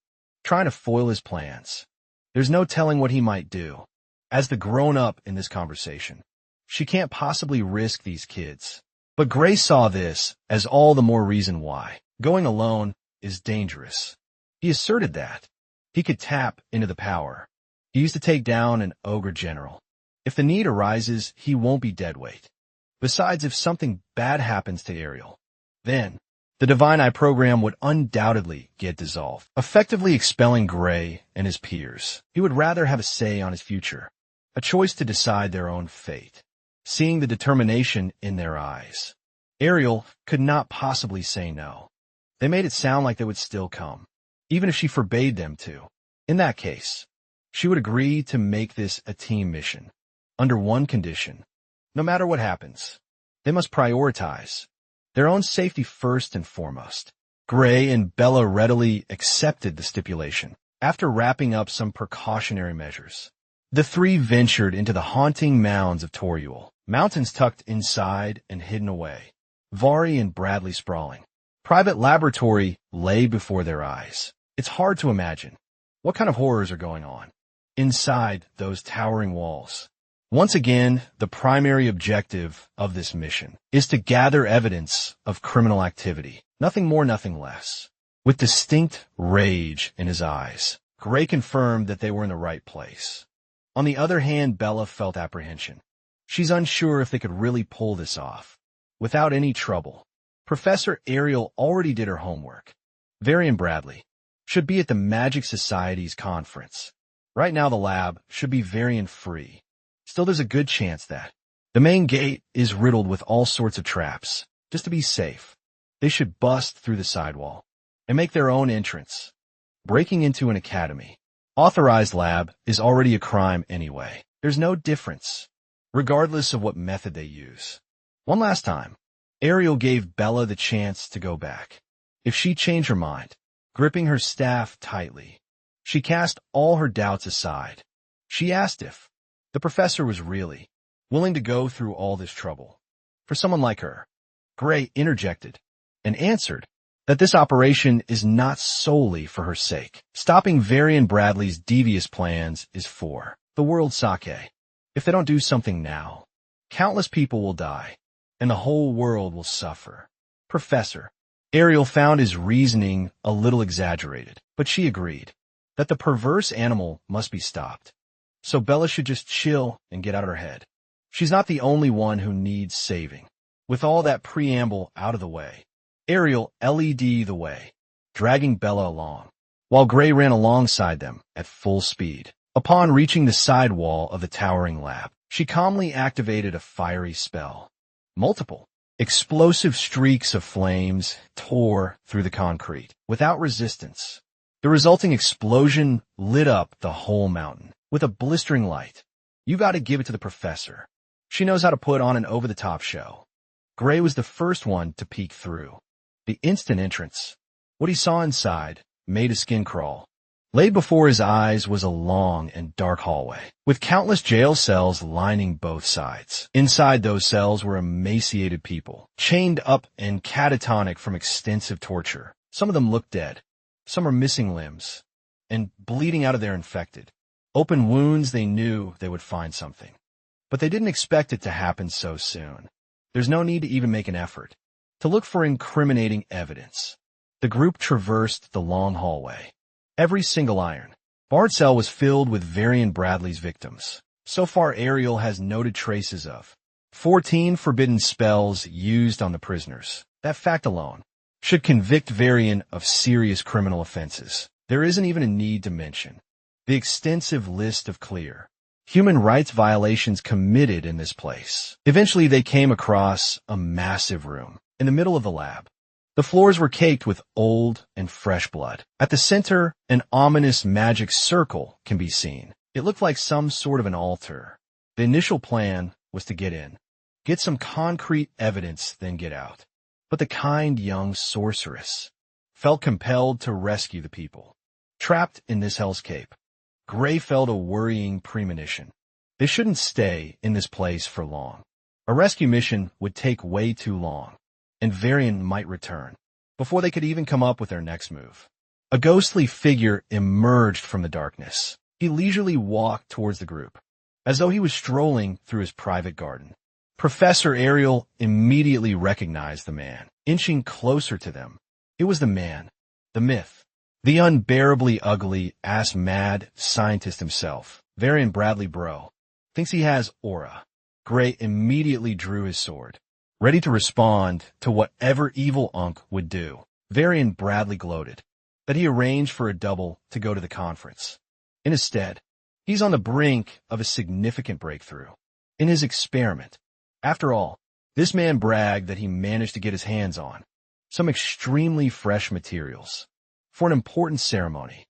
trying to foil his plans, there's no telling what he might do. As the grown-up in this conversation, she can't possibly risk these kids. But Gray saw this as all the more reason why going alone is dangerous. He asserted that he could tap into the power he used to take down an ogre general. If the need arises, he won't be deadweight. Besides, if something bad happens to Ariel, then the Divine Eye program would undoubtedly get dissolved, effectively expelling Gray and his peers. He would rather have a say on his future, a choice to decide their own fate. Seeing the determination in their eyes, Ariel could not possibly say no. They made it sound like they would still come, even if she forbade them to. In that case, she would agree to make this a team mission, under one condition. No matter what happens, they must prioritize their own safety first and foremost. Gray and Bella readily accepted the stipulation. After wrapping up some precautionary measures, the three ventured into the haunting mounds of Toriul, mountains tucked inside and hidden away, Vari and Bradley sprawling. Private laboratory lay before their eyes. It's hard to imagine What kind of horrors are going on inside those towering walls? Once again, the primary objective of this mission is to gather evidence of criminal activity. Nothing more, nothing less. With distinct rage in his eyes, Gray confirmed that they were in the right place. On the other hand, Bella felt apprehension. She's unsure if they could really pull this off. Without any trouble, Professor Ariel already did her homework. Varian Bradley should be at the Magic Society's conference. Right now the lab should be variant-free. Still, there's a good chance that the main gate is riddled with all sorts of traps. Just to be safe, they should bust through the sidewall and make their own entrance. Breaking into an academy, authorized lab, is already a crime anyway. There's no difference, regardless of what method they use. One last time, Ariel gave Bella the chance to go back. If she changed her mind, gripping her staff tightly, she cast all her doubts aside. She asked if the professor was really willing to go through all this trouble for someone like her. Gray interjected and answered that this operation is not solely for her sake. Stopping Varian Bradley's devious plans is for the world's sake. If they don't do something now, countless people will die, and the whole world will suffer. Professor Ariel found his reasoning a little exaggerated, but she agreed that the perverse animal must be stopped. So Bella should just chill and get out of her head. She's not the only one who needs saving. With all that preamble out of the way, Ariel LED the way, dragging Bella along, while Gray ran alongside them at full speed. Upon reaching the side wall of the towering lab, she calmly activated a fiery spell. Multiple explosive streaks of flames tore through the concrete without resistance. The resulting explosion lit up the whole mountain with a blistering light. You gotta give it to the professor. She knows how to put on an over-the-top show. Gray was the first one to peek through. The instant entrance, what he saw inside, made his skin crawl. Laid before his eyes was a long and dark hallway, with countless jail cells lining both sides. Inside those cells were emaciated people, chained up and catatonic from extensive torture. Some of them looked dead. Some were missing limbs and bleeding out of their infected. Open wounds, they knew they would find something. But they didn't expect it to happen so soon. There's no need to even make an effort to look for incriminating evidence. The group traversed the long hallway. Every single barred cell was filled with Varian Bradley's victims. So far, Ariel has noted traces of 14 forbidden spells used on the prisoners. That fact alone should convict Varian of serious criminal offenses. There isn't even a need to mention the extensive list of clear human rights violations committed in this place. Eventually, they came across a massive room in the middle of the lab. The floors were caked with old and fresh blood. At the center, an ominous magic circle can be seen. It looked like some sort of an altar. The initial plan was to get in, get some concrete evidence, then get out. But the kind young sorceress felt compelled to rescue the people. Trapped in this hellscape, Gray felt a worrying premonition. They shouldn't stay in this place for long. A rescue mission would take way too long, and Varian might return before they could even come up with their next move. A ghostly figure emerged from the darkness. He leisurely walked towards the group, as though he was strolling through his private garden. Professor Ariel immediately recognized the man, inching closer to them. It was the man, the myth, the unbearably ugly, ass-mad scientist himself. Varian Bradley, bro. Thinks he has aura. Gray immediately drew his sword, ready to respond to whatever evil Unk would do. Varian Bradley gloated that he arranged for a double to go to the conference. In his stead, he's on the brink of a significant breakthrough in his experiment. After all, this man bragged that he managed to get his hands on some extremely fresh materials for an important ceremony.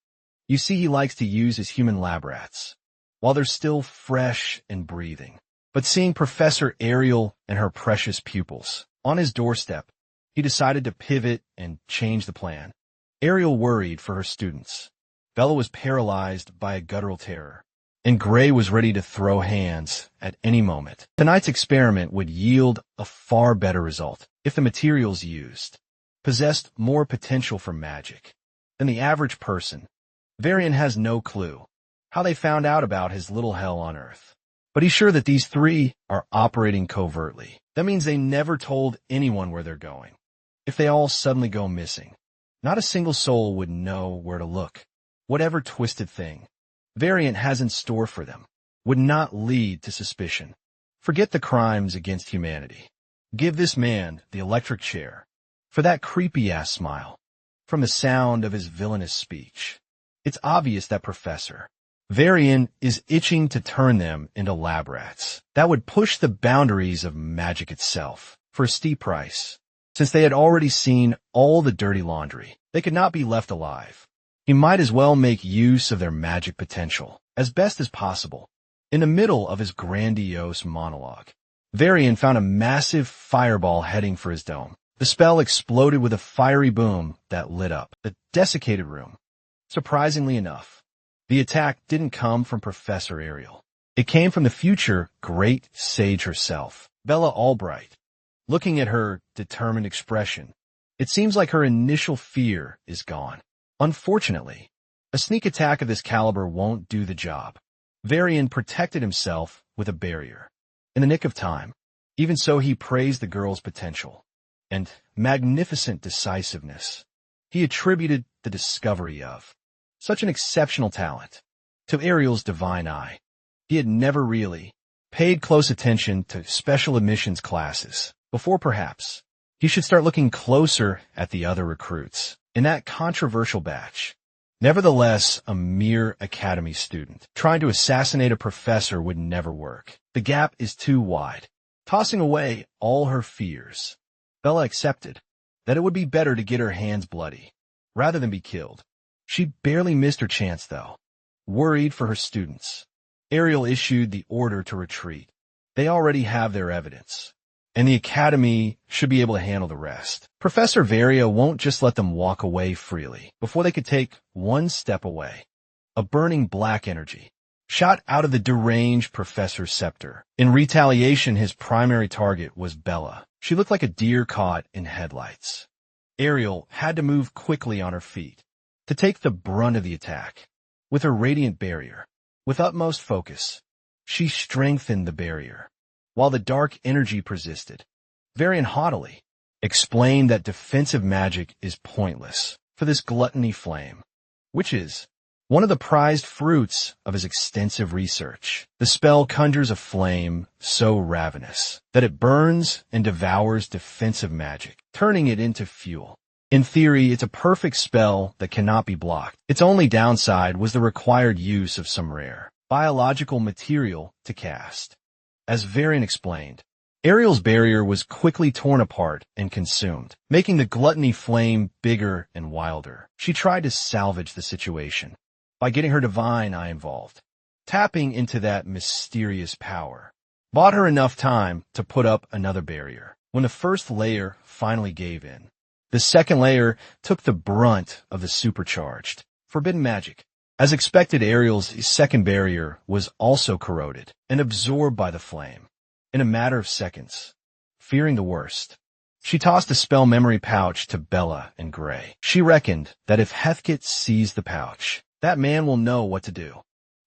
You see, he likes to use his human lab rats while they're still fresh and breathing. But seeing Professor Ariel and her precious pupils on his doorstep, he decided to pivot and change the plan. Ariel worried for her students. Bella was paralyzed by a guttural terror, and Gray was ready to throw hands at any moment. Tonight's experiment would yield a far better result if the materials used possessed more potential for magic than the average person. Varian has no clue how they found out about his little hell on Earth. But he's sure that these three are operating covertly. That means they never told anyone where they're going. If they all suddenly go missing, not a single soul would know where to look. Whatever twisted thing Variant has in store for them would not lead to suspicion. Forget the crimes against humanity. Give this man the electric chair for that creepy-ass smile. From the sound of his villainous speech, it's obvious that Professor Varian is itching to turn them into lab rats. That would push the boundaries of magic itself for a steep price. Since they had already seen all the dirty laundry, they could not be left alive. He might as well make use of their magic potential as best as possible. In the middle of his grandiose monologue, Varian found a massive fireball heading for his dome. The spell exploded with a fiery boom that lit up the desiccated room. Surprisingly enough, the attack didn't come from Professor Ariel. It came from the future great sage herself, Bella Albright. Looking at her determined expression, it seems like her initial fear is gone. Unfortunately, a sneak attack of this caliber won't do the job. Varian protected himself with a barrier in the nick of time. Even so, he praised the girl's potential and magnificent decisiveness. He attributed the discovery of such an exceptional talent to Ariel's divine eye. He had never really paid close attention to special admissions classes before. Perhaps he should start looking closer at the other recruits in that controversial batch. Nevertheless, a mere academy student trying to assassinate a professor would never work. The gap is too wide. Tossing away all her fears, Bella accepted that it would be better to get her hands bloody rather than be killed. She barely missed her chance, though. Worried for her students, Ariel issued the order to retreat. They already have their evidence, and the academy should be able to handle the rest. Professor Varia won't just let them walk away freely before they could take one step away. A burning black energy shot out of the deranged Professor's scepter. In retaliation, his primary target was Bella. She looked like a deer caught in headlights. Ariel had to move quickly on her feet to take the brunt of the attack. With her radiant barrier, with utmost focus, she strengthened the barrier. While the dark energy persisted, Varian haughtily explained that defensive magic is pointless for this gluttony flame, which is one of the prized fruits of his extensive research. The spell conjures a flame so ravenous that it burns and devours defensive magic, turning it into fuel. In theory, it's a perfect spell that cannot be blocked. Its only downside was the required use of some rare biological material to cast. As Varian explained, Ariel's barrier was quickly torn apart and consumed, making the gluttony flame bigger and wilder. She tried to salvage the situation by getting her divine eye involved. Tapping into that mysterious power bought her enough time to put up another barrier. When the first layer finally gave in, the second layer took the brunt of the supercharged, forbidden magic. As expected, Ariel's second barrier was also corroded and absorbed by the flame. In a matter of seconds, fearing the worst, she tossed the spell memory pouch to Bella and Gray. She reckoned that if Heathkit sees the pouch, that man will know what to do.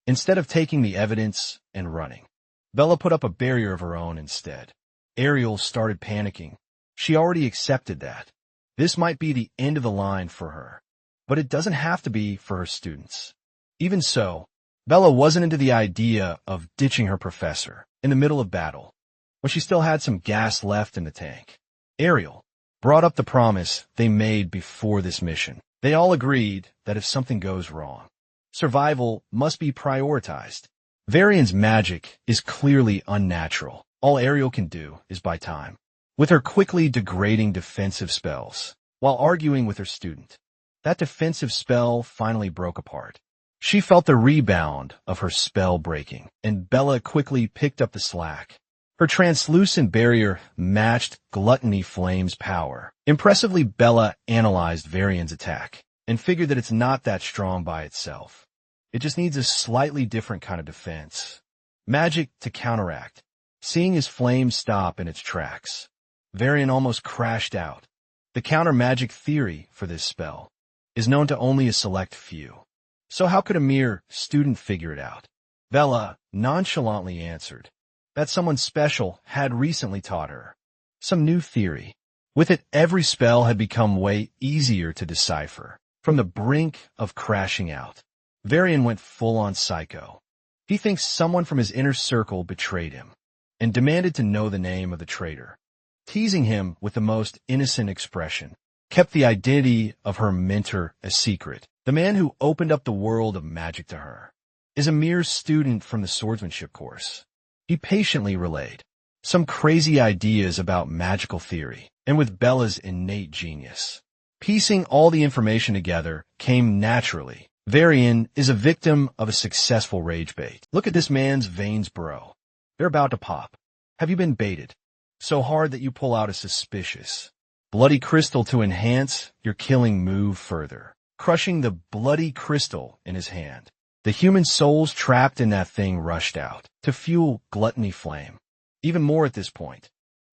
Instead of taking the evidence and running, Bella put up a barrier of her own instead. Ariel started panicking. She already accepted that this might be the end of the line for her, but it doesn't have to be for her students. Even so, Bella wasn't into the idea of ditching her professor in the middle of battle, when she still had some gas left in the tank. Ariel brought up the promise they made before this mission. They all agreed that if something goes wrong, survival must be prioritized. Varian's magic is clearly unnatural. All Ariel can do is buy time with her quickly degrading defensive spells while arguing with her student. That defensive spell finally broke apart. She felt the rebound of her spell breaking, and Bella quickly picked up the slack. Her translucent barrier matched Gluttony Flame's power. Impressively, Bella analyzed Varian's attack and figured that it's not that strong by itself. It just needs a slightly different kind of defense. Magic to counteract. Seeing his flame stop in its tracks, Varian almost crashed out. The counter-magic theory for this spell is known to only a select few. So how could a mere student figure it out? Bella nonchalantly answered that someone special had recently taught her some new theory. With it, every spell had become way easier to decipher. From the brink of crashing out, Varian went full-on psycho. He thinks someone from his inner circle betrayed him and demanded to know the name of the traitor. Teasing him with the most innocent expression, kept the identity of her mentor a secret. The man who opened up the world of magic to her is a mere student from the swordsmanship course. He patiently relayed some crazy ideas about magical theory, and with Bella's innate genius, piecing all the information together came naturally. Varian is a victim of a successful rage bait. Look at this man's veins, bro. They're about to pop. Have you been baited? So hard that you pull out a suspicious bloody crystal to enhance your killing move further, crushing the bloody crystal in his hand. The human souls trapped in that thing rushed out to fuel gluttony flame. Even more at this point,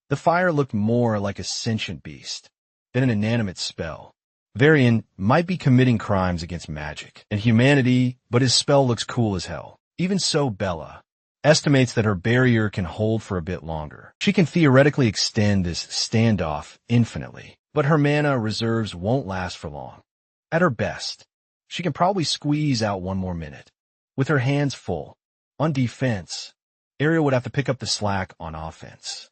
the fire looked more like a sentient beast than an inanimate spell. Varian might be committing crimes against magic and humanity, but his spell looks cool as hell. Even so, Bella estimates that her barrier can hold for a bit longer. She can theoretically extend this standoff infinitely, but her mana reserves won't last for long. At her best, she can probably squeeze out one more minute. With her hands full on defense, Ariel would have to pick up the slack on offense.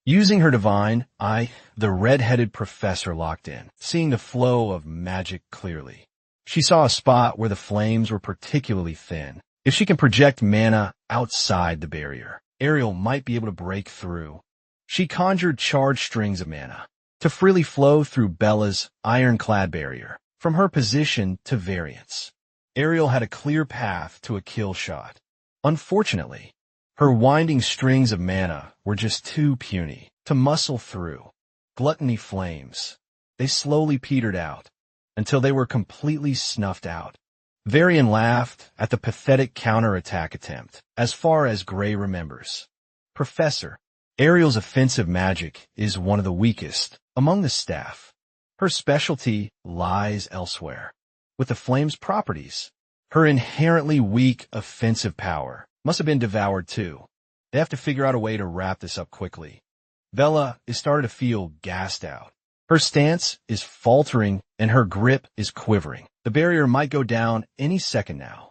Using her divine eye, the red-headed professor locked in, seeing the flow of magic clearly. She saw a spot where the flames were particularly thin. If she can project mana outside the barrier, Ariel might be able to break through. She conjured charged strings of mana to freely flow through Bella's ironclad barrier. From her position to variance, Ariel had a clear path to a kill shot. Unfortunately, her winding strings of mana were just too puny to muscle through. Gluttony flames. They slowly petered out until they were completely snuffed out. Varian laughed at the pathetic counterattack attempt. As far as Gray remembers, Professor Ariel's offensive magic is one of the weakest among the staff. Her specialty lies elsewhere. With the flame's properties, her inherently weak offensive power must have been devoured too. They have to figure out a way to wrap this up quickly. Bella is starting to feel gassed out. Her stance is faltering and her grip is quivering. The barrier might go down any second now.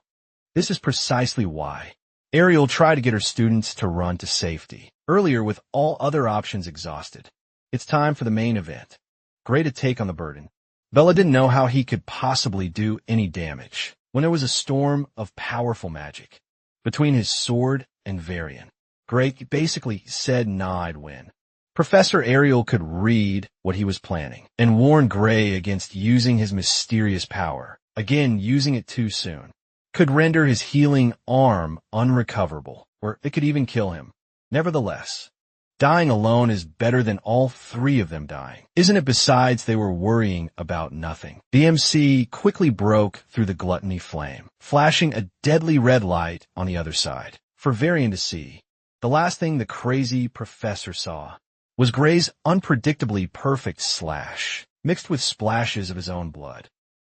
This is precisely why Ariel tried to get her students to run to safety earlier with all other options exhausted. It's time for the main event. Gray to take on the burden. Bella didn't know how he could possibly do any damage when there was a storm of powerful magic between his sword and Varian. Gray basically said nah, I'd win. Professor Ariel could read what he was planning and warn Gray against using his mysterious power. Again, using it too soon could render his healing arm unrecoverable, or it could even kill him. Nevertheless, dying alone is better than all three of them dying. Isn't it? Besides, they were worrying about nothing. The MC quickly broke through the gluttony flame, flashing a deadly red light on the other side for Varian to see. The last thing the crazy professor saw was Gray's unpredictably perfect slash, mixed with splashes of his own blood.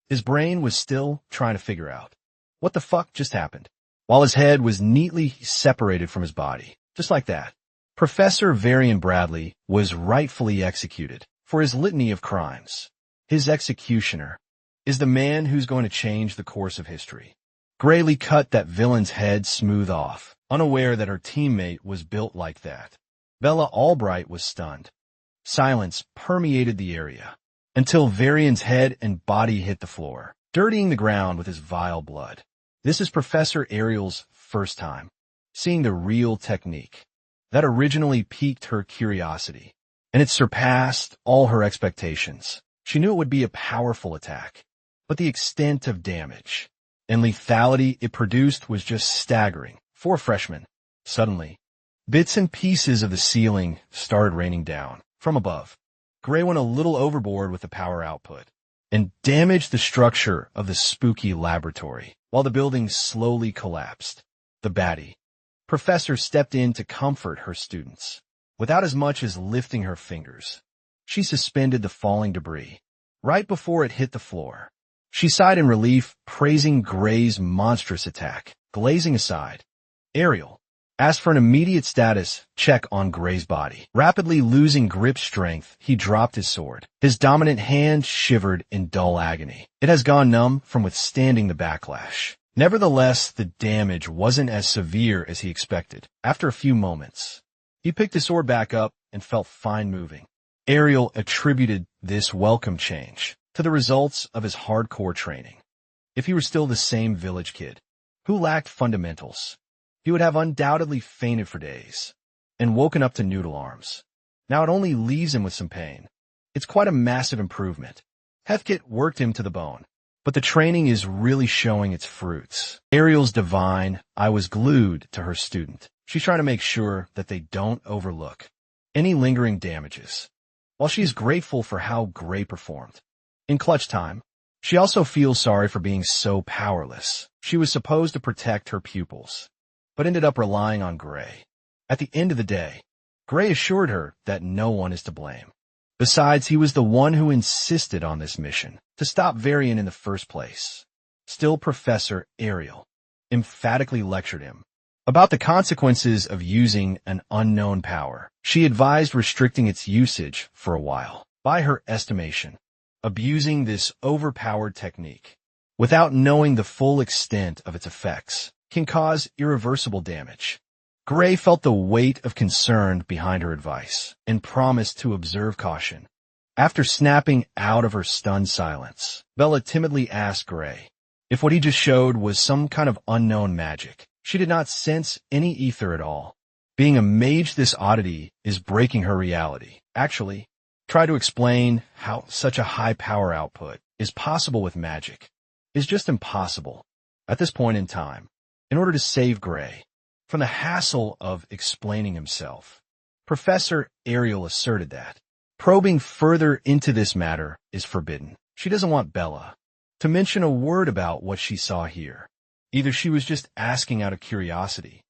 His brain was still trying to figure out what the fuck just happened, while his head was neatly separated from his body. Just like that, Professor Varian Bradley was rightfully executed for his litany of crimes. His executioner is the man who's going to change the course of history. Grayly cut that villain's head smooth off, unaware that her teammate was built like that. Bella Albright was stunned. Silence permeated the area until Varian's head and body hit the floor, dirtying the ground with his vile blood. This is Professor Ariel's first time seeing the real technique that originally piqued her curiosity, and it surpassed all her expectations. She knew it would be a powerful attack, but the extent of damage and lethality it produced was just staggering for a freshman. Suddenly, bits and pieces of the ceiling started raining down from above. Gray went a little overboard with the power output and damaged the structure of the spooky laboratory while the building slowly collapsed. The baddie professor stepped in to comfort her students. Without as much as lifting her fingers, she suspended the falling debris. Right before it hit the floor, She sighed in relief, praising Gray's monstrous attack. Glazing aside, Ariel asked for an immediate status check on Gray's body. Rapidly losing grip strength, he dropped his sword. His dominant hand shivered in dull agony. It has gone numb from withstanding the backlash. Nevertheless, the damage wasn't as severe as he expected. After a few moments, he picked his sword back up and felt fine moving. Ariel attributed this welcome change to the results of his hardcore training. If he were still the same village kid who lacked fundamentals, he would have undoubtedly fainted for days and woken up to noodle arms. Now it only leaves him with some pain. It's quite a massive improvement. Hefkit worked him to the bone, but the training is really showing its fruits. Ariel's divine. I was glued to her student. She's trying to make sure that they don't overlook any lingering damages. While she is grateful for how Gray performed in clutch time, she also feels sorry for being so powerless. She was supposed to protect her pupils, but ended up relying on Gray. At the end of the day, Gray assured her that no one is to blame. Besides, he was the one who insisted on this mission to stop Varian in the first place. Still, Professor Ariel emphatically lectured him about the consequences of using an unknown power. She advised restricting its usage for a while. By her estimation, abusing this overpowered technique without knowing the full extent of its effects can cause irreversible damage. Gray felt the weight of concern behind her advice and promised to observe caution. After snapping out of her stunned silence, Bella timidly asked Gray if what he just showed was some kind of unknown magic. She did not sense any ether at all. Being a mage, this oddity is breaking her reality. Actually, try to explain how such a high power output is possible with magic is just impossible at this point in time. In order to save Gray from the hassle of explaining himself, Professor Ariel asserted that probing further into this matter is forbidden. She doesn't want Bella to mention a word about what she saw here. Either she was just asking out of curiosity,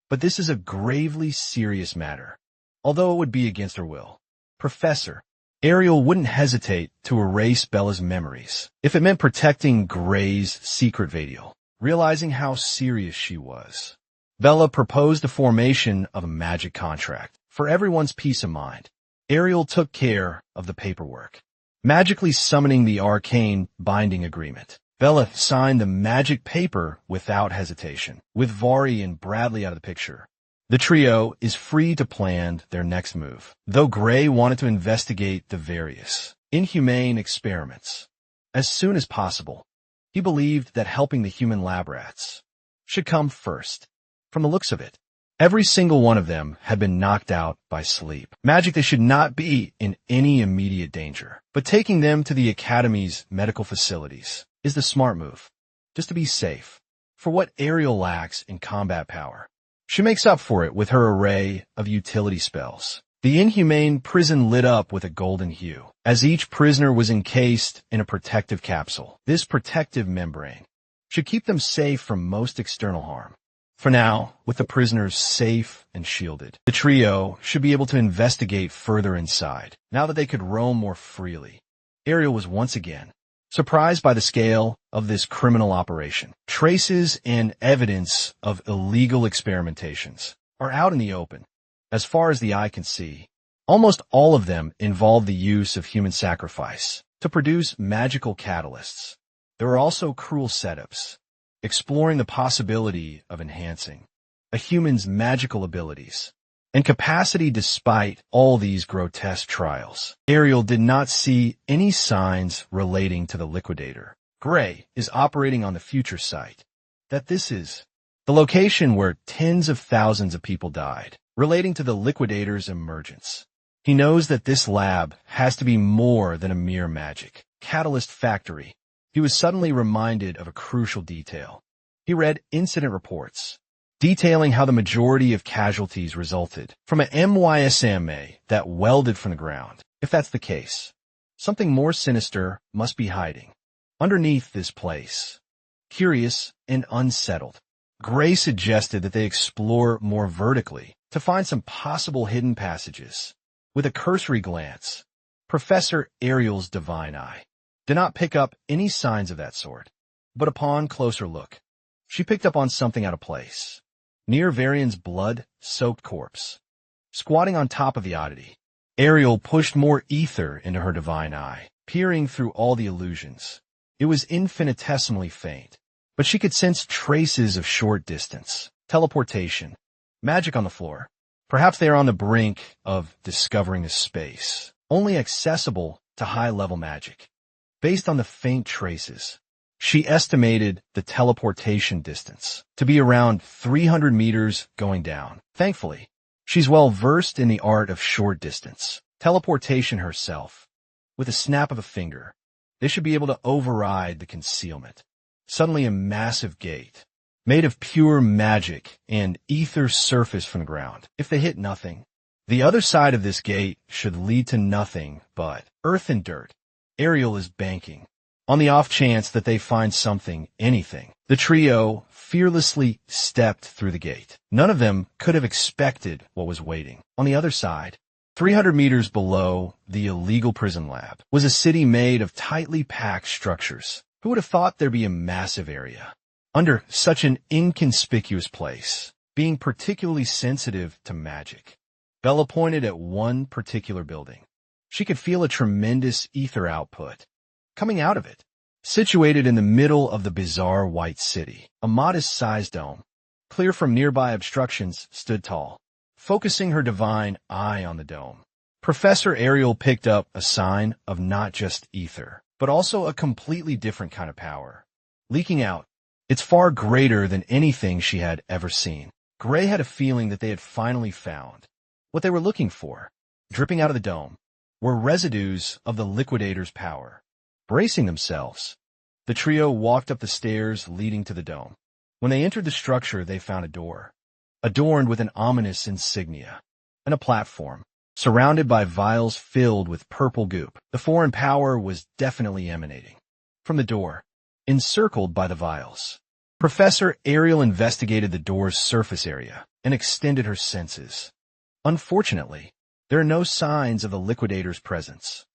but this is a gravely serious matter, although it would be against her will. Professor Ariel wouldn't hesitate to erase Bella's memories if it meant protecting Gray's secret video. Realizing how serious she was, Bella proposed the formation of a magic contract for everyone's peace of mind. Ariel took care of the paperwork, magically summoning the arcane binding agreement. Bella signed the magic paper without hesitation. With Vari and Bradley out of the picture, the trio is free to plan their next move. Though Gray wanted to investigate the various inhumane experiments as soon as possible, he believed that helping the human lab rats should come first. From the looks of it, every single one of them had been knocked out by sleep. Magic, they should not be in any immediate danger. But taking them to the Academy's medical facilities is the smart move, just to be safe. For what Ariel lacks in combat power, she makes up for it with her array of utility spells. The inhumane prison lit up with a golden hue, as each prisoner was encased in a protective capsule. This protective membrane should keep them safe from most external harm. For now, with the prisoners safe and shielded, the trio should be able to investigate further inside. Now that they could roam more freely, Ariel was once again surprised by the scale of this criminal operation. Traces and evidence of illegal experimentations are out in the open. As far as the eye can see, almost all of them involve the use of human sacrifice to produce magical catalysts. There are also cruel setups, exploring the possibility of enhancing a human's magical abilities and capacity. Despite all these grotesque trials, Ariel did not see any signs relating to the liquidator. Gray is operating on the future site, that this is the location where tens of thousands of people died, relating to the liquidator's emergence. He knows that this lab has to be more than a mere magic catalyst factory. He was suddenly reminded of a crucial detail. He read incident reports detailing how the majority of casualties resulted from an MYSMA that welded from the ground. If that's the case, something more sinister must be hiding underneath this place. Curious and unsettled, Gray suggested that they explore more vertically to find some possible hidden passages. With a cursory glance, Professor Ariel's divine eye did not pick up any signs of that sort. But upon closer look, she picked up on something out of place. Near Varian's blood-soaked corpse, squatting on top of the oddity, Ariel pushed more ether into her divine eye, peering through all the illusions. It was infinitesimally faint, but she could sense traces of short distance, teleportation, magic on the floor. Perhaps they are on the brink of discovering a space, only accessible to high-level magic. Based on the faint traces, she estimated the teleportation distance to be around 300 meters going down. Thankfully, she's well versed in the art of short distance teleportation herself. With a snap of a finger, they should be able to override the concealment. Suddenly a massive gate, made of pure magic and ether surfaced from the ground. If they hit nothing, the other side of this gate should lead to nothing but earth and dirt. Ariel is banking on the off chance that they find something, anything. The trio fearlessly stepped through the gate. None of them could have expected what was waiting. On the other side, 300 meters below the illegal prison lab, was a city made of tightly packed structures. Who would have thought there'd be a massive area under such an inconspicuous place, being particularly sensitive to magic? Bella pointed at one particular building. She could feel a tremendous ether output coming out of it. Situated in the middle of the bizarre white city, a modest-sized dome, clear from nearby obstructions, stood tall. Focusing her divine eye on the dome, Professor Ariel picked up a sign of not just ether, but also a completely different kind of power. Leaking out, it's far greater than anything she had ever seen. Gray had a feeling that they had finally found what they were looking for. Dripping out of the dome were residues of the liquidator's power. Bracing themselves, the trio walked up the stairs leading to the dome. When they entered the structure, they found a door, adorned with an ominous insignia, and a platform, surrounded by vials filled with purple goop. The foreign power was definitely emanating from the door, encircled by the vials. Professor Ariel investigated the door's surface area and extended her senses. Unfortunately, there are no signs of the liquidator's presence.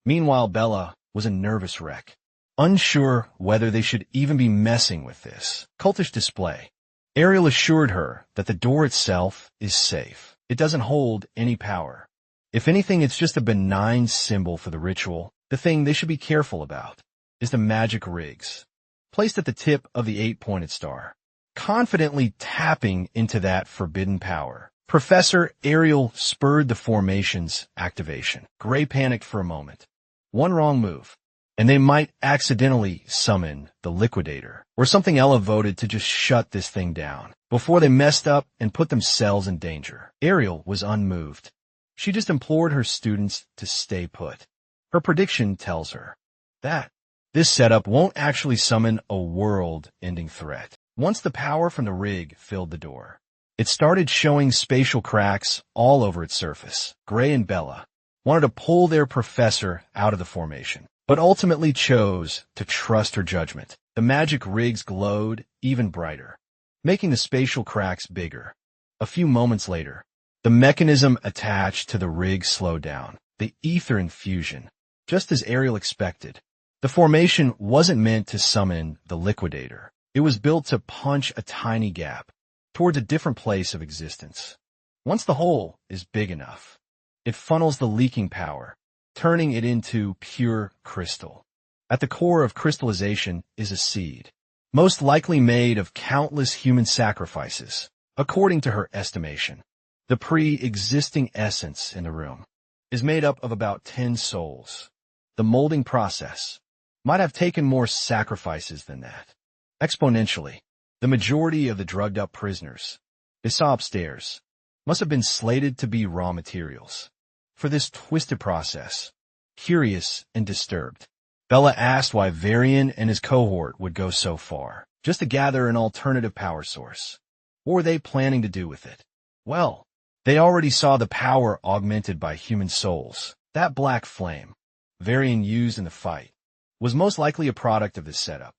Meanwhile, Bella was a nervous wreck, unsure whether they should even be messing with this cultish display. Ariel assured her that the door itself is safe. It doesn't hold any power. If anything, it's just a benign symbol for the ritual. The thing they should be careful about is the magic rigs, placed at the tip of the 8-pointed star. Confidently tapping into that forbidden power, Professor Ariel spurred the formation's activation. Gray panicked for a moment. One wrong move, and they might accidentally summon the liquidator, or something Ella voted to just shut this thing down before they messed up and put themselves in danger. Ariel was unmoved. She just implored her students to stay put. Her prediction tells her that this setup won't actually summon a world-ending threat. Once the power from the rig filled the door, it started showing spatial cracks all over its surface. Gray and Bella wanted to pull their professor out of the formation, but ultimately chose to trust her judgment. The magic rigs glowed even brighter, making the spatial cracks bigger. A few moments later, the mechanism attached to the rig slowed down. The ether infusion, just as Ariel expected. The formation wasn't meant to summon the liquidator. It was built to punch a tiny gap towards a different place of existence. Once the hole is big enough, it funnels the leaking power, turning it into pure crystal. At the core of crystallization is a seed, most likely made of countless human sacrifices. According to her estimation, the pre-existing essence in the room is made up of about 10 souls. The molding process might have taken more sacrifices than that. Exponentially, the majority of the drugged-up prisoners they saw upstairs must have been slated to be raw materials. For this twisted process, curious and disturbed, Bella asked why Varian and his cohort would go so far, just to gather an alternative power source. What were they planning to do with it? Well, they already saw the power augmented by human souls. That black flame Varian used in the fight was most likely a product of this setup.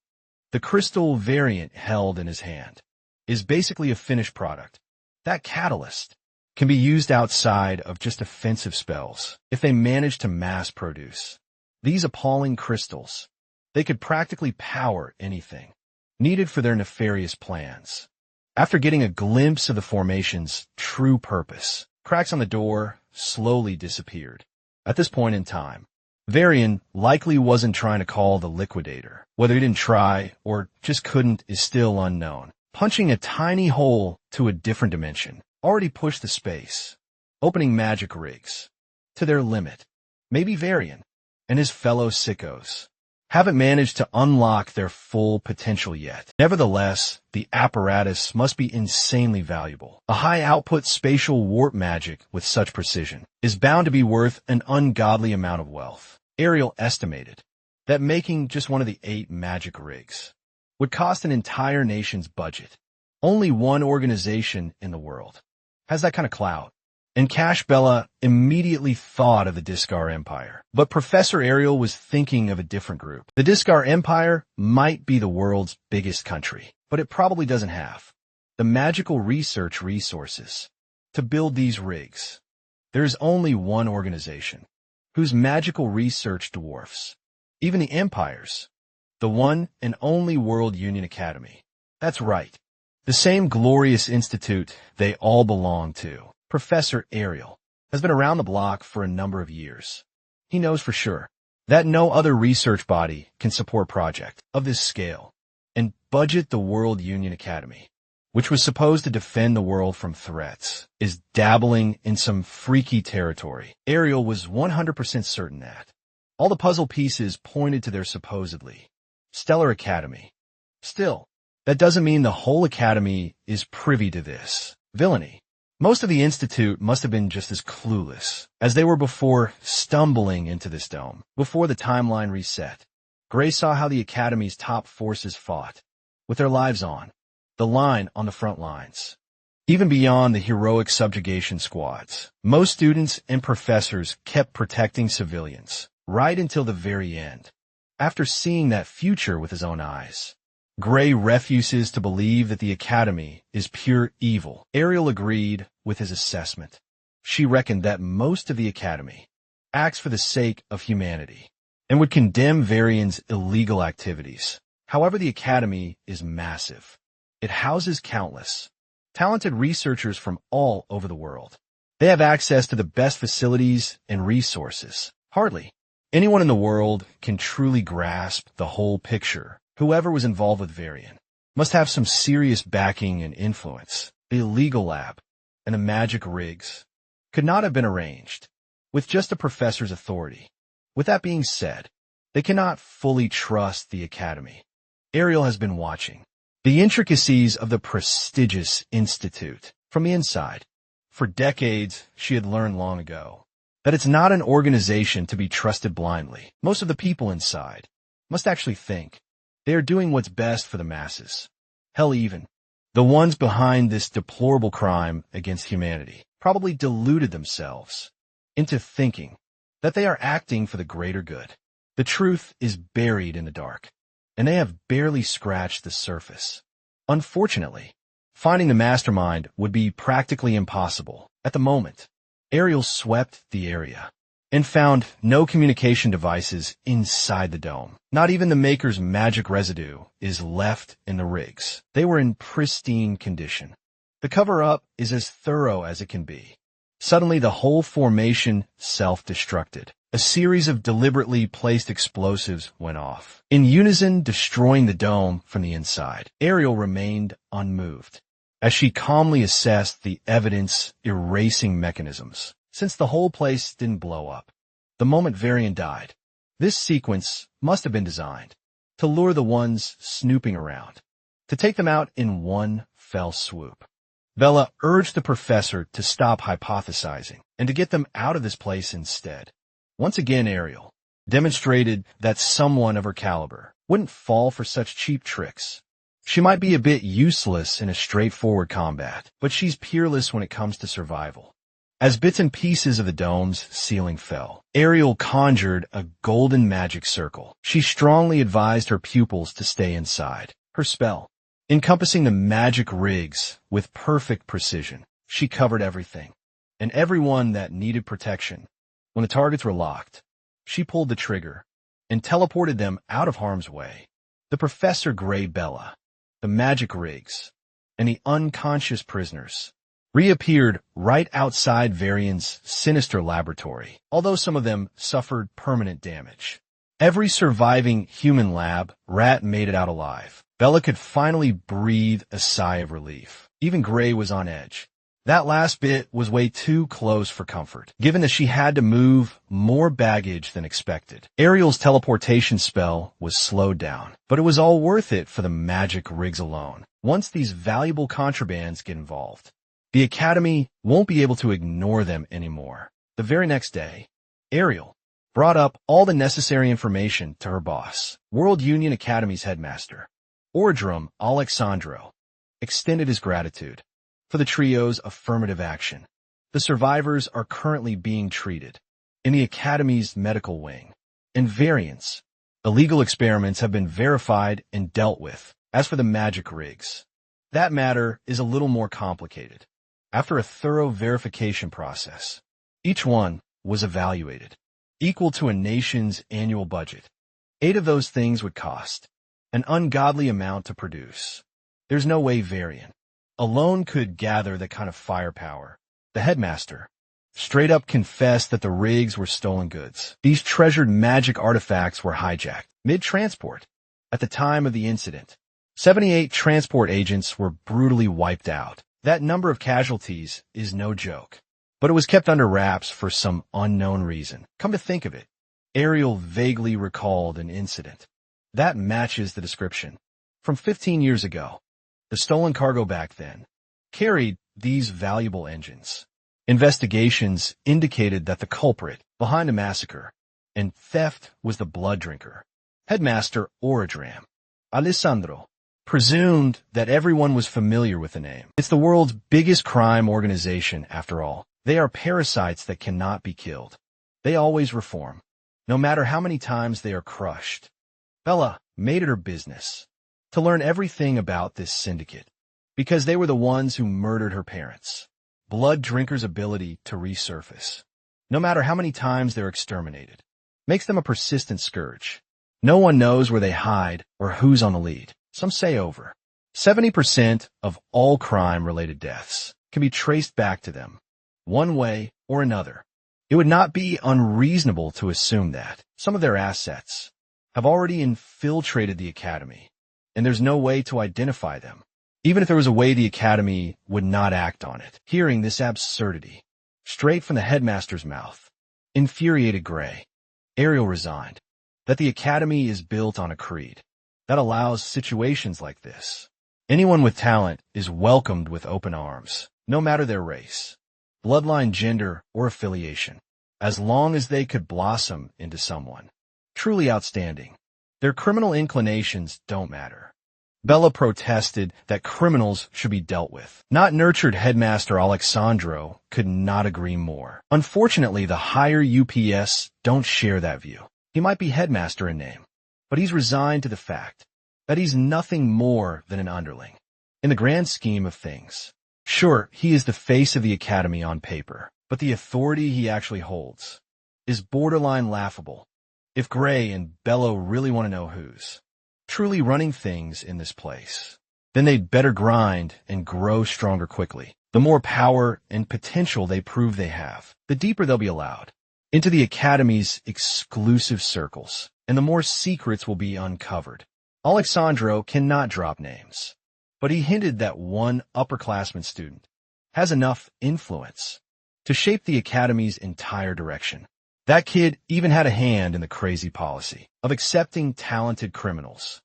The crystal Varian held in his hand is basically a finished product. That catalyst can be used outside of just offensive spells if they manage to mass produce. These appalling crystals, they could practically power anything needed for their nefarious plans. After getting a glimpse of the formation's true purpose, cracks on the door slowly disappeared. At this point in time, Varian likely wasn't trying to call the liquidator. Whether he didn't try or just couldn't is still unknown. Punching a tiny hole to a different dimension already pushed the space, opening magic rigs to their limit. Maybe Varian and his fellow sickos haven't managed to unlock their full potential yet. Nevertheless, the apparatus must be insanely valuable. A high-output spatial warp magic with such precision is bound to be worth an ungodly amount of wealth. Ariel estimated that making just one of the 8 magic rigs would cost an entire nation's budget. Only one organization in the world has that kind of clout. And Cash Bella immediately thought of the Discar Empire. But Professor Ariel was thinking of a different group. The Discar Empire might be the world's biggest country, but it probably doesn't have the magical research resources to build these rigs. There's only one organization whose magical research dwarfs even the empires, the one and only World Union Academy. That's right, the same glorious institute they all belong to. Professor Ariel has been around the block for a number of years. He knows for sure that no other research body can support a project of this scale and budget. The World Union Academy, which was supposed to defend the world from threats, is dabbling in some freaky territory. Ariel was 100% certain that all the puzzle pieces pointed to their supposedly stellar academy. Still, that doesn't mean the whole academy is privy to this villainy. Most of the Institute must have been just as clueless as they were before stumbling into this dome. Before the timeline reset, Gray saw how the Academy's top forces fought, with their lives on the line on the front lines. Even beyond the heroic subjugation squads, most students and professors kept protecting civilians, right until the very end. After seeing that future with his own eyes, Gray refuses to believe that the Academy is pure evil. Ariel agreed with his assessment. She reckoned that most of the Academy acts for the sake of humanity and would condemn Varian's illegal activities. However, the Academy is massive. It houses countless talented researchers from all over the world. They have access to the best facilities and resources. Hardly anyone in the world can truly grasp the whole picture. Whoever was involved with Varian must have some serious backing and influence. The illegal lab and the magic rigs could not have been arranged with just a professor's authority. With that being said, they cannot fully trust the Academy. Ariel has been watching the intricacies of the prestigious institute from the inside. For decades, she had learned long ago that it's not an organization to be trusted blindly. Most of the people inside must actually think. They are doing what's best for the masses. Hell, even the ones behind this deplorable crime against humanity probably deluded themselves into thinking that they are acting for the greater good. The truth is buried in the dark, and they have barely scratched the surface. Unfortunately, finding the mastermind would be practically impossible. At the moment, Ariel swept the area and found no communication devices inside the dome. Not even the Maker's magic residue is left in the rigs. They were in pristine condition. The cover-up is as thorough as it can be. Suddenly, the whole formation self-destructed. A series of deliberately placed explosives went off, in unison destroying the dome from the inside. Ariel remained unmoved as she calmly assessed the evidence-erasing mechanisms. Since the whole place didn't blow up the moment Varian died, this sequence must have been designed to lure the ones snooping around, to take them out in one fell swoop. Bella urged the professor to stop hypothesizing and to get them out of this place instead. Once again, Ariel demonstrated that someone of her caliber wouldn't fall for such cheap tricks. She might be a bit useless in a straightforward combat, but she's peerless when it comes to survival. As bits and pieces of the dome's ceiling fell, Ariel conjured a golden magic circle. She strongly advised her pupils to stay inside. Her spell, encompassing the magic rigs with perfect precision, she covered everything and everyone that needed protection. When the targets were locked, she pulled the trigger and teleported them out of harm's way. The Professor Gray Bella, the magic rigs, and the unconscious prisoners reappeared right outside Varian's sinister laboratory, although some of them suffered permanent damage. Every surviving human lab rat made it out alive. Bella could finally breathe a sigh of relief. Even Gray was on edge. That last bit was way too close for comfort, given that she had to move more baggage than expected. Ariel's teleportation spell was slowed down, but it was all worth it for the magic rigs alone. Once these valuable contrabands get involved, the Academy won't be able to ignore them anymore. The very next day, Ariel brought up all the necessary information to her boss, World Union Academy's headmaster. Ordrum Alexandro extended his gratitude for the trio's affirmative action. The survivors are currently being treated in the Academy's medical wing. In Variance, illegal experiments have been verified and dealt with. As for the magic rigs, that matter is a little more complicated. After a thorough verification process, each one was evaluated, equal to a nation's annual budget. 8 of those things would cost an ungodly amount to produce. There's no way Varian alone could gather that kind of firepower. The headmaster straight up confessed that the rigs were stolen goods. These treasured magic artifacts were hijacked mid-transport. At the time of the incident, 78 transport agents were brutally wiped out. That number of casualties is no joke, but it was kept under wraps for some unknown reason. Come to think of it, Ariel vaguely recalled an incident that matches the description from 15 years ago. The stolen cargo back then carried these valuable engines. Investigations indicated that the culprit behind the massacre and theft was the blood drinker. Headmaster Oradram Alessandro presumed that everyone was familiar with the name. It's the world's biggest crime organization, after all. They are parasites that cannot be killed. They always reform, no matter how many times they are crushed. Bella made it her business to learn everything about this syndicate, because they were the ones who murdered her parents. Blood drinkers' ability to resurface, no matter how many times they're exterminated, makes them a persistent scourge. No one knows where they hide or who's on the lead. Some say over 70% of all crime-related deaths can be traced back to them, one way or another. It would not be unreasonable to assume that some of their assets have already infiltrated the Academy, and there's no way to identify them. Even if there was a way, the Academy would not act on it. Hearing this absurdity straight from the headmaster's mouth infuriated Gray. Ariel resigned that the Academy is built on a creed that allows situations like this. Anyone with talent is welcomed with open arms, no matter their race, bloodline, gender, or affiliation, as long as they could blossom into someone truly outstanding. Their criminal inclinations don't matter. Bella protested that criminals should be dealt with, not nurtured. Headmaster Alexandro could not agree more. Unfortunately, the higher UPS don't share that view. He might be headmaster in name, but he's resigned to the fact that he's nothing more than an underling. In the grand scheme of things, sure, he is the face of the Academy on paper, but the authority he actually holds is borderline laughable. If Gray and Bello really want to know who's truly running things in this place, then they'd better grind and grow stronger quickly. The more power and potential they prove they have, the deeper they'll be allowed into the Academy's exclusive circles, and the more secrets will be uncovered. Alexandro cannot drop names, but he hinted that one upperclassman student has enough influence to shape the Academy's entire direction. That kid even had a hand in the crazy policy of accepting talented criminals.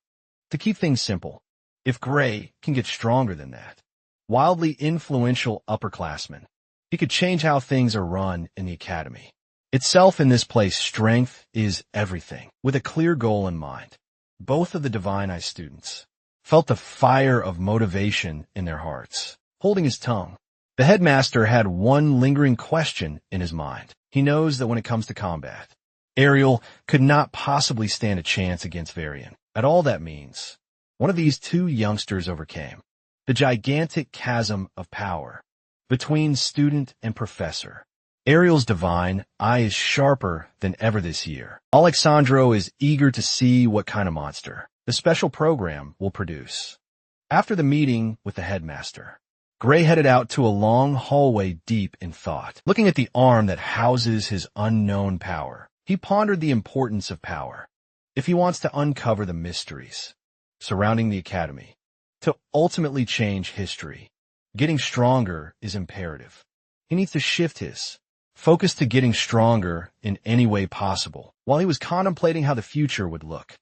To keep things simple, if Gray can get stronger than that, wildly influential upperclassman, he could change how things are run in the Academy itself. In this place, strength is everything. With a clear goal in mind, both of the Divine Eye students felt the fire of motivation in their hearts. Holding his tongue, the headmaster had one lingering question in his mind. He knows that when it comes to combat, Ariel could not possibly stand a chance against Varian. At all that means, one of these two youngsters overcame the gigantic chasm of power between student and professor. Ariel's divine eye is sharper than ever this year. Alexandro is eager to see what kind of monster the special program will produce. After the meeting with the headmaster, Gray headed out to a long hallway deep in thought. Looking at the arm that houses his unknown power, he pondered the importance of power. If he wants to uncover the mysteries surrounding the academy, to ultimately change history, getting stronger is imperative. He needs to shift his focus to getting stronger in any way possible. While he was contemplating how the future would look,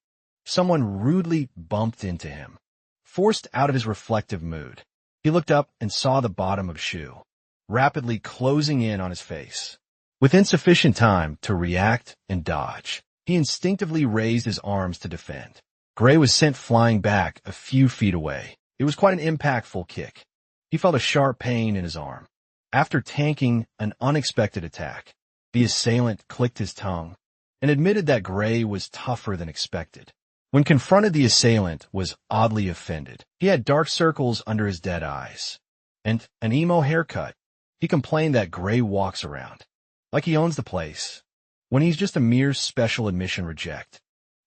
someone rudely bumped into him. Forced out of his reflective mood, he looked up and saw the bottom of shoe rapidly closing in on his face. With insufficient time to react and dodge, he instinctively raised his arms to defend. Gray was sent flying back a few feet away. It was quite an impactful kick. He felt a sharp pain in his arm. After tanking an unexpected attack, the assailant clicked his tongue and admitted that Gray was tougher than expected. When confronted, the assailant was oddly offended. He had dark circles under his dead eyes and an emo haircut. He complained that Gray walks around like he owns the place, when he's just a mere special admission reject.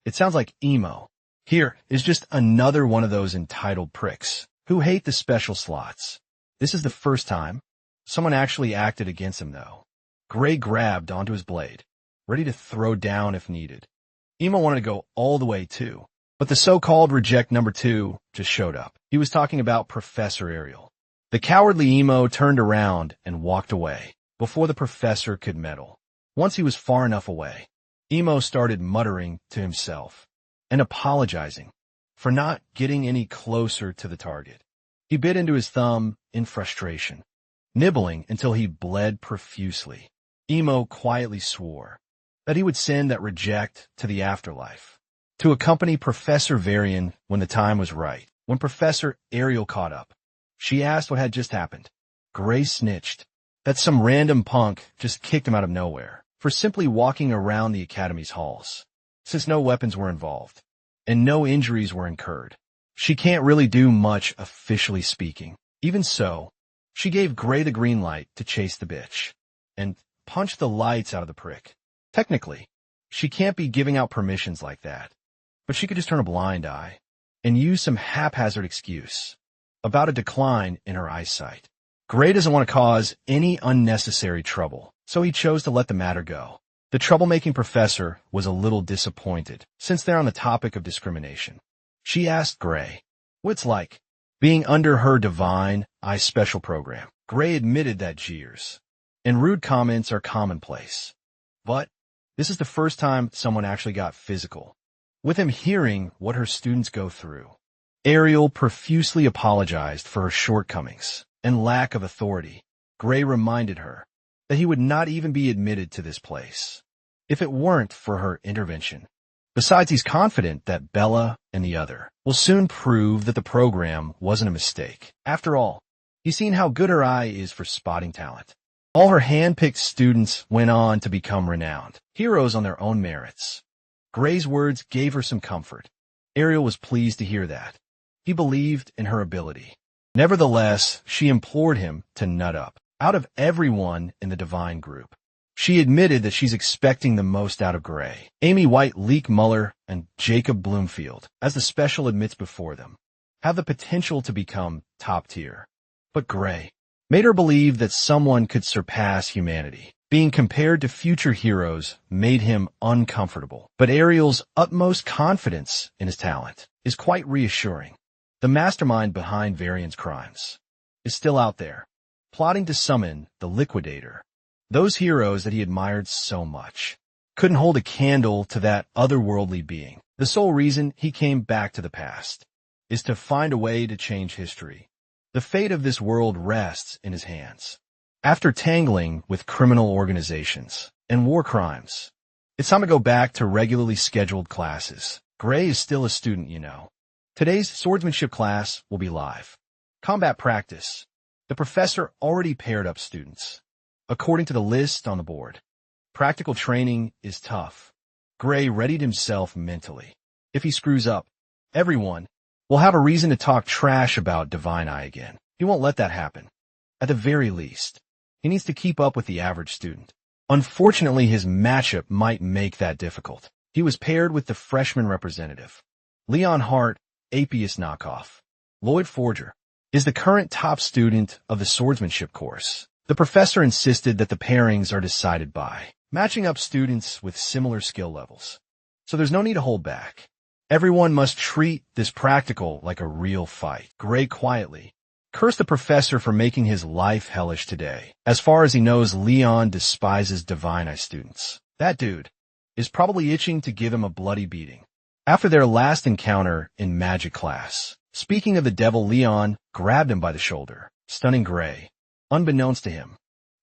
It sounds like emo here is just another one of those entitled pricks who hate the special slots. This is the first time someone actually acted against him, though. Gray grabbed onto his blade, ready to throw down if needed. Emo wanted to go all the way, too. But the so-called reject number 2 just showed up. He was talking about Professor Ariel. The cowardly Emo turned around and walked away before the professor could meddle. Once he was far enough away, Emo started muttering to himself and apologizing for not getting any closer to the target. He bit into his thumb in frustration, nibbling until he bled profusely. Emo quietly swore that he would send that reject to the afterlife, to accompany Professor Varian when the time was right. When Professor Ariel caught up, she asked what had just happened. Gray snitched that some random punk just kicked him out of nowhere for simply walking around the academy's halls, since no weapons were involved and no injuries were incurred. She can't really do much officially speaking. Even so, she gave Gray the green light to chase the bitch and punch the lights out of the prick. Technically, she can't be giving out permissions like that, but she could just turn a blind eye and use some haphazard excuse about a decline in her eyesight. Gray doesn't want to cause any unnecessary trouble, so he chose to let the matter go. The troublemaking professor was a little disappointed, since they're on the topic of discrimination. She asked Gray what it's like being under her divine eye special program. Gray admitted that jeers and rude comments are commonplace, but this is the first time someone actually got physical with him. Hearing what her students go through, Ariel profusely apologized for her shortcomings and lack of authority. Gray reminded her that he would not even be admitted to this place if it weren't for her intervention. Besides, he's confident that Bella and the other will soon prove that the program wasn't a mistake. After all, he's seen how good her eye is for spotting talent. All her hand-picked students went on to become renowned heroes on their own merits. Gray's words gave her some comfort. Ariel was pleased to hear that. He believed in her ability. Nevertheless, she implored him to nut up. Out of everyone in the Divine group, she admitted that she's expecting the most out of Gray. Amy White, Leek Muller, and Jacob Bloomfield, as the special admits before them, have the potential to become top tier. But Gray made her believe that someone could surpass humanity. Being compared to future heroes made him uncomfortable. But Ariel's utmost confidence in his talent is quite reassuring. The mastermind behind Varian's crimes is still out there, plotting to summon the Liquidator. Those heroes that he admired so much couldn't hold a candle to that otherworldly being. The sole reason he came back to the past is to find a way to change history. The fate of this world rests in his hands. After tangling with criminal organizations and war crimes, it's time to go back to regularly scheduled classes. Gray is still a student, you know. Today's swordsmanship class will be live. Combat practice. The professor already paired up students, according to the list on the board. Practical training is tough. Gray readied himself mentally. If he screws up, everyone will have a reason to talk trash about Divine Eye again. He won't let that happen. At the very least, He needs to keep up with the average student. Unfortunately, his matchup might make that difficult. He was paired with the freshman representative. Leon Hart, Apius knockoff. Lloyd Forger is the current top student of the swordsmanship course. The professor insisted that the pairings are decided by matching up students with similar skill levels. So there's no need to hold back. Everyone must treat this practical like a real fight. Gray quietly cursed the professor for making his life hellish today. As far as he knows, Leon despises Divine Eye students. That dude is probably itching to give him a bloody beating. After their last encounter in magic class, speaking of the devil, Leon grabbed him by the shoulder, stunning Gray. Unbeknownst to him,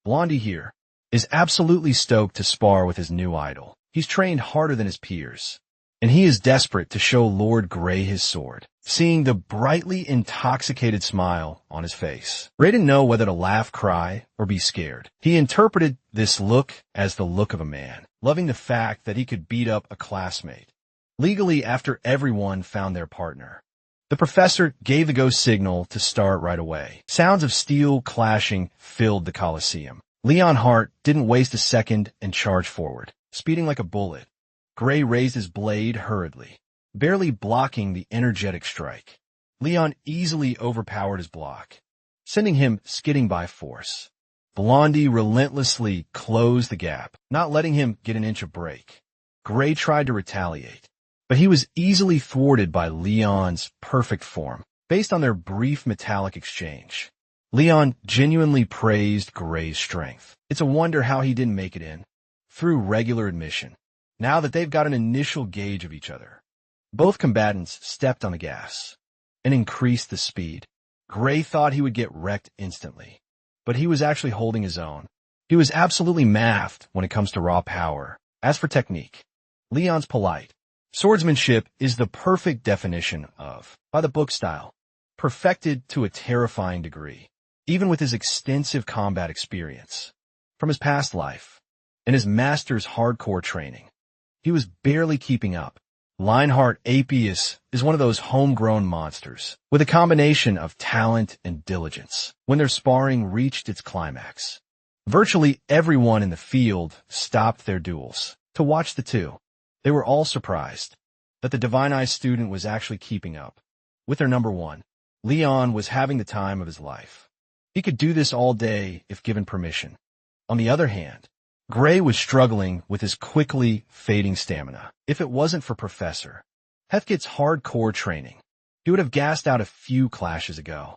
Blondie here is absolutely stoked to spar with his new idol. He's trained harder than his peers, and he is desperate to show Lord Gray his sword. Seeing the brightly intoxicated smile on his face, Gray didn't know whether to laugh, cry, or be scared. He interpreted this look as the look of a man, loving the fact that he could beat up a classmate legally after everyone found their partner. The professor gave the go signal to start right away. Sounds of steel clashing filled the Colosseum. Leon Hart didn't waste a second and charged forward, speeding like a bullet. Gray raised his blade hurriedly, barely blocking the energetic strike. Leon easily overpowered his block, sending him skidding by force. Blondie relentlessly closed the gap, not letting him get an inch of break. Gray tried to retaliate, but he was easily thwarted by Leon's perfect form. Based on their brief metallic exchange, Leon genuinely praised Gray's strength. It's a wonder how he didn't make it in through regular admission. Now that they've got an initial gauge of each other, both combatants stepped on the gas and increased the speed. Gray thought he would get wrecked instantly, but he was actually holding his own. He was absolutely mathed when it comes to raw power. As for technique, Leon's polite. Swordsmanship is the perfect definition of by-the-book style, perfected to a terrifying degree, even with his extensive combat experience from his past life and his master's hardcore training. He was barely keeping up. Lionheart Apius is one of those homegrown monsters, with a combination of talent and diligence. When their sparring reached its climax, virtually everyone in the field stopped their duels to watch the two. They were all surprised that the Divine Eye student was actually keeping up with their number one. Leon was having the time of his life. He could do this all day if given permission. On the other hand, Gray was struggling with his quickly fading stamina. If it wasn't for Professor Heathcote's hardcore training, he would have gassed out a few clashes ago.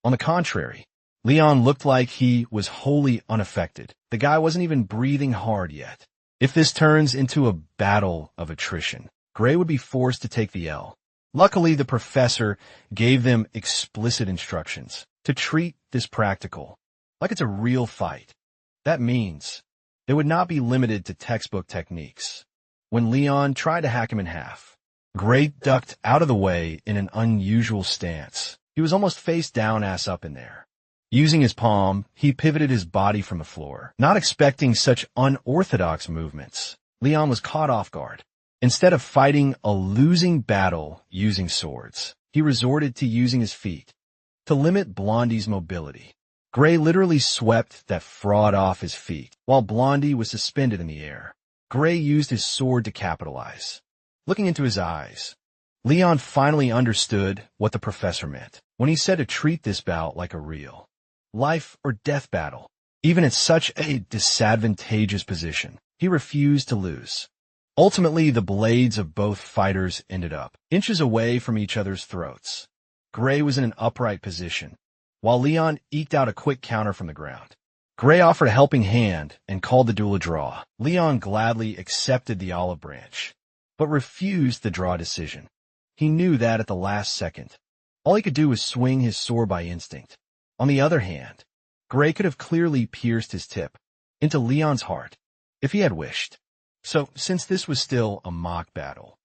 On the contrary, Leon looked like he was wholly unaffected. The guy wasn't even breathing hard yet. If this turns into a battle of attrition, Gray would be forced to take the L. Luckily, the professor gave them explicit instructions to treat this practical like it's a real fight. That means they would not be limited to textbook techniques. When Leon tried to hack him in half, Gray ducked out of the way in an unusual stance. He was almost face down, ass up in there. Using his palm, he pivoted his body from the floor, not expecting such unorthodox movements. Leon was caught off guard. Instead of fighting a losing battle using swords, he resorted to using his feet to limit Blondie's mobility. Gray literally swept that fraud off his feet, while Blondie was suspended in the air. Gray used his sword to capitalize. Looking into his eyes, Leon finally understood what the professor meant when he said to treat this bout like a real life or death battle. Even at such a disadvantageous position, he refused to lose. Ultimately, the blades of both fighters ended up inches away from each other's throats. Gray was in an upright position, while Leon eked out a quick counter from the ground. Gray offered a helping hand and called the duel a draw. Leon gladly accepted the olive branch, but refused the draw decision. He knew that at the last second, all he could do was swing his sword by instinct. On the other hand, Gray could have clearly pierced his tip into Leon's heart if he had wished. So, since this was still a mock battle,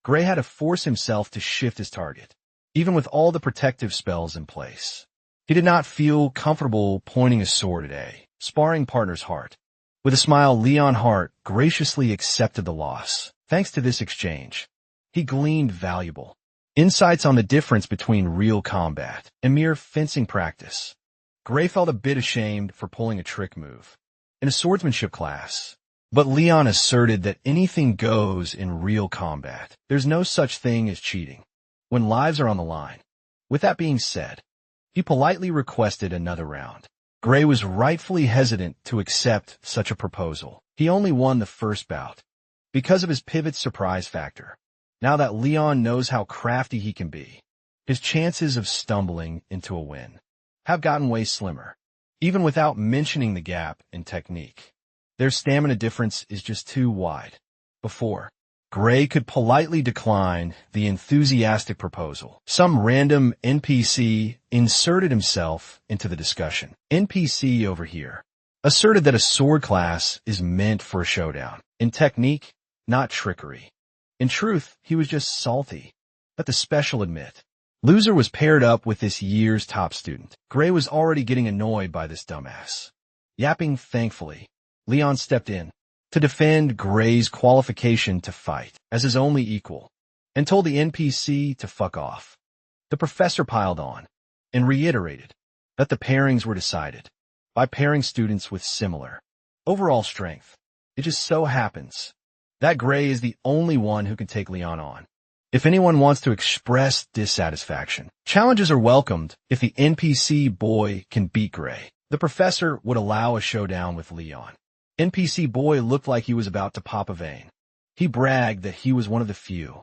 Gray had to force himself to shift his target, even with all the protective spells in place. He did not feel comfortable pointing his sword at a sparring partner's heart. With a smile, Leon Hart graciously accepted the loss. Thanks to this exchange, he gleaned valuable insights on the difference between real combat and mere fencing practice. Gray felt a bit ashamed for pulling a trick move in a swordsmanship class, but Leon asserted that anything goes in real combat. There's no such thing as cheating when lives are on the line. With that being said, he politely requested another round. Gray was rightfully hesitant to accept such a proposal. He only won the first bout because of his pivot surprise factor. Now that Leon knows how crafty he can be, his chances of stumbling into a win have gotten way slimmer, even without mentioning the gap in technique. Their stamina difference is just too wide. Before, Gray could politely decline the enthusiastic proposal. Some random NPC inserted himself into the discussion. NPC over here asserted that a sword class is meant for a showdown. In technique, not trickery. In truth, he was just salty. Let the special admit. Loser was paired up with this year's top student. Gray was already getting annoyed by this dumbass. Yapping thankfully, Leon stepped in to defend Gray's qualification to fight as his only equal and told the NPC to fuck off. The professor piled on and reiterated that the pairings were decided by pairing students with similar overall strength. It just so happens that Gray is the only one who can take Leon on. If anyone wants to express dissatisfaction, challenges are welcomed if the NPC boy can beat Gray. The professor would allow a showdown with Leon. NPC boy looked like he was about to pop a vein. He bragged that he was one of the few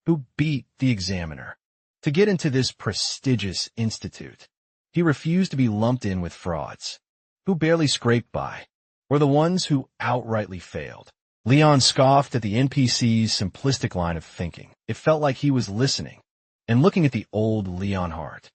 who beat the examiner to get into this prestigious institute. He refused to be lumped in with frauds who barely scraped by, or the ones who outrightly failed. Leon scoffed at the NPC's simplistic line of thinking. It felt like he was listening and looking at the old Leon Hart.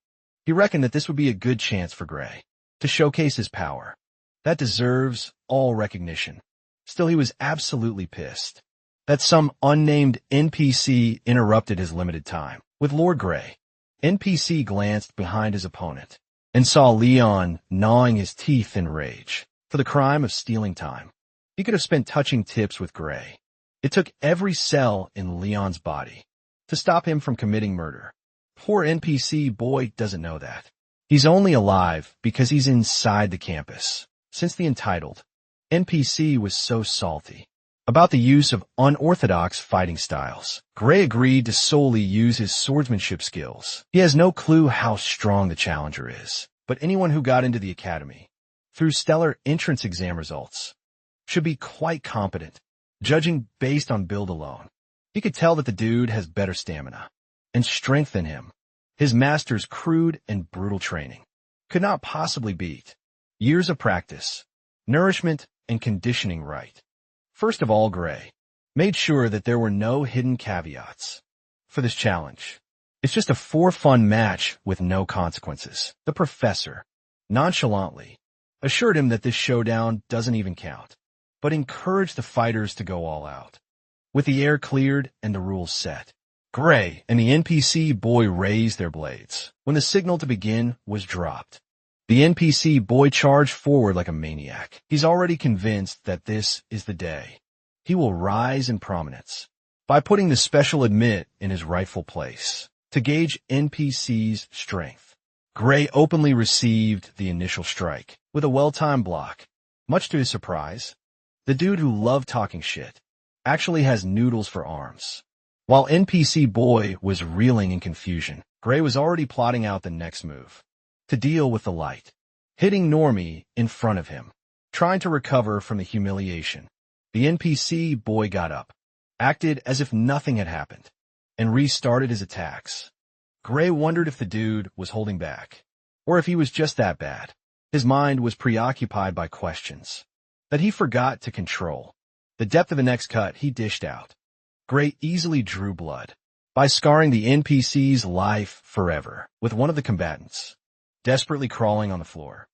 He reckoned that this would be a good chance for Gray to showcase his power. That deserves all recognition. Still, he was absolutely pissed that some unnamed NPC interrupted his limited time with Lord Gray. NPC glanced behind his opponent and saw Leon gnawing his teeth in rage for the crime of stealing time. He could have spent touching tips with Gray. It took every cell in Leon's body to stop him from committing murder. Poor NPC boy doesn't know that. He's only alive because he's inside the campus. Since the entitled NPC was so salty about the use of unorthodox fighting styles, Gray agreed to solely use his swordsmanship skills. He has no clue how strong the challenger is, but anyone who got into the academy through stellar entrance exam results should be quite competent, judging based on build alone. He could tell that the dude has better stamina and strength than him. His master's crude and brutal training could not possibly beat years of practice, nourishment, and conditioning right. First of all, Gray made sure that there were no hidden caveats for this challenge. It's just a for-fun match with no consequences. The professor nonchalantly assured him that this showdown doesn't even count, but encouraged the fighters to go all out. With the air cleared and the rules set, Gray and the NPC boy raised their blades. When the signal to begin was dropped, the NPC boy charged forward like a maniac. He's already convinced that this is the day he will rise in prominence by putting the special admit in his rightful place. To gauge NPC's strength, Gray openly received the initial strike with a well-timed block. Much to his surprise, the dude who loved talking shit actually has noodles for arms. While NPC boy was reeling in confusion, Gray was already plotting out the next move to deal with the light, hitting Normie in front of him. Trying to recover from the humiliation, the NPC boy got up, acted as if nothing had happened, and restarted his attacks. Gray wondered if the dude was holding back, or if he was just that bad. His mind was preoccupied by questions that he forgot to control. The depth of the next cut he dished out. Gray easily drew blood by scarring the NPC's life forever with one of the combatants desperately crawling on the floor.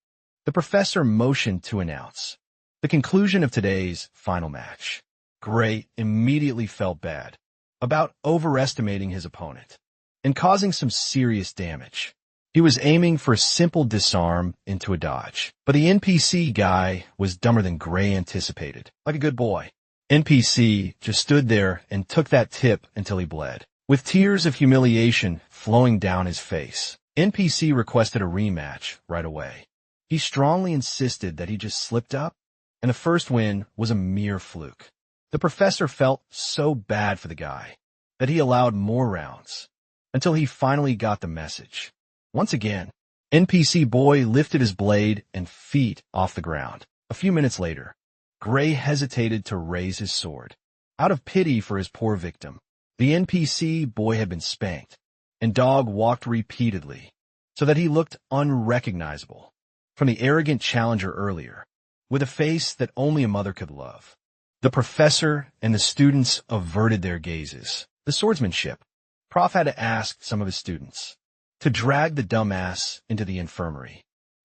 The professor motioned to announce the conclusion of today's final match. Gray immediately felt bad about overestimating his opponent and causing some serious damage. He was aiming for a simple disarm into a dodge, but the NPC guy was dumber than Gray anticipated. Like a good boy, NPC just stood there and took that tip until he bled, with tears of humiliation flowing down his face. NPC requested a rematch right away. He strongly insisted that he just slipped up, and the first win was a mere fluke. The professor felt so bad for the guy that he allowed more rounds, until he finally got the message. Once again, NPC boy lifted his blade and feet off the ground. A few minutes later, Gray hesitated to raise his sword. Out of pity for his poor victim, the NPC boy had been spanked, and Dog walked repeatedly, so that he looked unrecognizable from the arrogant challenger earlier, with a face that only a mother could love. The professor and the students averted their gazes. The swordsmanship. Prof had to ask some of his students to drag the dumbass into the infirmary.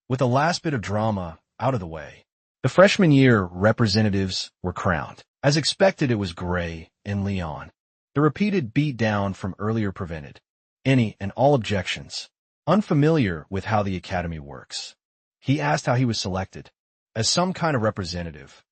With the last bit of drama out of the way, the freshman year representatives were crowned. As expected, it was Gray and Leon. The repeated beatdown from earlier prevented any and all objections. Unfamiliar with how the academy works, he asked how he was selected. As some kind of representative,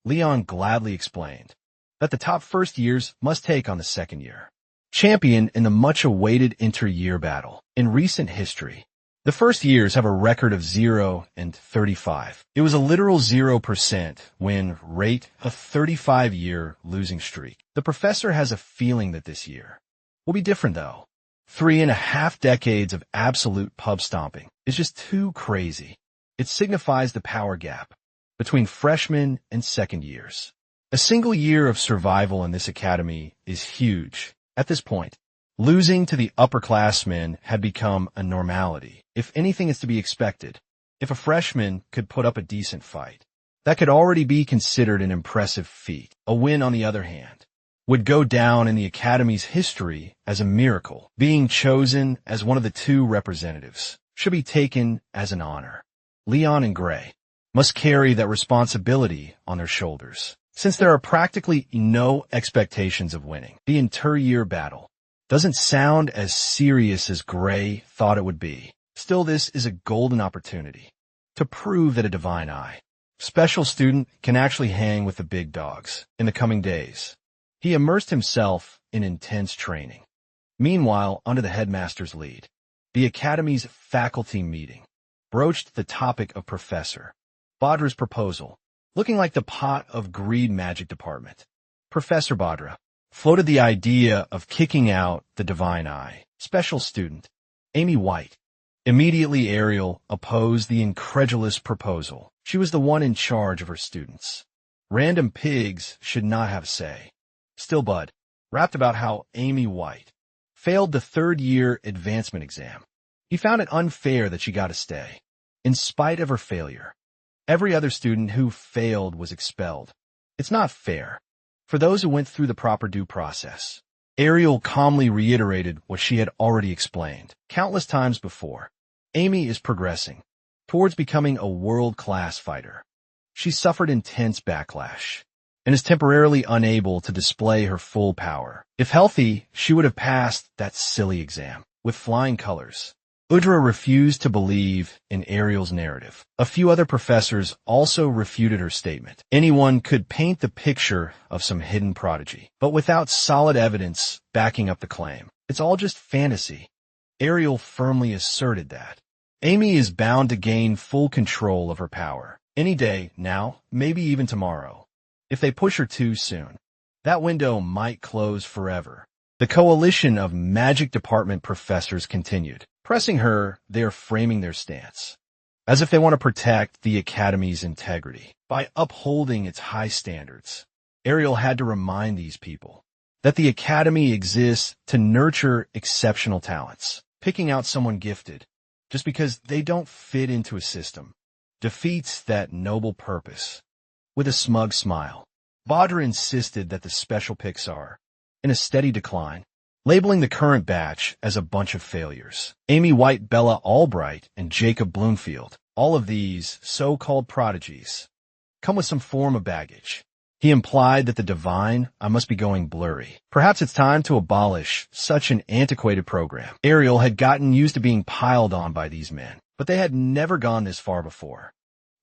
Leon gladly explained that the top first years must take on the second year. Champion in the much-awaited inter-year battle. In recent history, the first years have a record of 0 and 35. It was a literal 0% win rate, a 35-year losing streak. The professor has a feeling that this year will be different, though. 3.5 decades of absolute pub stomping is just too crazy. It signifies the power gap between freshman and second years. A single year of survival in this academy is huge. At this point, losing to the upperclassmen had become a normality. If anything is to be expected, if a freshman could put up a decent fight, that could already be considered an impressive feat. A win, on the other hand, would go down in the academy's history as a miracle. Being chosen as one of the two representatives should be taken as an honor. Leon and Gray must carry that responsibility on their shoulders, since there are practically no expectations of winning. The inter-year battle doesn't sound as serious as Gray thought it would be. Still, this is a golden opportunity to prove that a divine eye, special student, can actually hang with the big dogs. In the coming days, he immersed himself in intense training. Meanwhile, under the headmaster's lead, the academy's faculty meeting broached the topic of Professor Badra's proposal, looking like the pot of greed magic department. Professor Badra floated the idea of kicking out the divine eye, special student Amy White. Immediately, Ariel opposed the incredulous proposal. She was the one in charge of her students. Random pigs should not have a say. Still, Bud rapped about how Amy White failed the third-year advancement exam. He found it unfair that she got to stay. In spite of her failure, every other student who failed was expelled. It's not fair for those who went through the proper due process. Ariel calmly reiterated what she had already explained countless times before. Amy is progressing towards becoming a world-class fighter. She suffered intense backlash and is temporarily unable to display her full power. If healthy, she would have passed that silly exam with flying colors. Udra refused to believe in Ariel's narrative. A few other professors also refuted her statement. Anyone could paint the picture of some hidden prodigy, but without solid evidence backing up the claim. It's all just fantasy. Ariel firmly asserted that Amy is bound to gain full control of her power. Any day now, maybe even tomorrow. If they push her too soon, that window might close forever. The coalition of magic department professors continued. Pressing her, they are framing their stance, as if they want to protect the academy's integrity by upholding its high standards. Ariel had to remind these people that the academy exists to nurture exceptional talents. Picking out someone gifted just because they don't fit into a system defeats that noble purpose. With a smug smile, Badra insisted that the special picks are in a steady decline, labeling the current batch as a bunch of failures. Amy White, Bella Albright, and Jacob Bloomfield, all of these so-called prodigies, come with some form of baggage. He implied that the divine eye must be going blurry. Perhaps it's time to abolish such an antiquated program. Ariel had gotten used to being piled on by these men, but they had never gone this far before.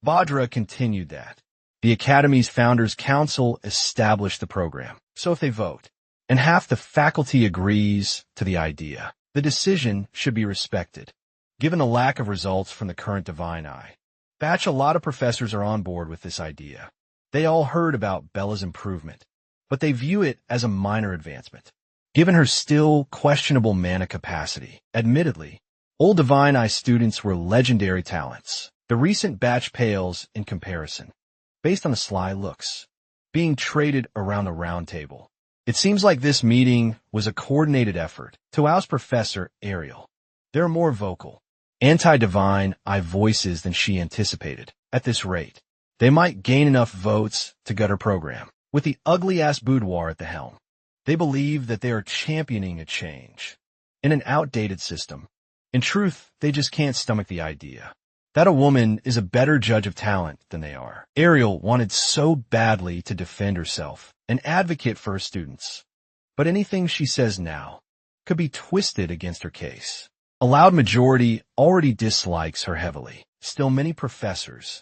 Badra continued that the Academy's Founders Council established the program, so if they vote, and half the faculty agrees to the idea, the decision should be respected. Given the lack of results from the current divine eye, Batch, a lot of professors are on board with this idea. They all heard about Bella's improvement, but they view it as a minor advancement. Given her still questionable mana capacity, admittedly, old Divine Eye students were legendary talents. The recent batch pales in comparison, based on the sly looks, being traded around the round table. It seems like this meeting was a coordinated effort to oust Professor Ariel. There are more vocal, anti-Divine Eye voices than she anticipated. At this rate, they might gain enough votes to gut her program. With the ugly-ass boudoir at the helm, they believe that they are championing a change in an outdated system. In truth, they just can't stomach the idea that a woman is a better judge of talent than they are. Ariel wanted so badly to defend herself, an advocate for her students. But anything she says now could be twisted against her case. A loud majority already dislikes her heavily. Still, many professors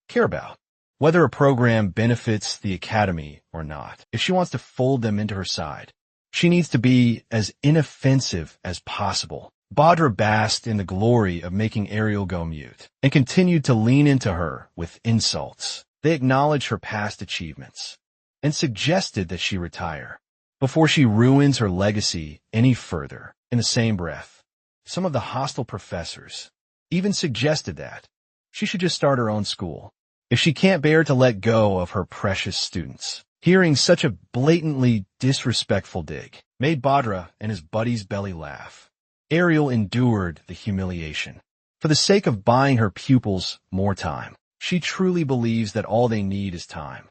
care about whether a program benefits the academy or not. If she wants to fold them into her side, she needs to be as inoffensive as possible. Badra basked in the glory of making Ariel go mute and continued to lean into her with insults. They acknowledged her past achievements and suggested that she retire before she ruins her legacy any further. In the same breath, some of the hostile professors even suggested that she should just start her own school if she can't bear to let go of her precious students. Hearing such a blatantly disrespectful dig made Badra and his buddy's belly laugh. Ariel endured the humiliation for the sake of buying her pupils more time. She truly believes that all they need is time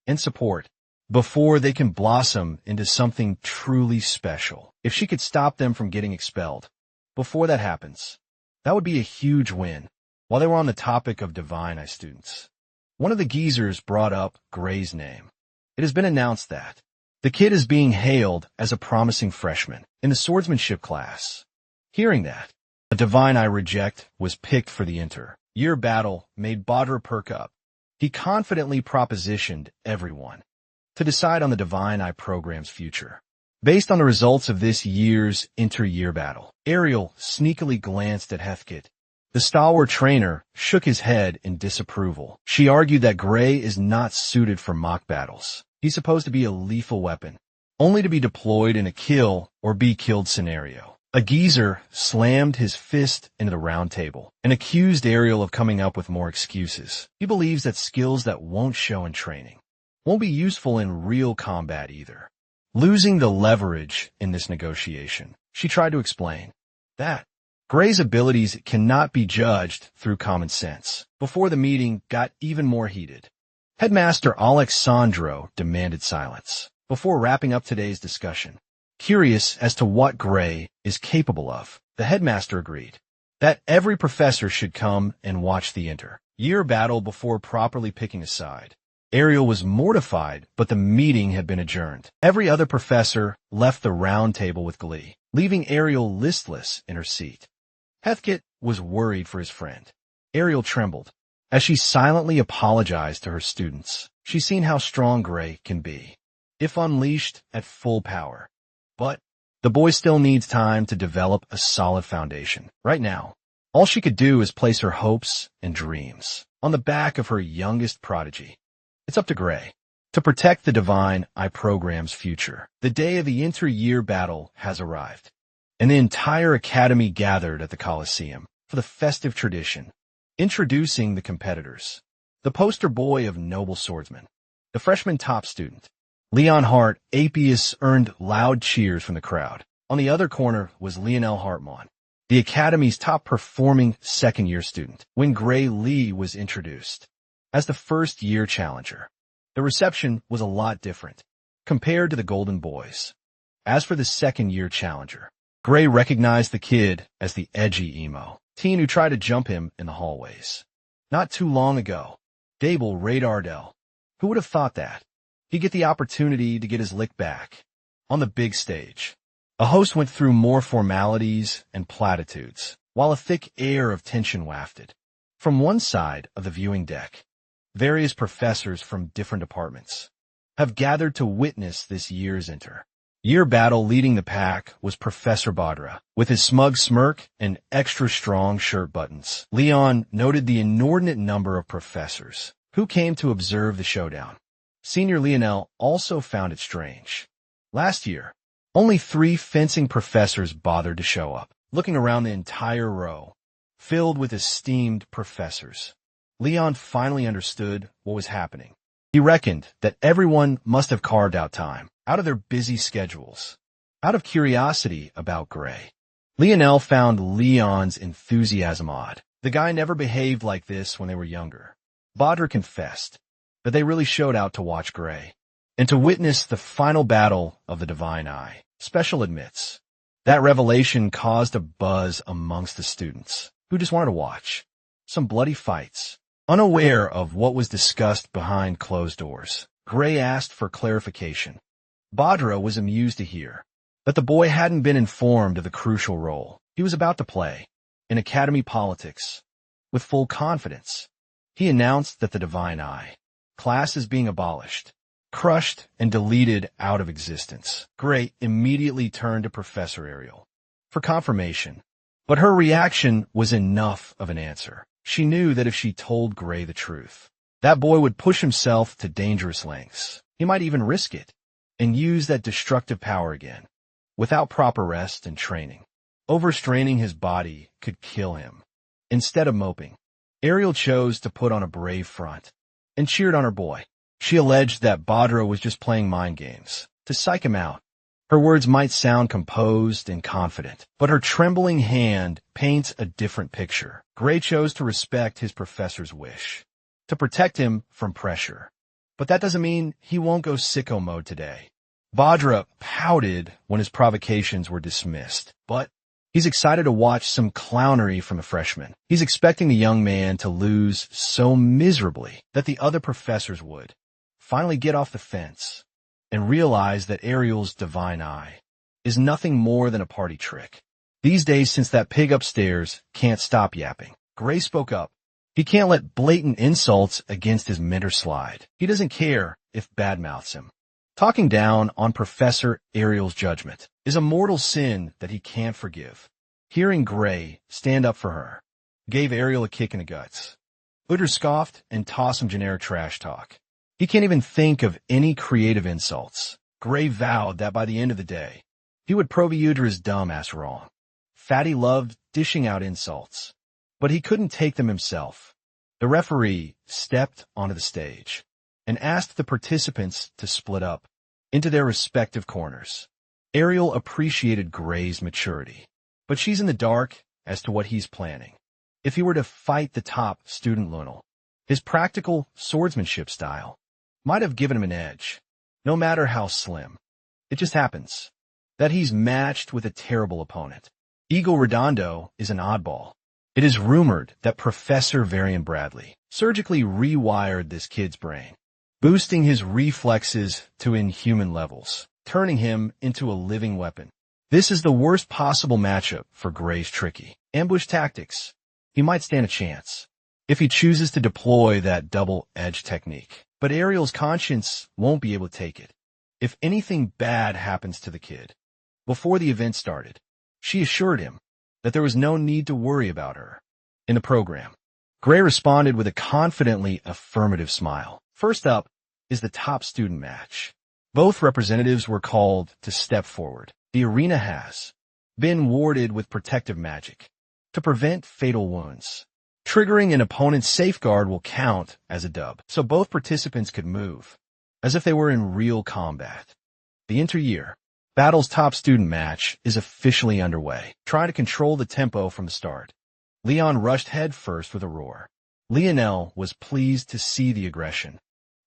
and support before they can blossom into something truly special. If she could stop them from getting expelled before that happens, that would be a huge win. While they were on the topic of Divine Eye students, one of the geezers brought up Gray's name. It has been announced that the kid is being hailed as a promising freshman in the swordsmanship class. Hearing that, a Divine Eye reject was picked for the inter-year battle made Badra perk up. He confidently propositioned everyone to decide on the Divine Eye program's future. Based on the results of this year's inter-year battle, Ariel sneakily glanced at Heathkit. The stalwart trainer shook his head in disapproval. She argued that Gray is not suited for mock battles. He's supposed to be a lethal weapon, only to be deployed in a kill or be killed scenario. A geezer slammed his fist into the round table and accused Ariel of coming up with more excuses. He believes that skills that won't show in training won't be useful in real combat either. Losing the leverage in this negotiation, she tried to explain that Gray's abilities cannot be judged through common sense. Before the meeting got even more heated, Headmaster Alexandro demanded silence before wrapping up today's discussion. Curious as to what Gray is capable of, the headmaster agreed that every professor should come and watch the inter-year battle before properly picking a side. Ariel was mortified, but the meeting had been adjourned. Every other professor left the round table with glee, leaving Ariel listless in her seat. Heathkit was worried for his friend. Ariel trembled as she silently apologized to her students. She's seen how strong Gray can be, if unleashed at full power. But the boy still needs time to develop a solid foundation. Right now, all she could do is place her hopes and dreams on the back of her youngest prodigy. It's up to Gray to protect the Divine Eye program's future. The day of the inter-year battle has arrived, and the entire academy gathered at the Coliseum for the festive tradition. Introducing the competitors, the poster boy of noble swordsman, the freshman top student, Leon Hart Apius, earned loud cheers from the crowd. On the other corner was Lionel Hartman, the Academy's top-performing second-year student. When Gray Lee was introduced as the first-year challenger, the reception was a lot different compared to the Golden Boys. As for the second-year challenger, Gray recognized the kid as the edgy emo teen who tried to jump him in the hallways not too long ago. Dable Ray Ardell. Who would have thought that he'd get the opportunity to get his lick back on the big stage? A host went through more formalities and platitudes, while a thick air of tension wafted from one side of the viewing deck. Various professors from different departments have gathered to witness this year's inter Year battle leading the pack was Professor Badra, with his smug smirk and extra-strong shirt buttons. Leon noted the inordinate number of professors who came to observe the showdown. Senior Lionel also found it strange. Last year, only 3 fencing professors bothered to show up. Looking around the entire row, filled with esteemed professors, Leon finally understood what was happening. He reckoned that everyone must have carved out time, out of their busy schedules, out of curiosity about Gray. Lionel found Leon's enthusiasm odd. The guy never behaved like this when they were younger. Badra confessed that they really showed out to watch Gray, and to witness the final battle of the Divine Eye. Special admits, that revelation caused a buzz amongst the students, who just wanted to watch some bloody fights. Unaware of what was discussed behind closed doors, Gray asked for clarification. Badra was amused to hear that the boy hadn't been informed of the crucial role he was about to play in academy politics. With full confidence, he announced that the Divine Eye class is being abolished, crushed and deleted out of existence. Gray immediately turned to Professor Ariel for confirmation, but her reaction was enough of an answer. She knew that if she told Gray the truth, that boy would push himself to dangerous lengths. He might even risk it and use that destructive power again, without proper rest and training. Overstraining his body could kill him. Instead of moping, Ariel chose to put on a brave front and cheered on her boy. She alleged that Badra was just playing mind games to psych him out. Her words might sound composed and confident, but her trembling hand paints a different picture. Gray chose to respect his professor's wish, to protect him from pressure. But that doesn't mean he won't go sicko mode today. Badra pouted when his provocations were dismissed, but he's excited to watch some clownery from a freshman. He's expecting the young man to lose so miserably that the other professors would finally get off the fence and realize that Ariel's Divine Eye is nothing more than a party trick. These days, since that pig upstairs can't stop yapping, Gray spoke up. He can't let blatant insults against his mentor slide. He doesn't care if badmouths him. Talking down on Professor Ariel's judgment is a mortal sin that he can't forgive. Hearing Gray stand up for her gave Ariel a kick in the guts. Utter scoffed and tossed some generic trash talk. He can't even think of any creative insults. Gray vowed that by the end of the day, he would prove Udra's dumbass wrong. Fatty loved dishing out insults, but he couldn't take them himself. The referee stepped onto the stage and asked the participants to split up into their respective corners. Ariel appreciated Gray's maturity, but she's in the dark as to what he's planning. If he were to fight the top student Lunel, his practical swordsmanship style might have given him an edge, no matter how slim. It just happens that he's matched with a terrible opponent. Eagle Redondo is an oddball. It is rumored that Professor Varian Bradley surgically rewired this kid's brain, boosting his reflexes to inhuman levels, turning him into a living weapon. This is the worst possible matchup for Gray's tricky ambush tactics. He might stand a chance if he chooses to deploy that double-edged technique. But Ariel's conscience won't be able to take it if anything bad happens to the kid. Before the event started, she assured him that there was no need to worry about her. In the program, Gray responded with a confidently affirmative smile. First up is the top student match. Both representatives were called to step forward. The arena has been warded with protective magic to prevent fatal wounds. Triggering an opponent's safeguard will count as a dub, so both participants could move as if they were in real combat. The inter-year battle's top student match is officially underway. Trying to control the tempo from the start, Leon rushed headfirst with a roar. Lionel was pleased to see the aggression.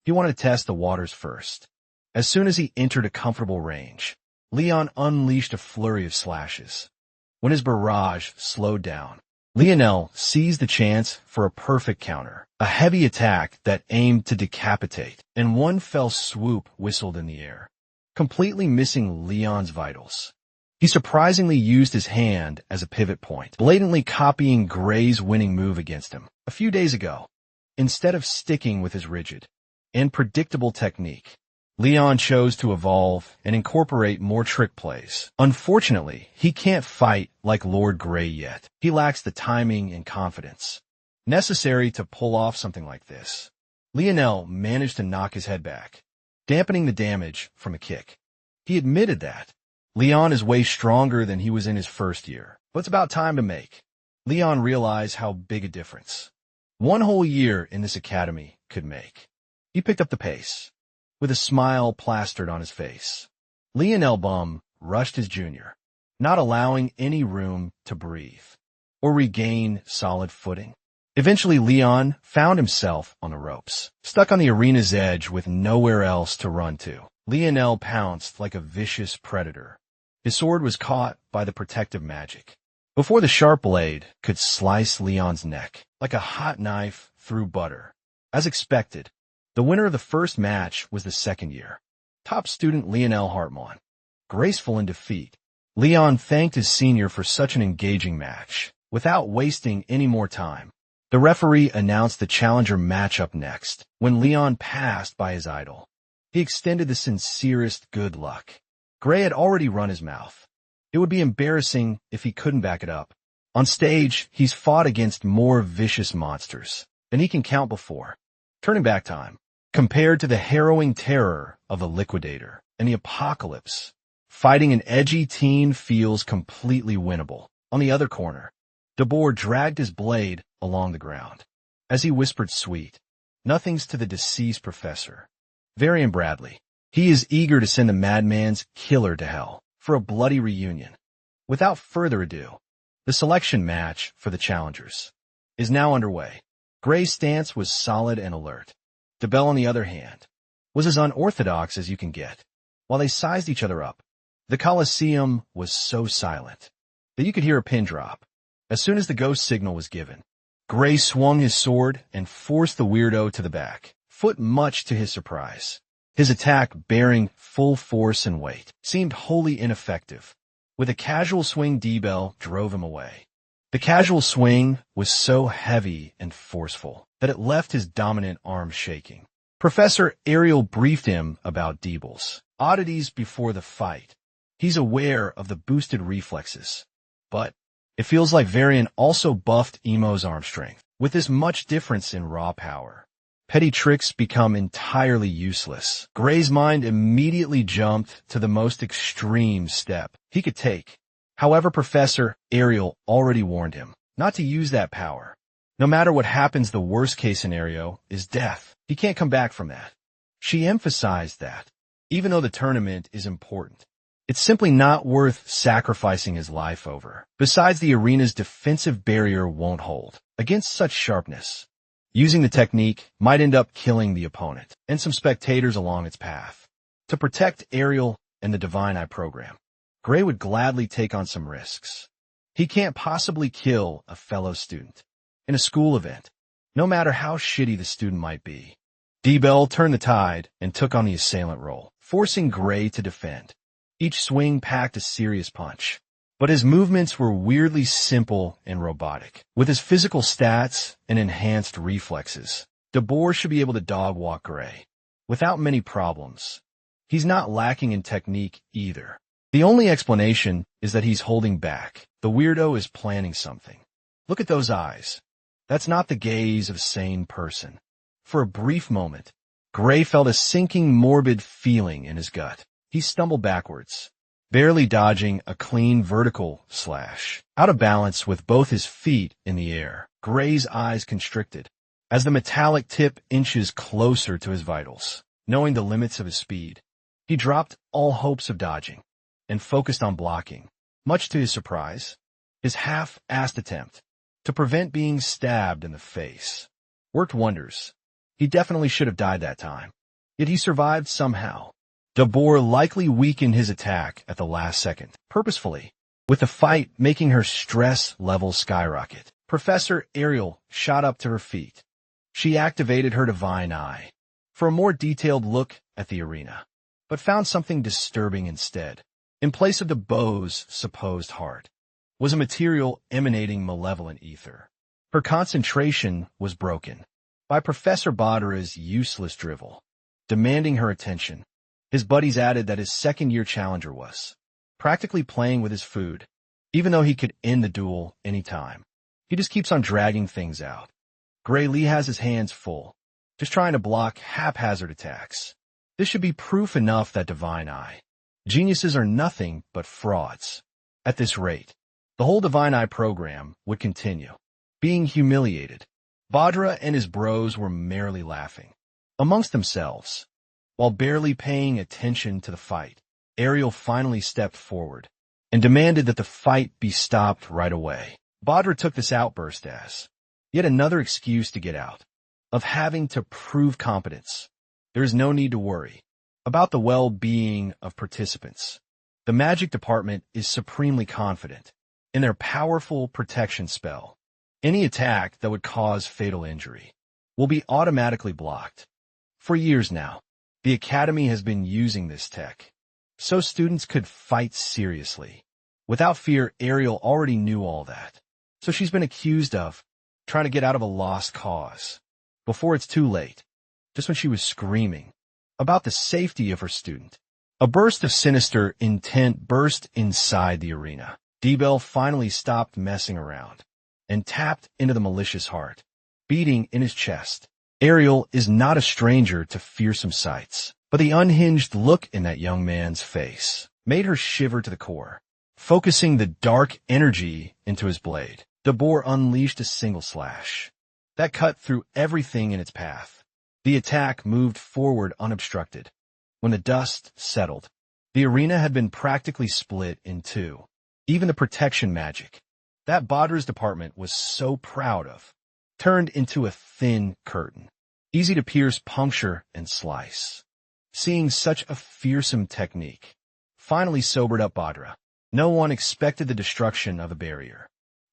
He wanted to test the waters first. As soon as he entered a comfortable range, Leon unleashed a flurry of slashes. When his barrage slowed down, Lionel seized the chance for a perfect counter, a heavy attack that aimed to decapitate, and one fell swoop whistled in the air, completely missing Leon's vitals. He surprisingly used his hand as a pivot point, blatantly copying Gray's winning move against him a few days ago. Instead of sticking with his rigid and predictable technique, Leon chose to evolve and incorporate more trick plays. Unfortunately, he can't fight like Lord Grey yet. He lacks the timing and confidence necessary to pull off something like this. Lionel managed to knock his head back, dampening the damage from a kick. He admitted that Leon is way stronger than he was in his first year, but it's about time to make. Leon realized how big a difference one whole year in this academy could make. He picked up the pace, with a smile plastered on his face. Lionel Bum rushed his junior, not allowing any room to breathe or regain solid footing. Eventually, Leon found himself on the ropes, stuck on the arena's edge with nowhere else to run to. Lionel pounced like a vicious predator. His sword was caught by the protective magic before the sharp blade could slice Leon's neck like a hot knife through butter. As expected, the winner of the first match was the second year, top student Lionel Hartmann. Graceful in defeat, Leon thanked his senior for such an engaging match. Without wasting any more time, the referee announced the challenger matchup next. When Leon passed by his idol, he extended the sincerest good luck. Gray had already run his mouth. It would be embarrassing if he couldn't back it up. On stage, he's fought against more vicious monsters than he can count before. Turning back time, compared to the harrowing terror of a liquidator and the apocalypse, fighting an edgy teen feels completely winnable. On the other corner, DeBoer dragged his blade along the ground. As he whispered sweet nothings to the deceased professor, Varian Bradley, he is eager to send the madman's killer to hell for a bloody reunion. Without further ado, the selection match for the challengers is now underway. Gray's stance was solid and alert. DeBell, on the other hand, was as unorthodox as you can get. While they sized each other up, the Colosseum was so silent that you could hear a pin drop. As soon as the ghost signal was given, Gray swung his sword and forced the weirdo to the back foot, much to his surprise. His attack, bearing full force and weight, seemed wholly ineffective. With a casual swing, DeBell drove him away. The casual swing was so heavy and forceful that it left his dominant arm shaking. Professor Ariel briefed him about DeBell's oddities before the fight. He's aware of the boosted reflexes, but it feels like Varian also buffed Emo's arm strength. With this much difference in raw power, petty tricks become entirely useless. Gray's mind immediately jumped to the most extreme step he could take. However, Professor Ariel already warned him not to use that power. No matter what happens, the worst-case scenario is death. He can't come back from that. She emphasized that, even though the tournament is important, it's simply not worth sacrificing his life over. Besides, the arena's defensive barrier won't hold against such sharpness. Using the technique might end up killing the opponent and some spectators along its path. To protect Ariel and the Divine Eye program, Gray would gladly take on some risks. He can't possibly kill a fellow student in a school event, no matter how shitty the student might be. DeBell turned the tide and took on the assailant role, forcing Gray to defend. Each swing packed a serious punch, but his movements were weirdly simple and robotic. With his physical stats and enhanced reflexes, DeBoer should be able to dog-walk Gray without many problems. He's not lacking in technique either. The only explanation is that he's holding back. The weirdo is planning something. Look at those eyes. That's not the gaze of a sane person. For a brief moment, Gray felt a sinking, morbid feeling in his gut. He stumbled backwards, barely dodging a clean vertical slash. Out of balance with both his feet in the air, Gray's eyes constricted as the metallic tip inches closer to his vitals. Knowing the limits of his speed, he dropped all hopes of dodging and focused on blocking. Much to his surprise, his half-assed attempt to prevent being stabbed in the face worked wonders. He definitely should have died that time, yet he survived somehow. DeBoer likely weakened his attack at the last second, purposefully, with the fight making her stress level skyrocket. Professor Ariel shot up to her feet. She activated her Divine Eye for a more detailed look at the arena, but found something disturbing instead. In place of the bow's supposed heart was a material emanating malevolent ether. Her concentration was broken by Professor Badara's useless drivel, demanding her attention. His buddies added that his second-year challenger was practically playing with his food, even though he could end the duel anytime. He just keeps on dragging things out. Gray Lee has his hands full, just trying to block haphazard attacks. This should be proof enough that Divine Eye. Geniuses are nothing but frauds. At this rate, the whole Divine Eye program would continue. Being humiliated, Badra and his bros were merrily laughing amongst themselves. While barely paying attention to the fight, Ariel finally stepped forward and demanded that the fight be stopped right away. Badra took this outburst as yet another excuse to get out of having to prove competence. There is no need to worry about the well-being of participants. The magic department is supremely confident in their powerful protection spell. Any attack that would cause fatal injury will be automatically blocked. For years now, the Academy has been using this tech, so students could fight seriously. Without fear, Ariel already knew all that, so she's been accused of trying to get out of a lost cause. Before it's too late, just when she was screaming about the safety of her student, a burst of sinister intent burst inside the arena. D-Bell finally stopped messing around and tapped into the malicious heart beating in his chest. Ariel is not a stranger to fearsome sights, but the unhinged look in that young man's face made her shiver to the core. Focusing the dark energy into his blade, Dabur unleashed a single slash that cut through everything in its path. The attack moved forward unobstructed. When the dust settled, the arena had been practically split in two. Even the protection magic that Badra's department was so proud of turned into a thin curtain, easy to pierce, puncture, and slice. Seeing such a fearsome technique finally sobered up Badra. No one expected the destruction of a barrier.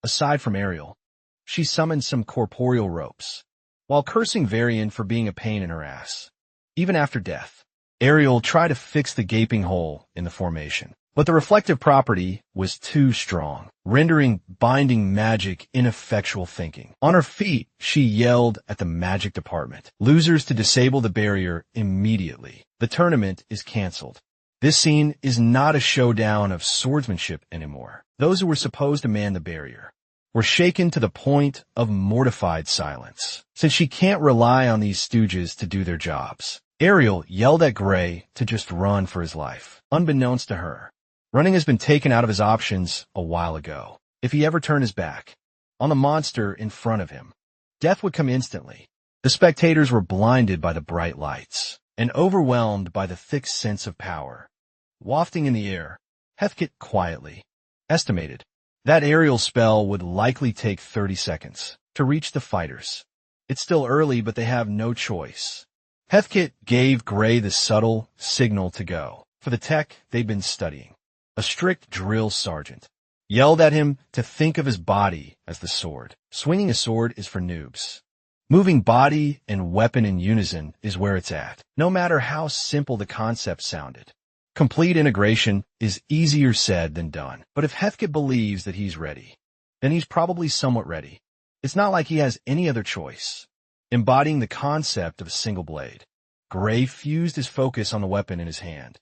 Aside from Ariel, she summoned some corporeal ropes, while cursing Varian for being a pain in her ass. Even after death, Ariel tried to fix the gaping hole in the formation, but the reflective property was too strong, rendering binding magic ineffectual thinking. On her feet, she yelled at the magic department, "Losers to disable the barrier immediately. The tournament is canceled." This scene is not a showdown of swordsmanship anymore. Those who were supposed to man the barrier were shaken to the point of mortified silence. Since she can't rely on these stooges to do their jobs, Ariel yelled at Gray to just run for his life. Unbeknownst to her, running has been taken out of his options a while ago. If he ever turned his back on the monster in front of him, death would come instantly. The spectators were blinded by the bright lights and overwhelmed by the thick sense of power wafting in the air. Heathkit quietly estimated that Ariel's spell would likely take 30 seconds to reach the fighters. It's still early, but they have no choice. Heathkit gave Gray the subtle signal to go for the tech they'd been studying. A strict drill sergeant yelled at him to think of his body as the sword. Swinging a sword is for noobs. Moving body and weapon in unison is where it's at, no matter how simple the concept sounded. Complete integration is easier said than done, but if Heathkit believes that he's ready, then he's probably somewhat ready. It's not like he has any other choice. Embodying the concept of a single blade, Gray fused his focus on the weapon in his hand.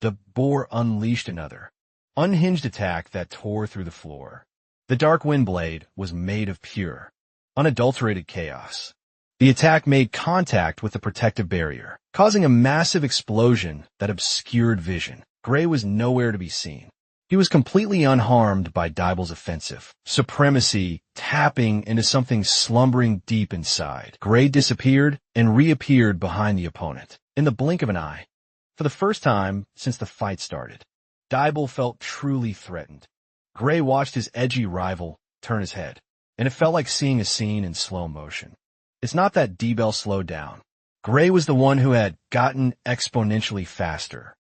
The boar unleashed another unhinged attack that tore through the floor. The dark wind blade was made of pure, unadulterated chaos. The attack made contact with the protective barrier, causing a massive explosion that obscured vision. Gray was nowhere to be seen. He was completely unharmed by Dibel's offensive supremacy, tapping into something slumbering deep inside. Gray disappeared and reappeared behind the opponent in the blink of an eye. For the first time since the fight started, Dibel felt truly threatened. Gray watched his edgy rival turn his head, and it felt like seeing a scene in slow motion. It's not that D-Bell slowed down. Gray was the one who had gotten exponentially faster.